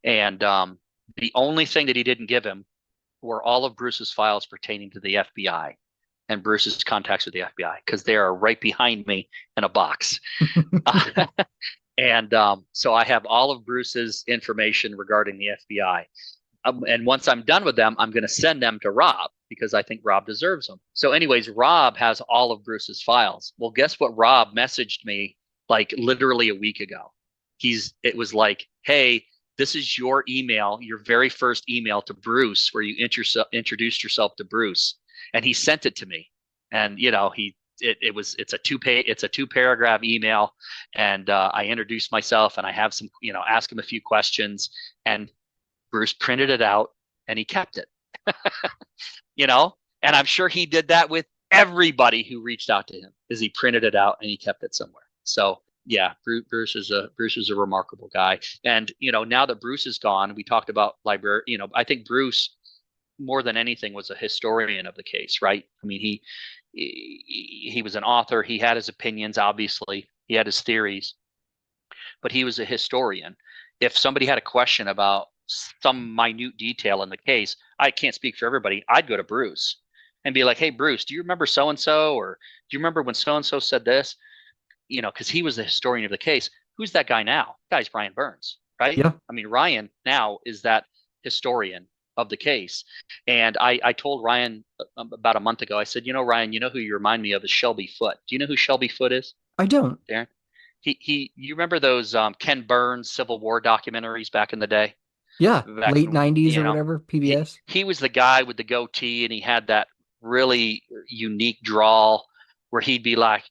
And the only thing that he didn't give him were all of Bruce's files pertaining to the FBI and Bruce's contacts with the FBI, because they are right behind me in a box. And so I have all of Bruce's information regarding the FBI. And once I'm done with them, I'm going to send them to Rob because I think Rob deserves them. So anyways, Rob has all of Bruce's files. Well, guess what? Rob messaged me like literally a week ago. It was like, hey, this is your email, your very first email to Bruce, where you introduced yourself to Bruce, and he sent it to me. And it's a 2-paragraph email, and I introduced myself, and I have some, ask him a few questions, and Bruce printed it out, and he kept it. And I'm sure he did that with everybody who reached out to him, is he printed it out and he kept it somewhere. So yeah, Bruce is a remarkable guy. And now that Bruce is gone, we talked about library. I think Bruce, more than anything, was a historian of the case, right? I mean, he was an author. He had his opinions, obviously. He had his theories, but he was a historian. If somebody had a question about some minute detail in the case, I can't speak for everybody. I'd go to Bruce and be like, "Hey, Bruce, do you remember so and so, or do you remember when so and so said this?" Because he was the historian of the case. Who's that guy now? That guy's Brian Burns, right? Yeah. I mean, Ryan now is that historian of the case. And I told Ryan about a month ago, I said, Ryan, who you remind me of is Shelby Foote. Do you know who Shelby Foote is, I don't. Darren? You remember those Ken Burns Civil War documentaries back in the day? Yeah, Back, late 90s or whatever, PBS. he was the guy with the goatee, and he had that really unique drawl where he'd be like,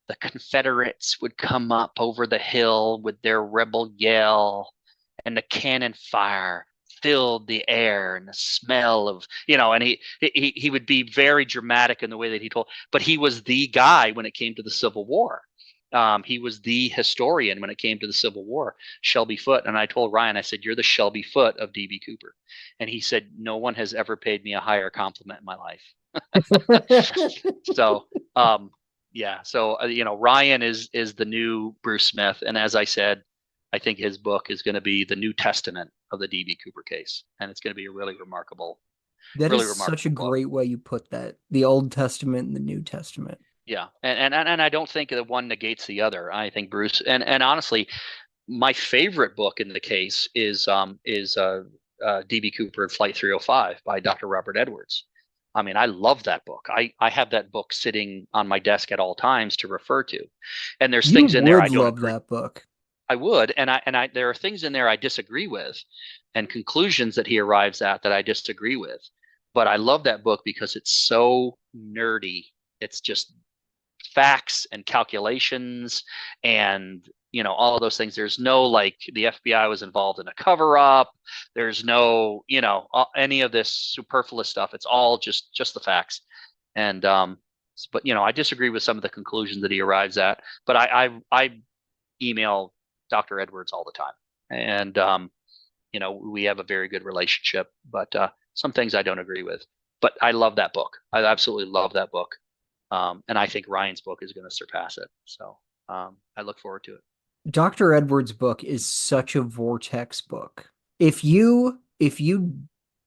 the Confederates would come up over the hill with their rebel yell, and the cannon fire filled the air, and the smell of, and he would be very dramatic in the way that he told, but he was the guy when it came to the Civil War. He was the historian when it came to the Civil War, Shelby Foote. And I told Ryan, I said, "You're the Shelby Foote of DB Cooper." And he said, "No one has ever paid me a higher compliment in my life." So, yeah. So, Ryan is the new Bruce Smith. And as I said, I think his book is going to be the New Testament of the DB Cooper case. And it's going to be a really remarkable, That really is remarkable such a book. great way you put that. The Old Testament and the New Testament. Yeah. And I don't think that one negates the other. I think Bruce, and honestly, my favorite book in the case is DB Cooper and Flight 305 by Dr. Robert Edwards. I mean, I love that book. I have that book sitting on my desk at all times to refer to. And there's things in there I don't love agree. that book. I would, and I there are things in there I disagree with, and conclusions that he arrives at that I disagree with. But I love that book because it's so nerdy. It's just facts and calculations and all of those things. There's no like the FBI was involved in a cover up. There's no any of this superfluous stuff. It's all just the facts. And but I disagree with some of the conclusions that he arrives at. But I email Dr. Edwards all the time, and we have a very good relationship. But some things I don't agree with. But I love that book. I absolutely love that book. And I think Ryan's book is going to surpass it. So I look forward to it. Dr. Edwards' book is such a vortex book. If you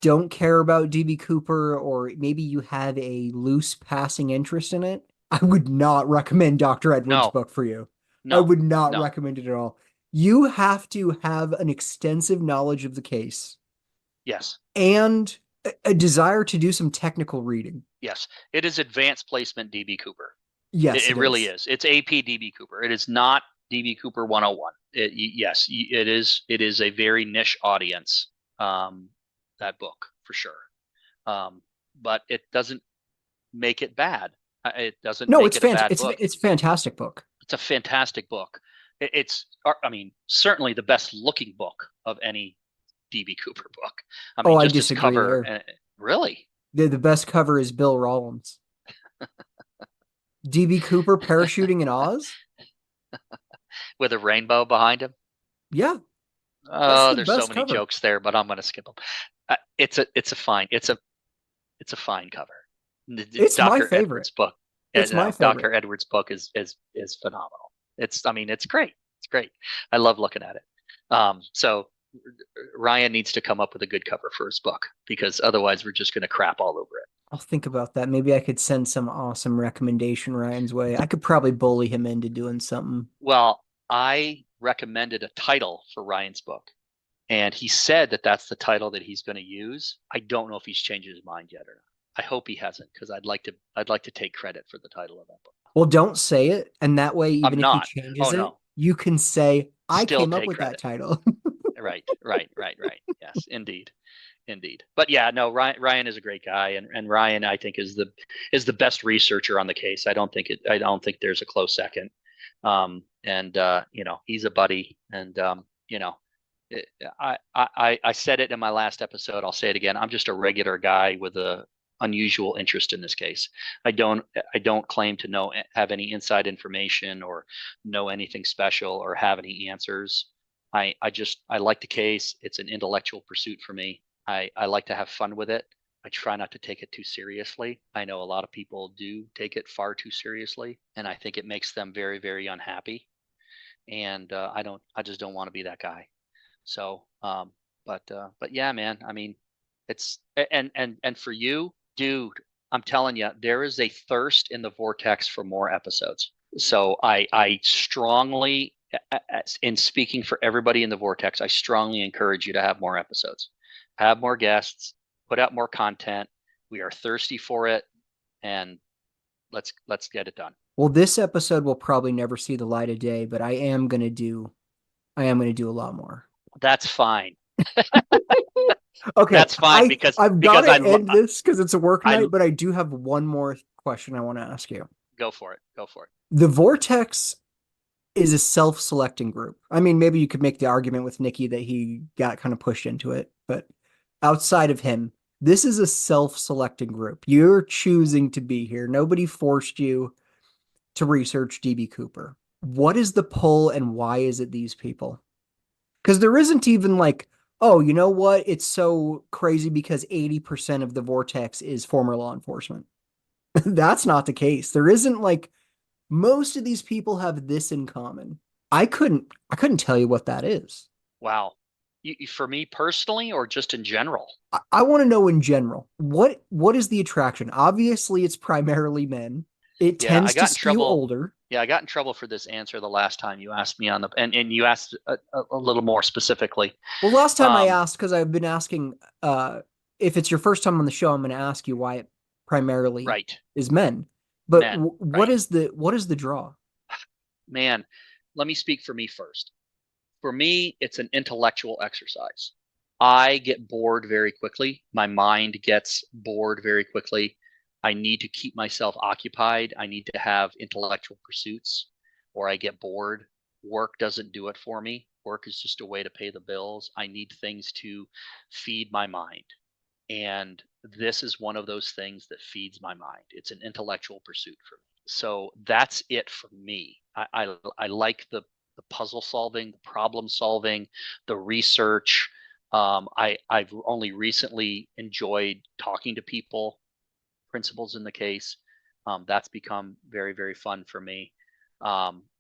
don't care about DB Cooper, or maybe you have a loose passing interest in it, I would not recommend Dr. Edwards' book for you. I would not recommend it at all. You have to have an extensive knowledge of the case. Yes. And a desire to do some technical reading. Yes. It is advanced placement DB Cooper. Yes, it really is. It's AP DB Cooper. It is not DB Cooper 101. Yes, it is. It is a very niche audience. That book for sure. But it doesn't make it bad. It doesn't. No, make it's it a bad book. It's a fantastic book. It's a fantastic book. It's, I mean, certainly the best looking book of any DB Cooper book. I mean, I disagree cover. there. Really? The best cover is Bill Rawlins. DB Cooper parachuting in Oz? With a rainbow behind him? Yeah. Oh, there's so many jokes there, but I'm going to skip them. It's a fine cover. It's Dr. my favorite Edwards' book. It's my favorite. Dr. Edwards' book is phenomenal. It's great. It's great. I love looking at it. So Ryan needs to come up with a good cover for his book, because otherwise we're just going to crap all over it. I'll think about that. Maybe I could send some awesome recommendation Ryan's way. I could probably bully him into doing something. Well, I recommended a title for Ryan's book, and he said that that's the title that he's going to use. I don't know if he's changed his mind yet or not. I hope he hasn't, because I'd like to take credit for the title of that book. Well, don't say it, and that way, even if he changes it, you can say, "I came up with that title." Right. Yes, indeed. But yeah, no, Ryan is a great guy, and Ryan, I think, is the best researcher on the case. I don't think there's a close second. He's a buddy, and I said it in my last episode. I'll say it again. I'm just a regular guy with a unusual interest in this case. I don't claim to have any inside information or know anything special or have any answers. I like the case. It's an intellectual pursuit for me. I like to have fun with it. I try not to take it too seriously. I know a lot of people do take it far too seriously, and I think it makes them very, very unhappy. And I just don't want to be that guy. So, but yeah, man. I mean, it's and for you, dude, I'm telling you, there is a thirst in the vortex for more episodes. So I strongly, in speaking for everybody in the vortex, I strongly encourage you to have more episodes, have more guests, put out more content. We are thirsty for it, and let's get it done. Well, this episode will probably never see the light of day, but I am gonna do a lot more. That's fine. Okay, that's fine, because I've got to end this because it's a work night. But I do have one more question I want to ask you. Go for it. The vortex is a self-selecting group. I mean, maybe you could make the argument with Nikki that he got kind of pushed into it, but outside of him, this is a self-selecting group. You're choosing to be here. Nobody forced you to research DB Cooper. what is the pull and why is it these people? Because there isn't even like, oh, you know what? It's so crazy because 80% of the vortex is former law enforcement. That's not the case. There isn't like most of these people have this in common. I couldn't tell you what that is. Wow. For me personally, or just in general? I want to know in general, what is the attraction? Obviously, it's primarily men. It Yeah, I tends to got in skew trouble. older. Yeah, I got in trouble for this answer the last time you asked me on the, and you asked a little more specifically. Well, last time I Um, asked, because I've been asking, if it's your first time on the show, I'm going to ask you why it primarily right, is men. But men, what right. is the draw? Man, let me speak for me first. For me, it's an intellectual exercise. I get bored very quickly. My mind gets bored very quickly. I need to keep myself occupied. I need to have intellectual pursuits, or I get bored. Work doesn't do it for me. Work is just a way to pay the bills. I need things to feed my mind. And this is one of those things that feeds my mind. It's an intellectual pursuit for me. So that's it for me. I like the puzzle solving, the problem solving, the research. I've only recently enjoyed talking to people, principals in the case. That's become very, very fun for me.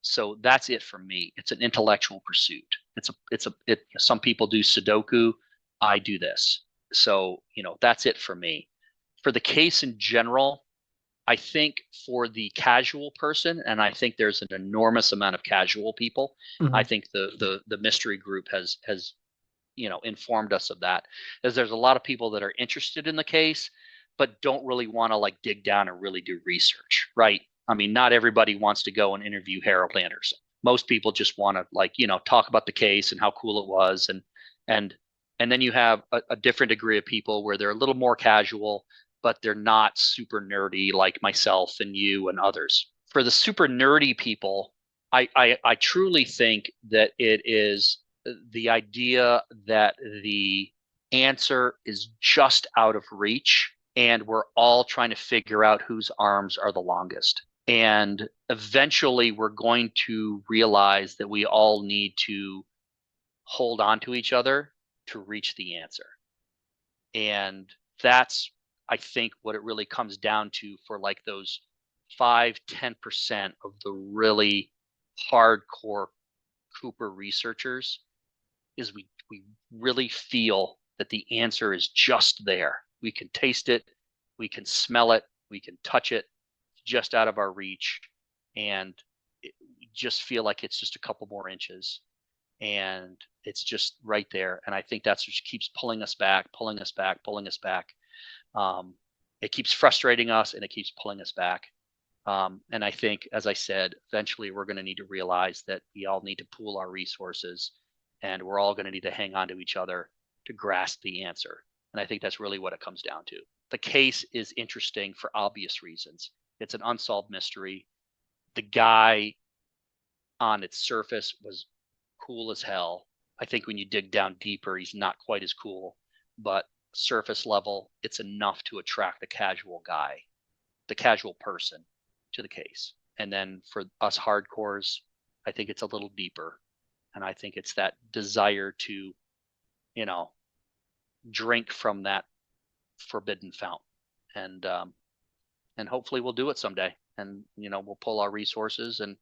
So that's it for me. It's an intellectual pursuit. Some people do Sudoku. I do this. So, that's it for me. For the case in general, I think for the casual person, and I think there's an enormous amount of casual people. I Mhm. think the mystery group has informed us of that, as there's a lot of people that are interested in the case but don't really want to like dig down and really do research, right? I mean, not everybody wants to go and interview Harold Anderson. Most people just want to talk about the case and how cool it was, and and then you have a different degree of people where they're a little more casual, but they're not super nerdy like myself and you and others. For the super nerdy people, I truly think that it is the idea that the answer is just out of reach and we're all trying to figure out whose arms are the longest. And eventually we're going to realize that we all need to hold on to each other to reach the answer. And that's, I think, what it really comes down to for like those 5-10% of the really hardcore Cooper researchers is we really feel that the answer is just there. We can taste it, we can smell it, we can touch it, just out of our reach, and we just feel like it's just a couple more inches, and it's just right there. And I think that's what keeps pulling us back, pulling us back, pulling us back. Um, it keeps frustrating us, and it keeps pulling us back. And I think, as I said, eventually we're going to need to realize that we all need to pool our resources and we're all going to need to hang on to each other to grasp the answer. And I think that's really what it comes down to. The case is interesting for obvious reasons. It's an unsolved mystery. The guy on its surface was cool as hell. I think when you dig down deeper, he's not quite as cool, but surface level, it's enough to attract the casual guy, the casual person to the case. And then for us hardcores, I think it's a little deeper. And I think it's that desire to, you know, drink from that forbidden fountain. And hopefully we'll do it someday. And we'll pull our resources and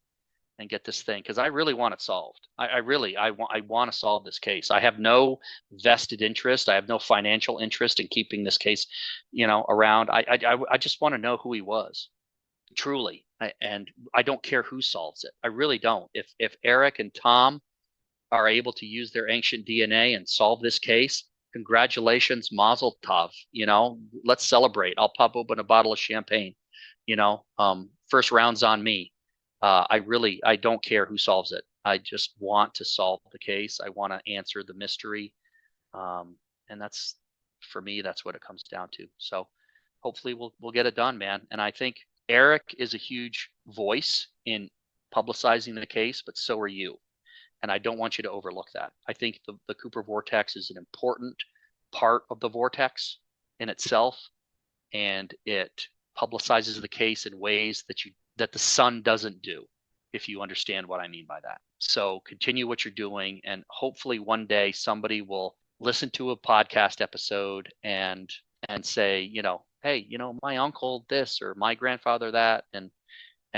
get this thing, because I really want it solved. I want to solve this case. I have no vested interest. I have no financial interest in keeping this case, around. I just want to know who he was, truly. And I don't care who solves it. I really don't. If Eric and Tom are able to use their ancient DNA and solve this case, congratulations, Mazel Tov. Let's celebrate. I'll pop open a bottle of champagne. First round's on me. I don't care who solves it. I just want to solve the case. I want to answer the mystery. And that's, for me, that's what it comes down to. So hopefully we'll get it done, man. And I think Eric is a huge voice in publicizing the case, but so are you. And I don't want you to overlook that. I think the Cooper vortex is an important part of the vortex in itself, and it publicizes the case in ways that the sun doesn't do. if you understand what I mean by that. So continue what you're doing, and hopefully one day somebody will listen to a podcast episode and say, hey, my uncle this or my grandfather that, and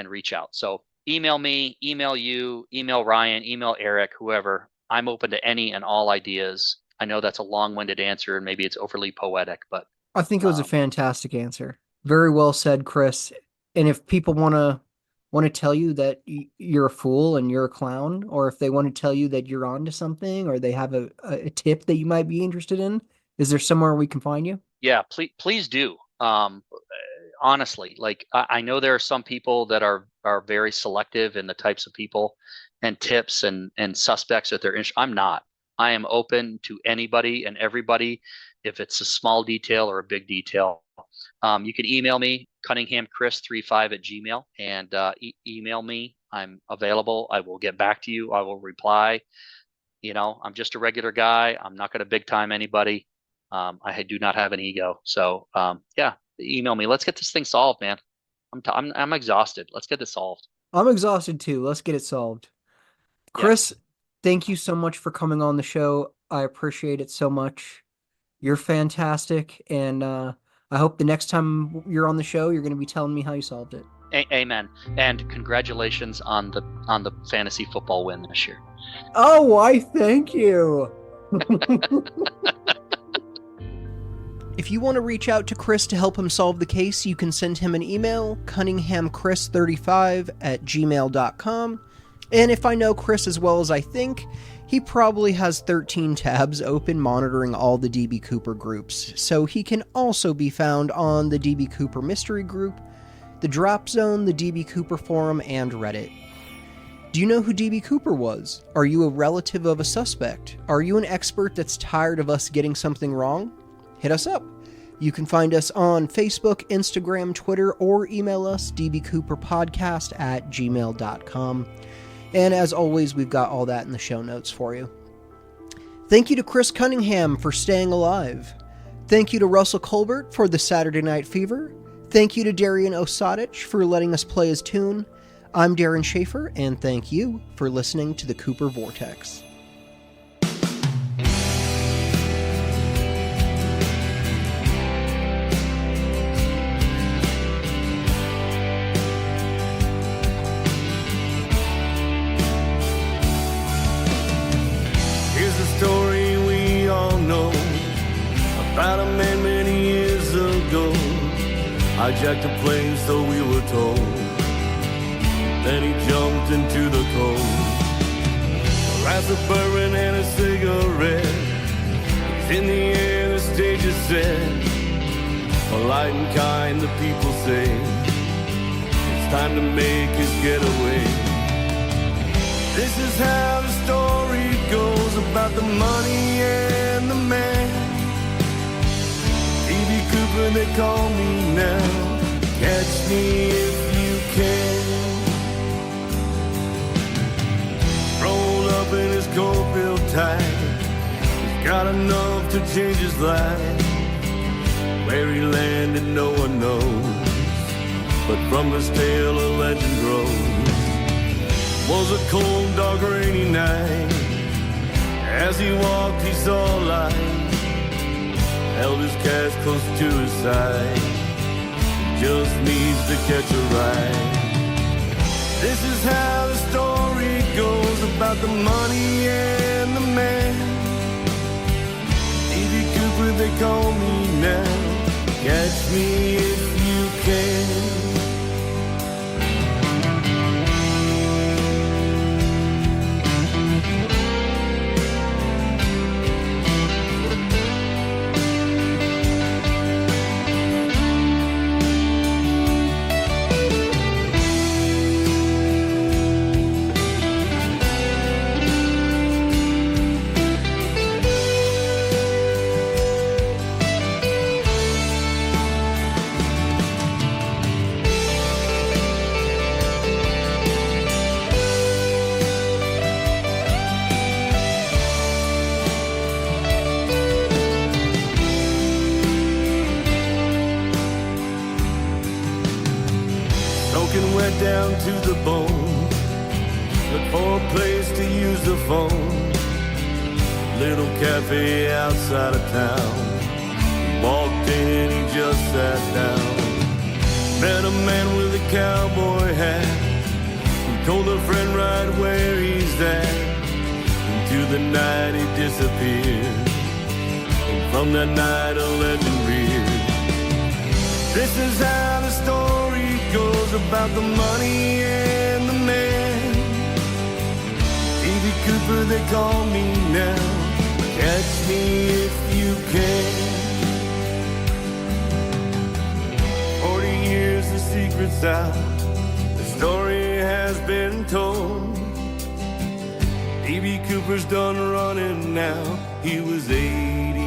reach out. So email me, email you, email Ryan, email Eric, whoever. I'm open to any and all ideas. I know that's a long-winded answer and maybe it's overly poetic, but I think it was a fantastic answer. Very well said, Chris. And if people want to tell you that you're a fool and you're a clown, or if they want to tell you that you're onto something, or they have a tip that you might be interested in, is there somewhere we can find you? Yeah, please do. Honestly, like I know there are some people that are very selective in the types of people and tips and suspects that they're interested. I'm not. I am open to anybody and everybody, if it's a small detail or a big detail. You can email me, cunninghamchris35@gmail, and email me. I'm available. I will get back to you. I will reply. I'm just a regular guy. I'm not going to big time anybody. I do not have an ego. So yeah, email me. Let's get this thing solved, man. I'm exhausted. Let's get this solved. I'm exhausted too. Let's get it solved. Chris, thank you so much for coming on the show. I appreciate it so much. You're fantastic, and I hope the next time you're on the show, you're going to be telling me how you solved it. Amen. And congratulations on the fantasy football win this year. Oh, why? Thank you. If you want to reach out to Chris to help him solve the case, you can send him an email, cunninghamchris35@gmail.com. And if I know Chris as well as I think, he probably has 13 tabs open monitoring all the DB Cooper groups, so he can also be found on the DB Cooper Mystery Group, the Drop Zone, the DB Cooper Forum, and Reddit. Do you know who DB Cooper was? Are you a relative of a suspect? Are you an expert that's tired of us getting something wrong? Hit us up. You can find us on Facebook, Instagram, Twitter, or email us dbcooperpodcast@gmail.com. And as always, we've got all that in the show notes for you. Thank you to Chris Cunningham for staying alive. Thank you to Russell Colbert for the Saturday Night Fever. Thank you to Darren Osadich for letting us play his tune. I'm Darren Schaefer, and thank you for listening to the Cooper Vortex. Story we all know about a man many years ago. Hijacked a plane, so we were told. Then he jumped into the cold. A glass of bourbon and a cigarette. He's in the air, the stage is set. Polite and kind, the people say. It's time to make his getaway. This is how the story goes about the money and the man. DB Cooper, they call me now. Catch me if you can. Rolled up in his coat-built tie. He's got enough to change his life. Where he landed, no one knows. But from this tale, a legend grows. Was a cold, dark, rainy night. As he walked, he saw light. Held his cash close to his side. He just needs to catch a ride. This is how the story goes about the money and the man. DB Cooper, they call me now. Catch me if you can. Soaking wet down to the bone. looked for a place to use the phone. Little cafe outside of town. Walked in, he just sat down. Met a man with a cowboy hat, who told a friend right where he's at. Into the night he disappeared, and from that night a legend reared. This is how the story goes about the money and the man. D.B. Cooper, they call me now. Catch me if you can. 40 years, the secret's out. The story has been told. D.B. Cooper's done running now. He was 80